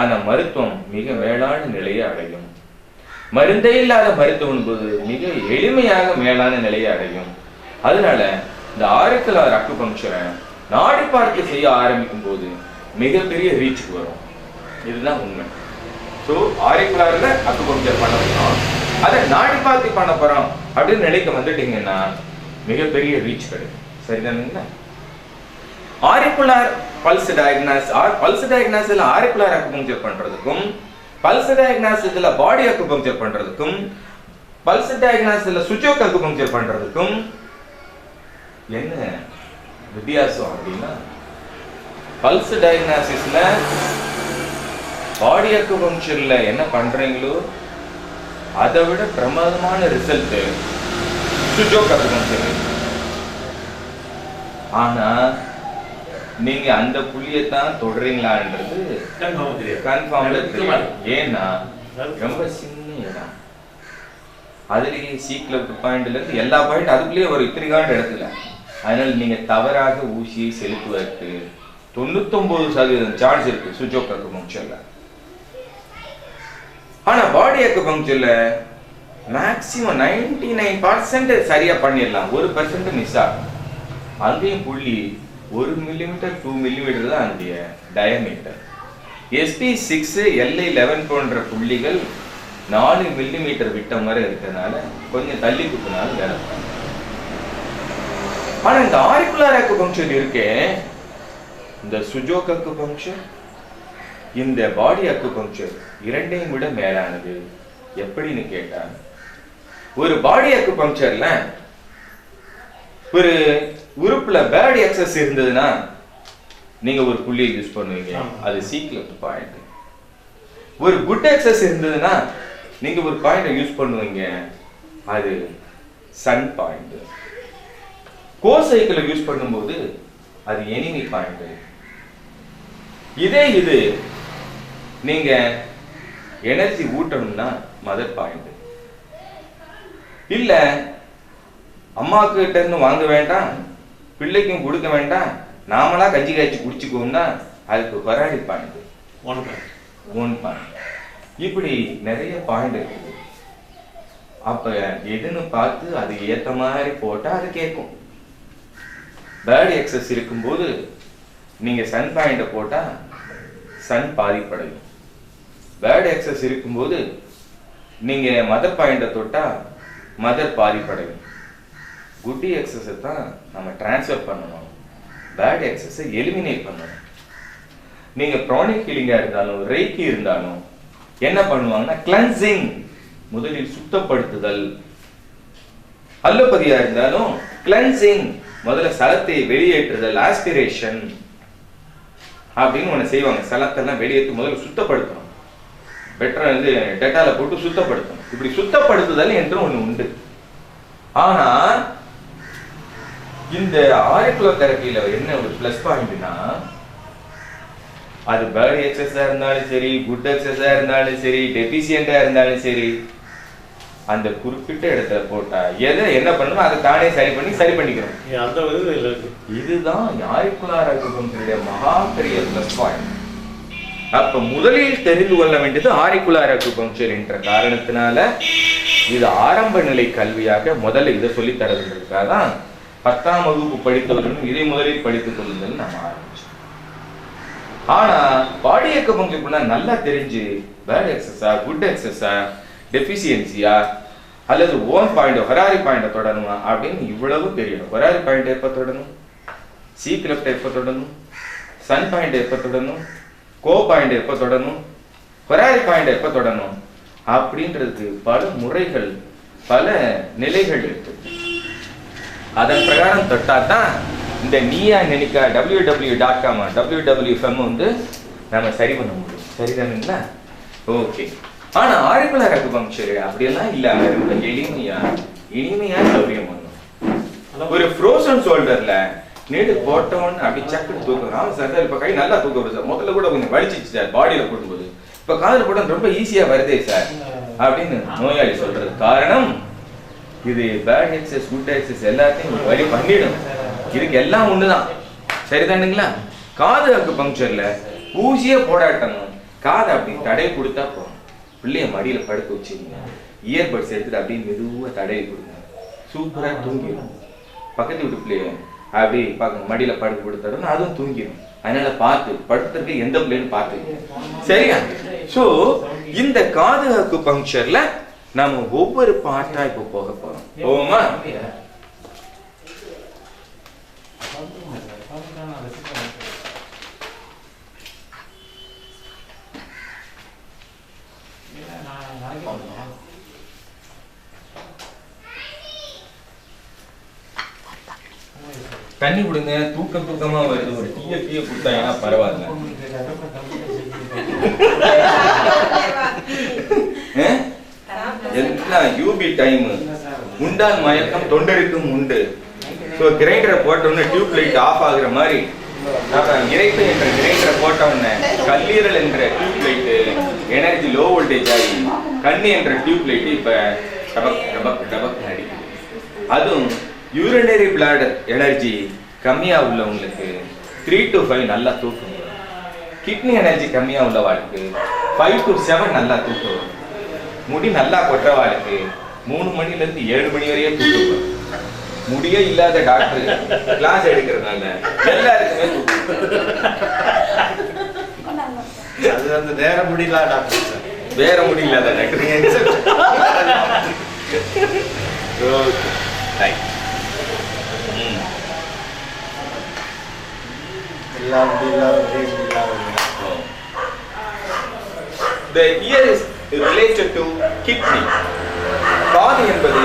அந்த மருத்துவம் மிக மேலான நிலையை அடையும். மருந்தே இல்லாத மருத்துவம் என்பது மிக எளிமையாக மேலான நிலையை அடையும். அதனால இந்த ஆரிகுலர் அக்குபங்க்சரை நாடி பார்த்து செய்ய ஆரம்பிக்கும் போது மிகப்பெரிய ரீச்சுக்கு வரும். இதுதான் உண்மை. ஸோ ஆரிகுலர்ல அக்குபங்க்சர் பண்ண போறோம், அதை நாடி பார்த்து பண்ண போறோம் அப்படின்னு நிலைக்கு வந்துட்டீங்கன்னா மிகப்பெரிய ரீச் கிடைக்கும். சரிதானுங்களா? ஆரிகுலர் பல்ஸ் டயக்னாசிஸ்ல ஆரிகுலர் அக்குபங்க்சர் பண்றதுக்கும், பல்ஸ் டயக்னாசிஸ்ல பாடி அக்குபங்க்சர் பண்றதுக்கும், பல்ஸ் டயக்னாசிஸ்ல சுவிட்ச் அக்குபங்க்சர் பண்றதுக்கும் என்ன வித்தியாசம் அப்படின்னா, பல்ஸ் டயக்னாசிஸ்ல பாடி அக்குபங்க்சர்ல என்ன பண்றீங்களோ அதை விட பிரமாதமான ரிசல்ட் சுவிட்ச் அக்குபங்க்சர். ஆனா நீங்க அந்த புள்ளியத்தான் தொடறீங்களான்றது கன்ஃபார்ம்ல தெரியும். ஏன்னா ரொம்ப சின்ன இடம், அதுலயே சீக்ல பாயிண்ட்ல இருந்து எல்லா பாயிண்ட் அதுக்குள்ளேயே ஒரு இத்திரிகாண்டு இடத்துல. அதனால நீங்க தவறாக ஊசியை செலுத்துவதற்கு 99% சான்ஸ் இருக்கு சுவிட்ச் அக்குபங்க்சர்ல. ஆனா பாடி அக்குபங்க்சர்ல மேக்சிமம் 99% சரியா பண்ணிடலாம், 1% மிஸ் ஆகும். அங்கேயும் புள்ளி 1 மில்லிமீட்டர் 2 மில்லிமீட்டர் தான் அந்த டயமீட்டர். SP6 LI11 போன்ற புள்ளிகள் 4 மில்லிமீட்டர் விட்ட மாதிரி இருக்கிறதுனால கொஞ்சம் தள்ளி குத்தினாலும் வேலை. ஆனா இந்த ஆரிகுலர் அக்குபங்க்சர் இருக்கே, இந்த சுவிட்ச் அக்குபங்க்சர், இந்த பாடி அக்குபங்க்சர் இரண்டையும் விட மேலானது. எப்படின்னு கேட்டா, ஒரு பாடி அக்குபங்க்சர்ல ஒரு உறுப்புல பேட் எக்ஸஸ் இருந்ததுன்னா நீங்க ஒரு புள்ளியை யூஸ் பண்ணுவீங்க, அது சீக்லெஃப்ட் பாயிண்ட். ஒரு குட் எக்ஸஸ் இருந்ததுன்னா நீங்க ஒரு பாயிண்ட யூஸ் பண்ணுவீங்க, அது சன் பாயிண்ட். கோசைக்கிள் யூஸ் பண்ணும்போது அது எனிமி பாயிண்ட். இது நீங்க எனர்ஜி ஊட்டணும்னா மதர் பாயிண்ட். இல்ல அம்மா கிட்ட இருந்து வாங்க வேண்டாம், பிள்ளைக்கும் கொடுக்க வேண்டாம், நாமளா கஞ்சி காய்ச்சி குடிச்சுக்கோம்னா அதுக்கு வராடி பாயிண்ட், 1 பாயிண்ட். இப்படி நிறைய பாயிண்ட் இருக்குது. அப்ப எதுன்னு பார்த்து அது ஏத்த மாதிரி போட்டா அது கேட்கும். பேட் எக்ஸஸ் இருக்கும்போது நீங்க சன் பாயிண்ட போட்டா சன் பாதிப்படையும். பேட் எக்ஸஸ் இருக்கும்போது நீங்க மதர் பாயிண்ட தொட்டா மதர் பாதிப்படையும். குட் எக்ஸஸ் தான் நம்ம டிரான்ஸ்ஃபர் பண்ணணும், பேட் எக்ஸஸை எலிமினேட் பண்ணணும். நீங்க ப்ரானிக் ஹீலிங்கா இருந்தாலும் ரெய்கி இருந்தாலும் என்ன பண்ணுவாங்கன்னா கிளென்சிங், முதலில் சுத்தப்படுத்துதல். அல்லோபதியா இருந்தாலும் கிளென்சிங், முதல்ல சலத்தை வெளியேற்றுதல், ஆஸ்பிரேஷன் அப்படின்னு ஒண்ணு செய்வாங்க. சலத்தெல்லாம் வெளியேற்று முதல்ல சுத்தப்படுத்தணும், பெட்டர் வந்து டெட்டால போட்டு சுத்தப்படுத்தணும். இப்படி சுத்தப்படுத்துதல் என்று ஒண்ணு உண்டு. ஆனா இந்த ஆரிகுலர் தெரப்பியில என்ன ஒரு பிளஸ் பாயிண்ட்னா, அது பேட் எக்ஸஸா இருந்தாலும் சரி, குட் எக்ஸஸா இருந்தாலும் சரி, டெபிசியண்டா இருந்தாலும் சரி, அந்த குறிப்பிட்ட இடத்துல போட்டா எதை என்ன பண்ணணும் அதை தானே சரி பண்ணிக்கிறோம். அந்த இருக்கு. இதுதான் ஆரிக்குலார் அக்குபங்க்சருடைய மகா பெரிய பிளஸ் பாயிண்ட். அப்ப முதலில் தெரிந்து கொள்ள வேண்டியது ஆரிக்குலார் அக்குபங்க்சர் என்ற காரணத்தினால இது ஆரம்ப நிலை கல்வியாக முதல்ல இதை சொல்லி தரதுக்காக தான் 10ஆம் வகுப்பு படித்தவர்களும் இதை முதலில் படித்துக் கொள்ளுங்கள் நம்ம ஆரம்பிச்சோம். ஆனா பாடி அக்குபங்க்சர் நல்லா தெரிஞ்சு பேட் எக்ஸஸா குட் எக்ஸஸா டெஃபிசியன்சியா அல்லது ஓன் பாயிண்ட் ஃபெராரி பாயிண்ட தொடரணுமா அப்படின்னு இவ்வளவு தெரியணும். ஃபெராரி பாயிண்ட் எப்ப தொடரணும், சீக் லெஃப்ட் எப்ப தொடரணும், சன் பாயிண்ட் எப்ப தொடரணும், கோ பாயிண்ட் எப்ப தொடரணும், ஃபெராரி பாயிண்ட் எப்ப தொடரணும் அப்படின்றதுக்கு பல முறைகள் பல நிலைகள் இருக்கு. அதன் பிரகாரம் தொட்டாதான் இந்த நீயா நினைக்கா www.com www.fm வந்து நம்ம சரி பண்ண முடியும். சரிதானுங்களா? ஓகே. ஆனா ஆரிக்குலர் அக்குபங்க்சர் அப்படியெல்லாம் இல்ல, ரொம்ப இனிமையா சௌரியம் பண்ணும். ஒரு ஃப்ரோசன் ஷோல்டர்ல நீடு போட்டவன் அப்படி சக்குன்னு தூக்கம். ஆமா சார், இப்ப கை நல்லா தூக்க வருது சார், முதல்ல கூட கொஞ்சம் வலிச்சிச்சு சார் பாடியில போடும்போது, இப்ப காதல் போட ரொம்ப ஈஸியா வருதே சார் அப்படின்னு நோயாளி சொல்றது காரணம் இது பேட் எக்ஸஸ் குட் எக்ஸஸ் எல்லாத்தையும் வழி பண்ணிடும். இதுக்கு எல்லாம் ஒண்ணுதான். சரிதானுங்களா? காது அக்குபங்க்சர்ல ஊசியே போடாட்டணும், காதை அப்படி தடை கொடுத்தா போகும். பிள்ளைய மடியில படுக்க வச்சுங்க, இயர்பட்ஸ் எடுத்துட்டு அப்படின்னு மெதுவா தடவி கொடுங்க, சூப்பரா தூங்கிடும். பக்கத்து வீட்டு பிள்ளைய அப்படி மடியில படுக்க கொடுத்தாருன்னா அதுவும் தூங்கிடும். அதனால பார்த்து படுத்துறதுக்கு எந்த பிள்ளைன்னு பார்த்து. சரியா? சோ இந்த காது அக்குபங்க்சர்ல நாம ஒவ்வொரு பாட்டா இப்ப போக போறோம். போவோமா? தண்ணி கொடுங்க, தூக்கமா வருது, ஒரு டீய கொடுத்தாங்கன்னா பரவாயில்ல. எல்லாம் யூபி டைம், உண்டால் மயக்கம் தொண்டருக்கும் உண்டு. ஸோ கிரைண்டரை போட்டோன்னு டியூப் லைட் ஆஃப் ஆகுற மாதிரி இறைப்பு என்ற கிரைண்டரை போட்டோன்னு கல்லீரல் என்ற tube light energy low voltage ஆகி கண்ணி என்ற டியூப் லைட்டு இப்ப டபக் டபக் டபக் அடிக்குது. அதுவும் யூரினரி பிளாடர் எனர்ஜி கம்மியா உள்ளவங்களுக்கு 3 to 5 நல்லா தூக்கம் வரும். கிட்னி எனர்ஜி கம்மியா உள்ளவாளுக்கு 5 to 7 நல்லா தூக்கம் வரும். முடி நல்லா கொற்றவாளுக்கு 3 மணில இருந்து 7 மணி வரையே தூக்கம் வரும். முடியே இல்லாத டாக்டர் கிளாஸ் எடுக்கிறதுனால எல்லாருக்குமே அது வந்து வேற முடியல டாக்டர், வேற முடியல doctor. The ear is related to kidney. காது என்பது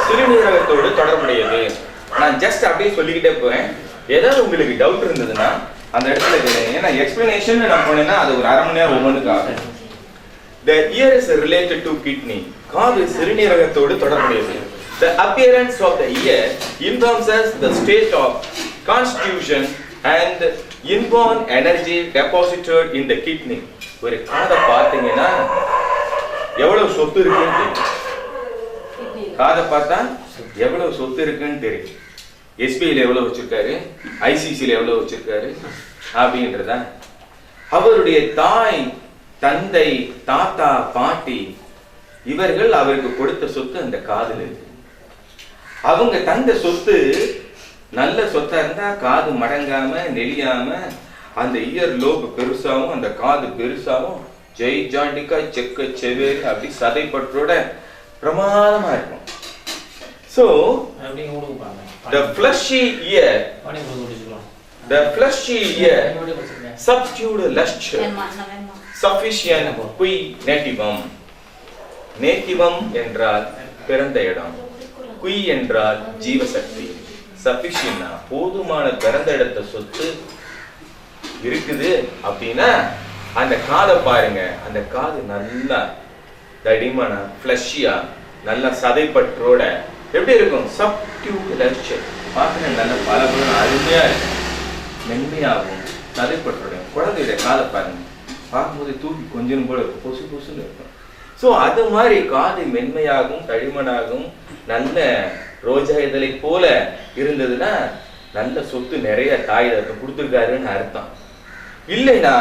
சிறுநீரகத்தோடு தொடர்புடையது. நான் ஜஸ்ட் அப்படியே சொல்லிக்கிட்டே போறேன். ஏதாவது உங்களுக்கு டவுட் இருந்ததுன்னா அந்த இடத்துல கேளுங்க. ஏன்னா எக்ஸ்பிளனேஷன் நான் போனேன்னா அது ஒரு அரை மணி நேரம் ஒவ்வொன்றுக்கு ஆகும். The ear is related to kidney. காது சிறுநீரகத்தோடு தொடர்புடையது. The appearance of the ear informs us the state of constitution and inborn energy deposited in the kidney. ஒரு காதை பார்த்தீங்கன்னா எவ்வளவு சொத்து இருக்குன்னு தெரியும். காதை பார்த்தா எவ்வளவு சொத்து இருக்குன்னு தெரியும். எஸ்பிஐல எவ்வளவு வச்சிருக்காரு, ஐசிசில எவ்வளவு வச்சிருக்காரு அப்படின்றதா. அவருடைய தாய், தந்தை, தாத்தா, பாட்டி இவர்கள் அவருக்கு கொடுத்த சொத்து அந்த காதுல இருக்கு. அவங்க தந்த சொத்து நல்ல சொத்தா இருந்தா காது மடங்காம நெளியாம அந்த இயர் லோப் பெருசாவும் அந்த காது பெருசாவும் ஜெய்ஜாண்டிக்கா செக்க செவேல் அப்படி சதைப்பற்றோட பிரமாதமா இருக்கும். So the fleshy ear subdued lustre sufficient qui nativum. nativum என்றால் பிறந்த இடம், qui என்றால் ஜீவசக்தி, sufficient போதுமான பிறந்த இடத்த சொத்து இருக்குது அப்படின்னா அந்த காதை பாருங்க. அந்த காது நல்லா தடிமான ஃப்ளஷியா நல்ல சதைப்பற்றோட எப்படி இருக்கும், சப்டியூட் லெக்சர் பார்க்க நல்ல பல அருமையா இருக்கும், மென்மையாகும், சதைப்பற்றோட. குழந்தையுடைய காதை பாருங்க, பார்க்கும்போது தூக்கி கொஞ்சம் போல இருக்கும், பொசு பொசுன்னு இருக்கும். சோ அது மாதிரி காது மென்மையாகவும் தடிமனாகவும் நல்ல ரோஜா இதழை போல இருந்ததுன்னா நல்ல சொத்து நிறைய தாய் தகப்பன் கொடுத்துருக்காருன்னு அர்த்தம். இல்லைன்னா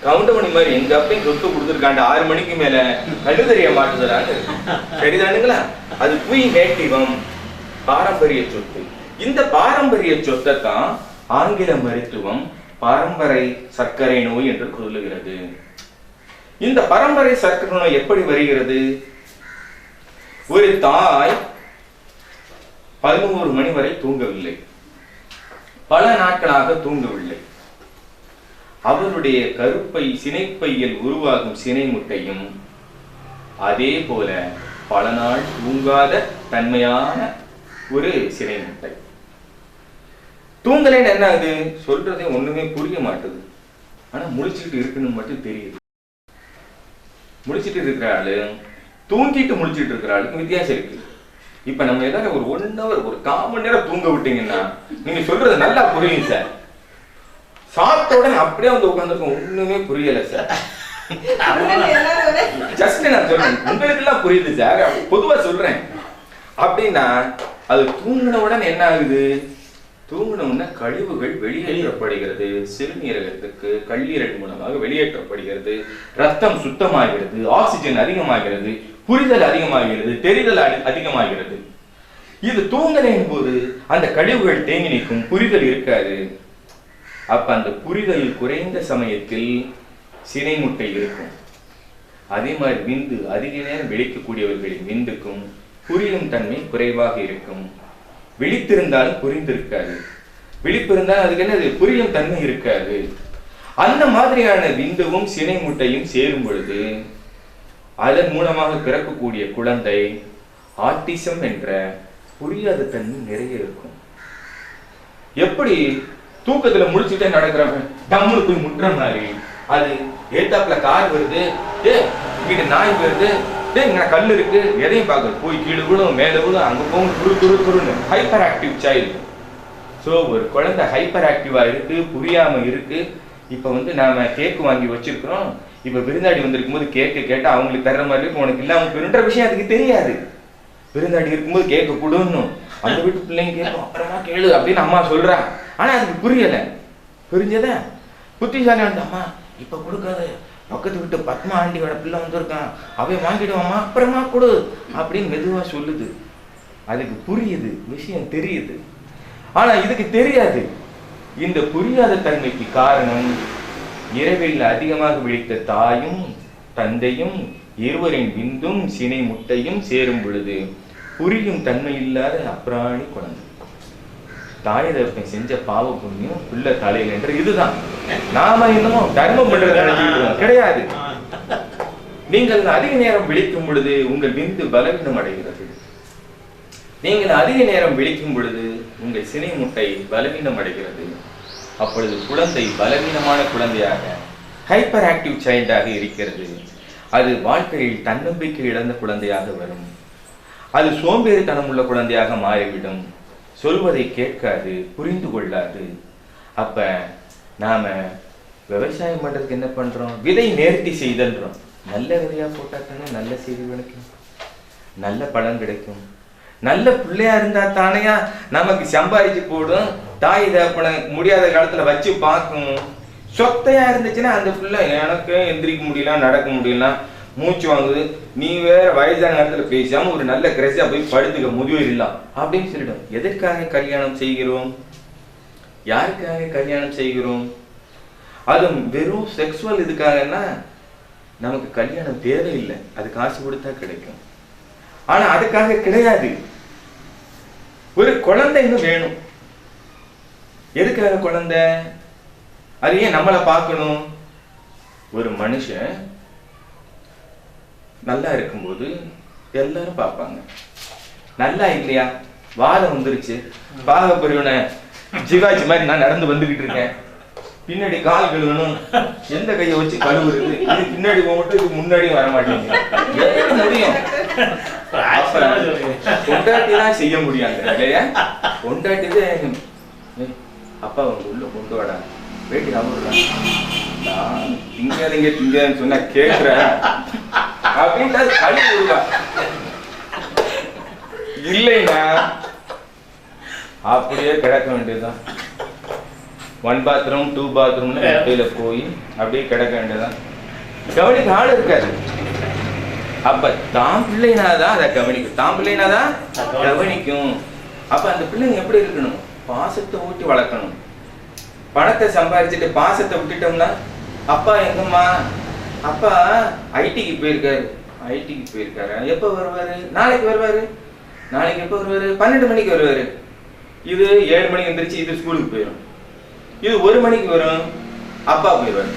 கவுண்டமணி மாதிரி எங்க அப்பையும் சொத்து கொடுத்துருக்காண்ட 6 மணிக்கு மேல கண்டு தெரிய மாட்டுதலான்னு சரிதானுங்களா? அது புய் நேட்டிவம், பாரம்பரிய சொத்து. இந்த பாரம்பரிய சொத்தை தான் ஆங்கில மருத்துவம் பரம்பரை சர்க்கரை நோய் என்று சொல்லுகிறது. இந்த பரம்பரை சர்க்கரை நோய் எப்படி வருகிறது? ஒரு தாய் 11 மணி வரை தூங்கவில்லை, பல நாட்களாக தூங்கவில்லை. அவருடைய கருப்பை சினைப்பையில் உருவாகும் சினை முட்டையும் அதே போல பல நாள் தூங்காத தன்மையான ஒரு சினை முட்டை. தூங்கலைன்னு என்ன ஆகுது? சொல்றதே ஒண்ணுமே புரிய மாட்டுது. ஆனா முழிச்சுக்கிட்டு இருக்குன்னு மட்டும் தெரியுது. முழிச்சிட்டு இருக்கிற ஆளு தூங்கிட்டு முழிச்சிட்டு இருக்கிற ஆளுக்கு வித்தியாசம் இருக்கு. இப்ப நம்ம ஏதாவது ஒரு 1 hour ஒரு 1/4 மணி நேரம் தூங்க விட்டீங்கன்னா நீங்க சொல்றது நல்லா புரியும் சார். சாப்பிட்ட உடனே அப்படியே வந்து உட்காந்துருக்கோம், ஒண்ணுமே புரியல சார். ஜஸ்ட் நான் சொல்றேன், உங்களுக்கு எல்லாம் புரியுது சார், பொதுவா சொல்றேன். அப்படின்னா அது தூங்கின உடனே என்ன ஆகுது? தூங்கினோம்னா கழிவுகள் வெளியேற்றப்படுகிறது, சிறுநீரகத்துக்கு கல்லீரல் மூலமாக வெளியேற்றப்படுகிறது, ரத்தம் சுத்தமாகிறது, ஆக்சிஜன் அதிகமாகிறது, புரிதல் அதிகமாகிறது, தெரிதல் அதிகமாகிறது. இது தூங்கலின் போது அந்த கழிவுகள் தேங்கி நிற்கும், புரிதல் இருக்காது. அப்ப அந்த புரிதல் குறைந்த சமயத்தில் சினை முட்டை இருக்கும். அதே மாதிரி விந்து அதிக நேரம் விழிக்கக்கூடியவர்களின் விந்துக்கும் புரியும் தன்மை குறைவாக இருக்கும். விழித்திருந்தாலும் புரிந்திருக்காது, விழிப்பிருந்தால் அதுக்கு என்ன புரியும் தன்மை இருக்காது. அந்த மாதிரியான விந்துவும் சினை முட்டையும் சேரும் பொழுது அதன் மூலமாக பிறக்கக்கூடிய குழந்தை ஆட்டிசம் என்ற புரியாத தன்மை நிறைய இருக்கும். எப்படி தூக்கத்துல முடிச்சுட்டே நடக்கிறவன் டம்முன்னு போய் முட்டுற மாதிரி, அது ஏத்தாப்புல கார் வருது, இங்கிட்ட நாய் வருது, இங்க கல் இருக்கு, எதையும் பார்க்க போய் கீழே விழும் மேல விழும் அங்க போகும், துருன்னு ஹைப்பர் ஆக்டிவ் சைல்டு. ஸோ ஒரு குழந்தை ஹைப்பர் ஆக்டிவா இருக்கு, புரியாம இருக்கு. இப்ப நாம கேக்கு வாங்கி வச்சிருக்கிறோம், இப்ப விருந்தாடி வந்திருக்கும் போது கேக்கு கேட்டா அவங்களுக்கு தர்ற மாதிரி இருக்கு, உனக்கு இல்லாம பெருன்ற விஷயம் அதுக்கு தெரியாது. விருந்தாடி இருக்கும்போது கேட்க கொடுன்னும், அந்த வீட்டு பிள்ளைங்க கேட்கும், அப்புறமா கேளு அப்படின்னு அம்மா சொல்றா. ஆனா அதுக்கு புரியல. புரிஞ்சத புத்திசாலி அம்மா இப்ப கொடுக்காது, பக்கத்து விட்டு பத்மா ஆண்டியோட பிள்ளை வந்திருக்கான், அவன் வாங்கிடுவாமா அப்புறமா கொடு அப்படின்னு மெதுவா சொல்லுது. அதுக்கு புரியுது, விஷயம் தெரியுது. ஆனா இதுக்கு தெரியாது. இந்த புரியாத தன்மைக்கு காரணம் இரவில் அதிகமாக விழித்த தாயும் தந்தையும் இருவரின் விந்தும் சினை முட்டையும் சேரும் பொழுது புரியும் தன்மை இல்லாத அப்ராணி குழந்தை. தாய் தகப்பன் செஞ்ச பாவ புண்ணியம் பிள்ளை தலையில் என்று இதுதான். நாம இன்னமும் தர்மம் பண்றது கிடையாது. நீங்கள் அதிக நேரம் விழிக்கும் பொழுது உங்கள் விந்து பலவீனம் அடைகிறது. நீங்கள் அதிக நேரம் விழிக்கும் பொழுது உங்கள் சினை முட்டை பலவீனம் அடைகிறது. அப்பொழுது குழந்தை பலவீனமான குழந்தையாக ஹைப்பர் ஆக்டிவ் சைல்டாக இருக்கிறது. அது வாழ்க்கையில் தன்னம்பிக்கை இழந்த குழந்தையாக வரும். அது சோம்பேறித்தனம் உள்ள குழந்தையாக மாறிவிடும். சொல்வதை கேட்காது, புரிந்து கொள்ளாது. அப்ப நாம விவசாயம் பண்றதுக்கு என்ன பண்றோம்? விதை நேர்த்தி செய்தல்றோம். நல்ல விதையா போட்டா தானே நல்ல செய்தி கிடைக்கும், நல்ல பலன் கிடைக்கும். நல்ல பிள்ளையா இருந்தா தானையா நமக்கு சம்பாதிச்சு போடும், தாய் தகப்பனை முடியாத காலத்துல வச்சு பார்க்கும். சொத்தையா இருந்துச்சுன்னா அந்த பிள்ளை எனக்கு எந்திரிக்க முடியல, நடக்க முடியல, மூச்சு வாங்குது, நீ வேற வயசான நேரத்துல பேசாம ஒரு நல்ல கிரஸா போய் படுத்துக்க, முதியோர் இல்லாம் அப்படின்னு சொல்லிடும். எதற்காக கல்யாணம் செய்கிறோம்? யாருக்காக கல்யாணம் செய்கிறோம்? அதுவும் வெறும் செக்ஸுவல் இதுக்காகன்னா நமக்கு கல்யாணம் தேவையில்லை, அது காசு கொடுத்தா கிடைக்கும். ஆனா அதுக்காக கிடையாது. ஒரு குழந்தை இன்னும் வேணும். எதுக்காக குழந்தை? அது ஏன் நம்மளை பார்க்கணும்? ஒரு மனுஷன் நல்லா இருக்கும்போது எல்லாரும் பார்ப்பாங்க. நல்லா இல்லையா, வாரம் வந்துருச்சு, பாக பிரிவினை ஜிவாஜி மாதிரி நான் நடந்து வந்துகிட்டு இருக்கேன், பின்னாடி கால் கழுவணும், எந்த கையை வச்சு கழுவுறது, இது பின்னாடி போட்டு இது முன்னாடியும் வர மாட்டேங்க. முடியும் கொண்டாட்டி தான் செய்ய முடியாது இல்லையா? கொண்டாட்டிதான் அப்பா உள்ள கொண்டு வாடா, வேட்டி அவருடா, திங்காதீங்க திங்காதுன்னு சொன்னா கேட்கிறேன். அப்படின்ட்டு அது கழி விடுவா. இல்லைன்னா அப்படியே கிடக்க வேண்டியதுதான். 1 bathroom 2 bathroomனு வீட்டுல போய் அப்படியே கிடக்க வேண்டியதுதான். கவனிக்க ஆள் இருக்காது. அப்ப தான் பிள்ளைனாதான் அதை கவனிக்கும். தான் பிள்ளைனாதான் கவனிக்கும். அப்ப அந்த பிள்ளைங்க எப்படி இருக்கணும்? பாசத்தை ஊட்டி வளர்க்கணும். பணத்தை சம்பாதிச்சுட்டு பாசத்தை விட்டுட்டோம்னா, அப்பா எங்கம்மா? அப்பா ஐடிக்கு போயிருக்காரு. ஐடிக்கு போயிருக்காரு. எப்ப வருவாரு? நாளைக்கு வருவாரு. நாளைக்கு எப்ப வருவாரு? 12 மணிக்கு வருவாரு. இது 7 மணிக்கு வந்துருச்சு. இது ஸ்கூலுக்கு போயிடும். இது 1 மணிக்கு வரும். அப்பா போயிடுவாரு.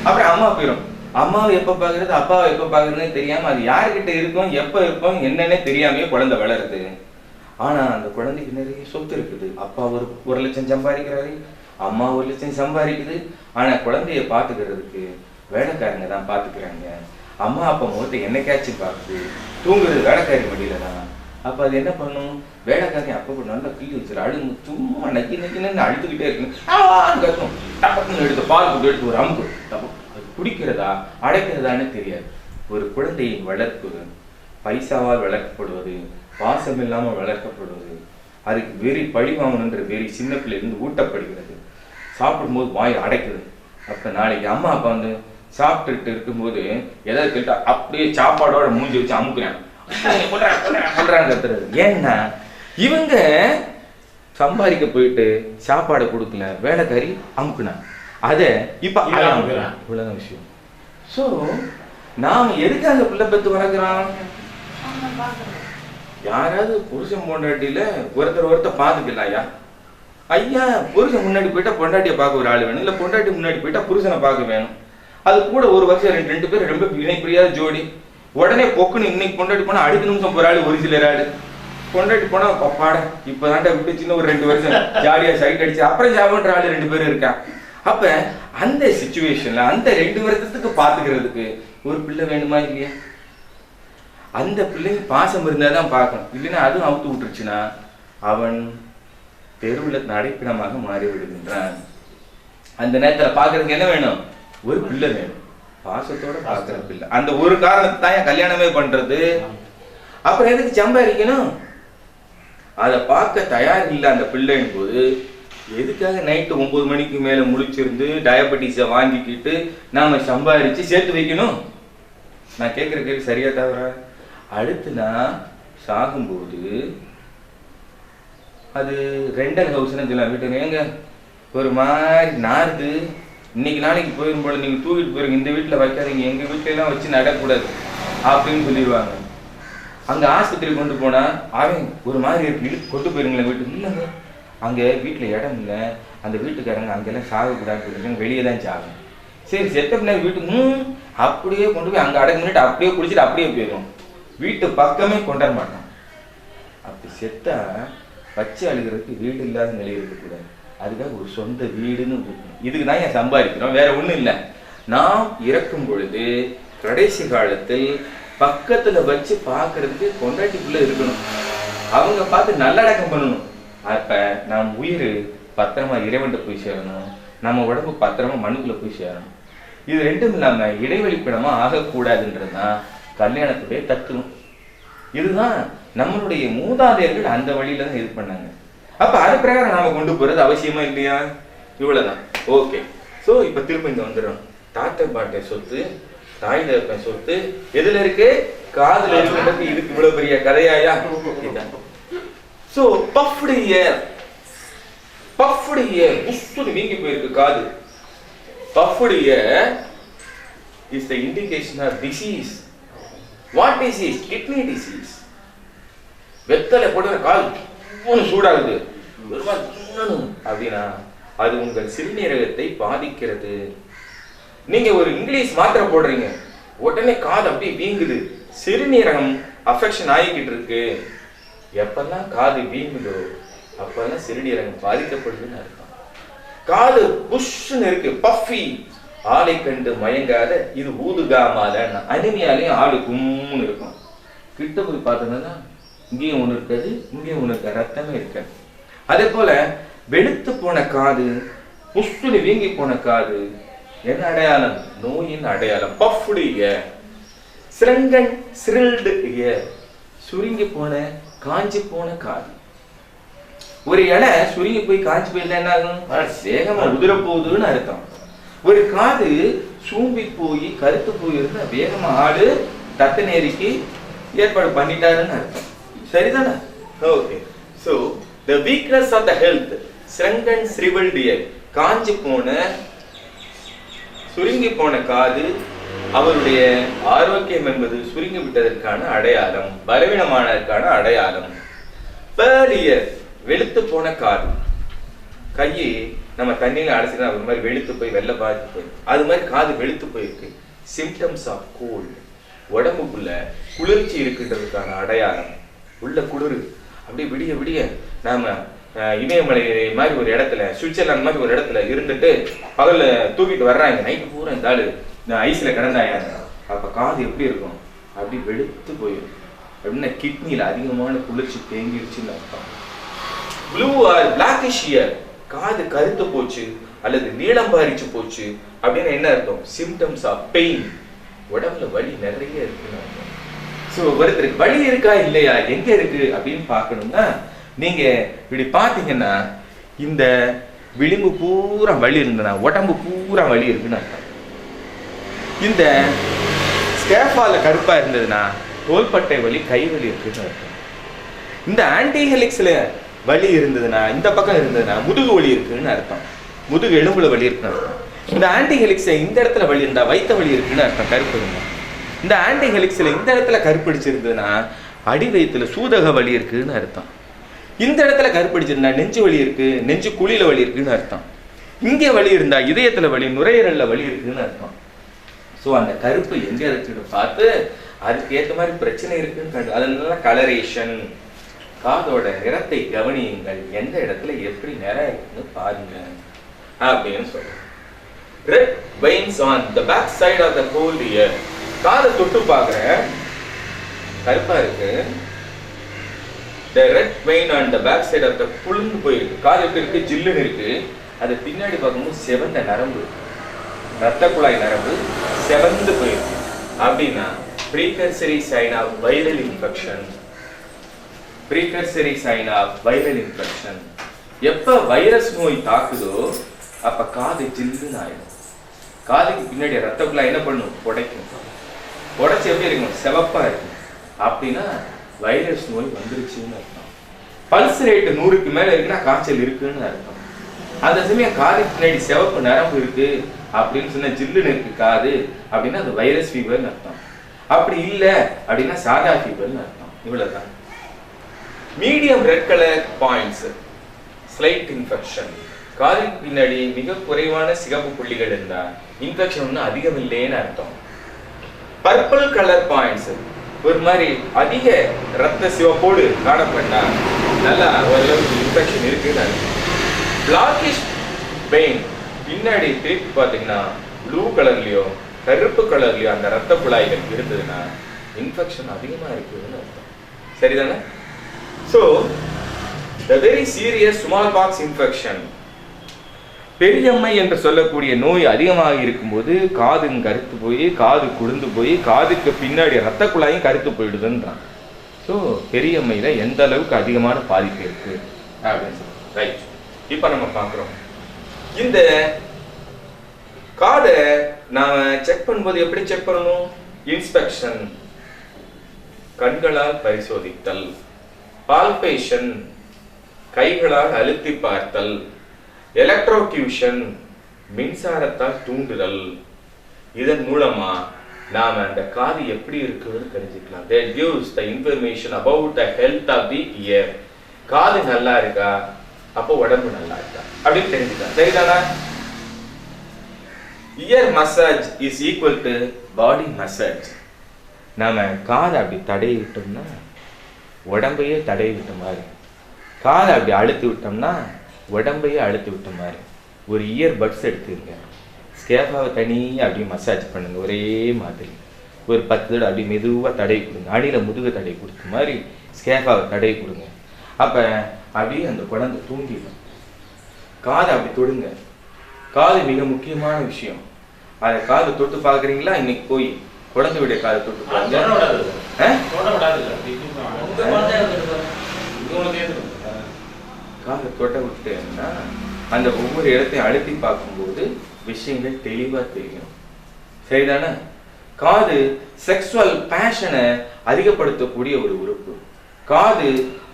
அப்புறம் அம்மா போயிடும். அம்மாவை எப்ப பாக்குறது, அப்பாவை எப்ப பாக்குறதுன்னு தெரியாம அது யாருக்கிட்ட இருக்கும், எப்ப இருக்கும், என்னன்னே தெரியாமயே குழந்தை வளருது. ஆனா அந்த குழந்தைக்கு நிறைய சொத்து இருக்குது. அப்பா 1 லட்சம் சம்பாதிக்கிறாரு, அம்மா 1 லட்சம் சம்பாதிக்குது. ஆனா குழந்தைய பாத்துக்கிறதுக்கு வேலைக்காரங்க தான் பாத்துக்கிறாங்க. அம்மா அப்பா முகத்தை என்னைக்காச்சும் பார்த்து தூங்குறது வேலைக்காரி மடியில தான். அப்ப அது என்ன பண்ணும்? வேலைக்காரி அப்ப நல்லா கிள்ளி வச்சிரு, அழுகு, சும்மா நக்கி நக்கின்னு அழுதுகிட்டே இருக்கணும். டப்பக்குன்னு எடுத்து பால் கொடுத்து எடுத்து ஒரு அமுக்கு. அது குடிக்கிறதா அடைக்கிறதான்னு தெரியாது. ஒரு குழந்தையின் வளர்ப்பு பைசாவால் வளர்க்கப்படுவது, பாசம் இல்லாமல் வளர்க்கப்படுவது, அதுக்கு வெறி பழி வாங்கணுன்ற வெறி சின்ன பிள்ளையிலிருந்து ஊட்டப்படுகிறது. சாப்பிடும்போது வாய் அடைக்குது. அப்ப நாளைக்கு அம்மா அப்பா வந்து சாப்பிட்டுட்டு இருக்கும்போது எதாவது கேட்டா அப்படியே சாப்பாடோட மூஞ்சி வச்சு அமுக்குறேன். ஏன்னா இவங்க சம்பாதிக்க போயிட்டு சாப்பாடு கொடுக்கல, வேலைக்காரி அமுக்குனா அத இப்ப இவ்வளவுதான் விஷயம். சோ நாம எதுக்காக பிள்ளை பெத்து வளர்க்கிறோம்? யாராவது புருஷன் பொண்டாட்டியில ஒருத்தர் பாத்துக்கலாம். ஐயா புருஷன் முன்னாடி போயிட்டா பொண்டாட்டியை பார்க்க ஒரு ஆள் வேணும், இல்ல பொண்டாட்டி முன்னாடி போயிட்டா புருஷனை பார்க்க வேணும். அது கூட ஒரு வருஷம் 2 பேர் ரொம்ப இணைப்பிரியாத ஜோடி. உடனே பொக்குன்னு இன்னைக்கு பொண்டாட்டி போனா அடுத்த நிமிஷம் போற ஆளு ஒரு சிலர் ஆளு. பொண்டாட்டி போனா பாட இப்பதான்டா விட்டு சின்ன ஒரு 2 வருஷம் ஜாலியா சைட் அடிச்சு அப்புறம் ஜாபன்ற ஆளு 2 பேரும் இருக்கா. அப்ப அந்த சிச்சுவேஷன்ல அந்த 2 வருஷத்துக்கு பாத்துக்கிறதுக்கு ஒரு பிள்ளை வேணுமா இல்லையா? அந்த பிள்ளைங்க பாசம் இருந்தாதான் பார்க்கணும். இல்லைன்னா அதுவும் அவுத்து விட்டுருச்சுன்னா அவன் தெருவுல நடைப்பிடமாக மாறி விடுகின்றான். அந்த நேரத்துல பாக்குறதுக்கு என்ன வேணும்? ஒரு பிள்ளை வேணும். பாசத்தோட பாக்குற பிள்ளை. அந்த ஒரு காரணத்தை தான் கல்யாணமே பண்றது. அப்புறம் எதுக்கு சம்பாதிக்கணும்? அதை பார்க்க தயார் இல்லை அந்த பிள்ளைன்னு போது எதுக்காக நைட்டு 9 மணிக்கு மேல முழிச்சிருந்து டயபெட்டிஸை வாங்கிக்கிட்டு நாம சம்பாதிச்சு சேர்த்து வைக்கணும்? நான் கேட்கிற கேள்வி சரியா தவிர. அடுத்து நான் சாகும்போது அது ரெண்டல் ஹவுஸ்ன்னு சொல்லலாம். வீட்டுக்கு ஏங்க ஒரு மாதிரி நாருது, இன்னைக்கு நாளைக்கு போயிரும்போது நீங்க தூக்கிட்டு போயிருங்க, இந்த வீட்டுல வைக்காதீங்க, எங்க வீட்டுல எல்லாம் வச்சு நடக்கூடாது அப்படின்னு சொல்லிடுவாங்க. அங்க ஆஸ்பத்திரி கொண்டு போனா அவன் ஒரு மாதிரி இருக்கு, கொண்டு போயிருங்களேன் வீட்டுக்கு. இல்லைங்க அங்க வீட்டுல இடம் இல்லை, அந்த வீட்டுக்காரங்க அங்கெல்லாம் சாகக்கூடாது, வெளியே தான் சாகும். சரி செத்த பின்னாடி வீட்டுக்கு அப்படியே கொண்டு போய் அங்க அடக்கு பண்ணிட்டு அப்படியே குளிச்சுட்டு அப்படியே போயிடும். வீட்டு பக்கமே கொண்டாட மாட்டான். அப்படி செத்தா வச்சு அழுகிறதுக்கு வீடு இல்லாத நிலை இருக்கக்கூடாது. அதுக்காக ஒரு சொந்த வீடுன்னு இதுக்கு தான் ஏன் சம்பாதிக்கிறோம், வேற ஒண்ணும் இல்லை. நாம் இறக்கும் பொழுது கடைசி காலத்தில் பக்கத்துல வச்சு பாக்குறதுக்கு கொண்டாட்டிக்குள்ள இருக்கணும். அவங்க பார்த்து நல்லடக்கம் பண்ணணும். அப்ப நாம் உயிர் பத்திரமா இறைவன்ட்ட போய் சேரணும், நம்ம உடம்பு பத்திரமா மண்ணுக்குள்ள போய் சேரணும். இது ரெண்டும் இல்லாம இடைவெளிப்படமா ஆகக்கூடாதுன்றதுதான் கல்யாணத்துடைய தத்துவம். இதுதான் நம்மளுடைய மூதாதையர்கள் அந்த வழியில தான் இது பண்ணாங்க. அப்ப அது பிரகாரம் நாம கொண்டு போறது அவசியமா இல்லையா? இவ்வளவுதான். ஓகே. சோ இப்ப திரும்ப இங்க வந்துடும். தாத்தா பாட்டை சொத்து, தாய் தகப்பன் சொத்து எதுல இருக்கு? காதுல இருக்கு. இதுக்கு இவ்வளவு பெரிய கதையாயா? சோ பஃப்டு இயர் புஷ்டு வீங்கி போயிருக்கு காது. Puffed year is the indication of disease. What disease? Kidney disease. வெத்தலை போடுற கால் சூடாகுது அப்படின்னா அது உங்கள் சிறுநீரகத்தை பாதிக்கிறது. நீங்க ஒரு இங்கிலீஷ் மாத்திரை போடுறீங்க, உடனே காது அப்படியே வீங்குது, சிறுநீரகம் அஃபெக்ஷன் ஆகிக்கிட்டு இருக்கு. எப்பெல்லாம் காது வீங்குதோ அப்பெல்லாம் சிறுநீரகம் பாதிக்கப்படுதுன்னு அர்த்தம். காது புஷ்ன்னு இருக்கு, பஃபி, ஆளை கண்டு மயங்காத, இது ஊதுகாமால அனிமியாலையும் ஆளு கும்முன்னு இருக்கும். கிட்ட போய் பார்த்தோம்னா இங்கேயும் ஒண்ணு இருக்காது, இங்கேயும் ஒண்ணு இருக்காது, ரத்தமே இருக்காது. அதே போல வெளுத்து போன காது, புஷ்டுல வீங்கி போன காது என்ன அடையாளம்? நோயின் அடையாளம். Puffed ear. Shrunken shrivelled ear, சுருங்கி போன காஞ்சி போன காது. ஒரு இலை சுருங்கி போய் காஞ்சி போயிருந்தா என்ன ஆகும்? வேகமா உதிர போகுதுன்னு அர்த்தம். ஒரு காது சூம்பி போய் கருத்து போயிருந்தா வேகமா ஆடு தட்டு நேரிக்கு ஏற்பாடு பண்ணிட்டாருன்னு அர்த்தம். சரிதானே? Okay. So the weakness of the health, ஸ்ரங்கன் shriveled ear, காஞ்சி போன சுருங்கி போன காது அவருடைய ஆரோக்கியம் என்பது சுருங்கி விட்டதற்கான அடையாளம், பலவீனமானதற்கான அடையாளம். pale ear, வெளுத்து போன காது. கையை நம்ம தண்ணியில அடைச்சினா ஒரு மாதிரி வெளுத்து போய் வெள்ளை பாதி போய் அது மாதிரி காது வெளுத்து போயிருக்கு. சிம்டம்ஸ் ஆஃப் கோல்டு, உடம்புக்குள்ள குளிர்ச்சி இருக்குன்றதுக்கான அடையாளம். உள்ள குளிர் அப்படி விடிய விடிய நாம இமயமலை மாதிரி ஒரு இடத்துல, சுவிட்சர்லாந்து மாதிரி ஒரு இடத்துல இருந்துட்டு பகல்ல தூக்கிட்டு வர்றாங்க, நைட்டு பூரா இந்த ஆளு ஐஸ்ல கிடந்தாங்க. அப்ப காது எப்படி இருக்கும்? அப்படி வெளுத்து போயிடும். அப்படின்னா கிட்னியில அதிகமான குளிர்ச்சி தேங்கிடுச்சுன்னு அர்த்தம். ப்ளூ ஆர் பிளாக்கிஷ் இயர், காது கருத்து போச்சு அல்லது நீளம் பாரிச்சு போச்சு அப்படின்னு என்ன அர்த்தம்? சிம்டம்ஸ் ஆஃப் பெயின், உடம்புல வலி நிறைய இருக்குன்னு அர்த்தம். ஸோ ஒருத்தருக்கு வலி இருக்கா இல்லையா, எங்க இருக்கு அப்படின்னு பார்க்கணும்னா நீங்க இப்படி பார்த்தீங்கன்னா இந்த விளிம்பு பூரா வலி இருந்ததுன்னா உடம்பு பூரா வலி இருக்குன்னு அர்த்தம். இந்த ஸ்கேஃபால கருப்பா இருந்ததுன்னா தோள்பட்டை வலி, கை வலி இருக்குன்னு அர்த்தம். இந்த ஆன்டிஹெலிக்ஸ்ல வலி இருந்ததுன்னா, இந்த பக்கம் இருந்ததுன்னா முதுகு வலி இருக்குன்னு அர்த்தம். முதுகு எலும்புல வலி இருக்குன்னு அர்த்தம். இந்த ஆன்டிஹெலிக்ஸ்ல இந்த இடத்துல வலி இருந்தா வயிற்று வலி இருக்குன்னு அர்த்தம், கருப்பு இருந்தா. இந்த ஆன்டிஹெலிக்ஸ்ல இந்த இடத்துல கருப்பிடிச்சிருந்ததுன்னா அடி வயிற்றுல சூதக வலி இருக்குன்னு அர்த்தம். இந்த இடத்துல கருப்பிடிச்சிருந்தா நெஞ்சு வலி இருக்கு, நெஞ்சு குழியில வலி இருக்குன்னு அர்த்தம். இங்கே வலி இருந்தா இதயத்துல வலி, நுரையீரல்ல வலி இருக்குன்னு அர்த்தம். ஸோ அந்த கருப்பு எங்க இருக்குன்னு பார்த்து அதுக்கு ஏற்ற மாதிரி பிரச்சனை இருக்குன்னு கண்டு அதனால கலரேஷன், காதோட நிறத்தை கவனியுங்கள், எந்த இடத்துல எப்படி நிறம் இருக்குன்னு பாருங்க அப்படின்னு சொல்றேன். Red veins on the back side of the cold ear, காதை தொட்டு பார்க்குறேன் கருப்பா இருக்கு. the red vein on the back side of the புழுந்து போயிருக்கு. காது எப்படி இருக்கு? ஜில்லுன்னு இருக்கு. அது பின்னாடி பார்க்கும்போது செவந்த நரம்பு, ரத்த குழாய் நரம்பு செவந்து போயிருக்கு. அப்படின்னா precursor sign of viral infection. precursor sign of viral infection. எப்ப வைரஸ் நோய் தாக்குதோ அப்ப காது ஜில்லுன்னு ஆயிடும். காதுக்கு பின்னாடி ரத்த குழாய் என்ன பண்ணும்? உடைக்கும். உடைச்சு எப்படி இருக்கும்? செவப்பா இருக்கும். அப்படின்னா வைரஸ் நோய் வந்துருச்சுன்னு அர்த்தம். பல்ஸ் ரேட் 100க்கு மேல இருக்குன்னா காய்ச்சல் இருக்குன்னு அர்த்தம். அந்த சமயம் காதுக்கு பின்னாடி சிவப்பு நரம்பு இருக்கு அப்படின்னு சொன்னா ஜில்லுன்னு இருக்கு காது அப்படின்னா அது வைரஸ் ஃபீவர்னு அர்த்தம். அப்படி இல்லை அப்படின்னா சாதா ஃபீவர்னு அர்த்தம். இவ்வளவுதான். Medium red colour points, slight infection. காதுக்கு பின்னாடி மிக குறைவான சிகப்பு புள்ளிகள் இருந்தா இன்ஃபெக்ஷன் ஒன்றும் அதிகம் இல்லைன்னு அர்த்தம். பர்பிள் கலர் பாயிண்ட்ஸ், ஒரு மாதிரி அதிக ரத்த சிவப்போடு காணப்பட்டா நல்லா ஓரளவுக்கு இன்ஃபெக்ஷன் இருக்குன்னு அர்த்தம். பிளாக்கிஷ் வெயின், பின்னாடி திருப்பி பார்த்தீங்கன்னா ப்ளூ கலர்லயோ கருப்பு கலர்லயோ அந்த ரத்த குழாய்கள் இருந்ததுன்னா இன்ஃபெக்ஷன் அதிகமா இருக்குதுன்னு அர்த்தம். சரிதானே? So the very serious smallpox infection, பெரியம்மை என்று சொல்லக்கூடிய நோய் அதிகமாக இருக்கும்போது காது கருத்து போய் காது குளிர்ந்து போய் காதுக்கு பின்னாடி ரத்த குழாயும் கருத்து போயிடுதுன்றான். ஸோ பெரியம்மையில எந்த அளவுக்கு அதிகமான பாதிப்பு இருக்கு அப்படின்னு சொல்றோம். ரைட். இப்போ நம்ம பார்க்குறோம் இந்த காதை நாம செக் பண்ணும்போது எப்படி செக் பண்ணணும்? இன்ஸ்பெக்ஷன், கண்களால் பரிசோதித்தல், பால்பேஷன், கைகளால் அழுத்தி பார்த்தல், எலக்ட்ரோக்யூஷன், மின்சாரத்தால் தூண்டுதல். இதன் மூலமா நாம அந்த காது எப்படி இருக்குன்னு தெரிஞ்சுக்கலாம். That gives the information about the health of the ear. காது நல்லா இருக்கா, அப்போ உடம்பு நல்லா இருக்கா அப்படின்னு தெரிஞ்சுக்கலாம். சரிதானா? ear massage is equal to body massage. நாம காதை அப்படி தடவி விட்டோம்னா உடம்பையே தடவி விட்ட மாதிரி, காதை அப்படி அழுத்தி விட்டோம்னா உடம்பையே அழுத்தி விட்ட மாதிரி. ஒரு இயர் பட்ஸ் எடுத்துருங்க, ஸ்கேஃபாவை தனியாக அப்படியே மசாஜ் பண்ணுங்க ஒரே மாதிரி. ஒரு 10 தடவை அப்படி மெதுவாக தடவி கொடுங்க, அடியில் முதுகு தடவி கொடுத்த மாதிரி ஸ்கேஃபாவை தடவி கொடுங்க. அப்போ அப்படியே அந்த குழந்தை தூங்கிடும். காதை அப்படி தொடுங்க. காது மிக முக்கியமான விஷயம். அதை காது தொட்டு பார்க்குறீங்களா? இன்னைக்கு போய் குழந்தையுடைய காதை தொட்டு பாருங்க. காதை தொட்ட விட்டுட்டேன்னா அந்த ஒவ்வொரு இடத்தையும் அழுத்தி பார்க்கும்போது விஷயங்கள் தெளிவா தெரியும். சரிதானே? காது செக்ஸுவல் பேஷனை அதிகப்படுத்தக்கூடிய ஒரு உறுப்பு. காது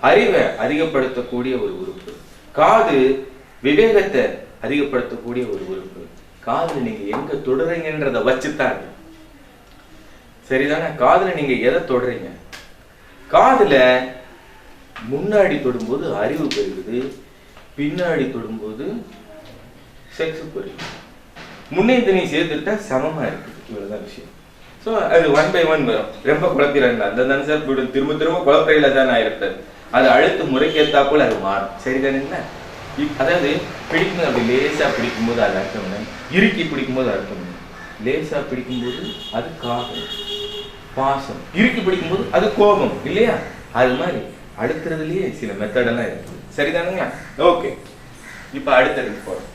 அறிவை அதிகப்படுத்தக்கூடிய ஒரு உறுப்பு. காது விவேகத்தை அதிகப்படுத்தக்கூடிய ஒரு உறுப்பு. காதுல நீங்க எங்க தொடுறீங்கன்றத வச்சுதான். சரிதானே? காதுல நீங்க எதை தொடுறீங்க? காதுல முன்னாடி தொடும்போது அறிவு பெருகுது, பின்னாடி தொடும்போது செக்ஸ் பெருகுது. முன்னே நீ சேர்த்துட்டா சமமா இருக்குது. இவ்வளவுதான் விஷயம். ஸோ அது 1 by 1 வரும். ரொம்ப குழப்பிடுறாங்க. அந்த தானே சார் திரும்ப திரும்ப குழப்பையில தான் ஆயிருப்பது. அது அழுத்து முறைக்கேத்தாப்புல அது மாறும். சரிதானுங்களா? அதாவது பிடிக்கும்போது அப்படி லேசா பிடிக்கும்போது அது அர்த்தம், இறுக்கி பிடிக்கும்போது அர்த்தம். லேசா பிடிக்கும்போது அது காகம், பாசம். இறுக்கி பிடிக்கும்போது அது கோபம் இல்லையா? அது மாதிரி அடுக்கிறதுலயே சில மெத்தடெல்லாம் இருக்கு. சரிதானுங்களா? ஓகே, இப்ப அடுத்ததுக்கு போறோம்.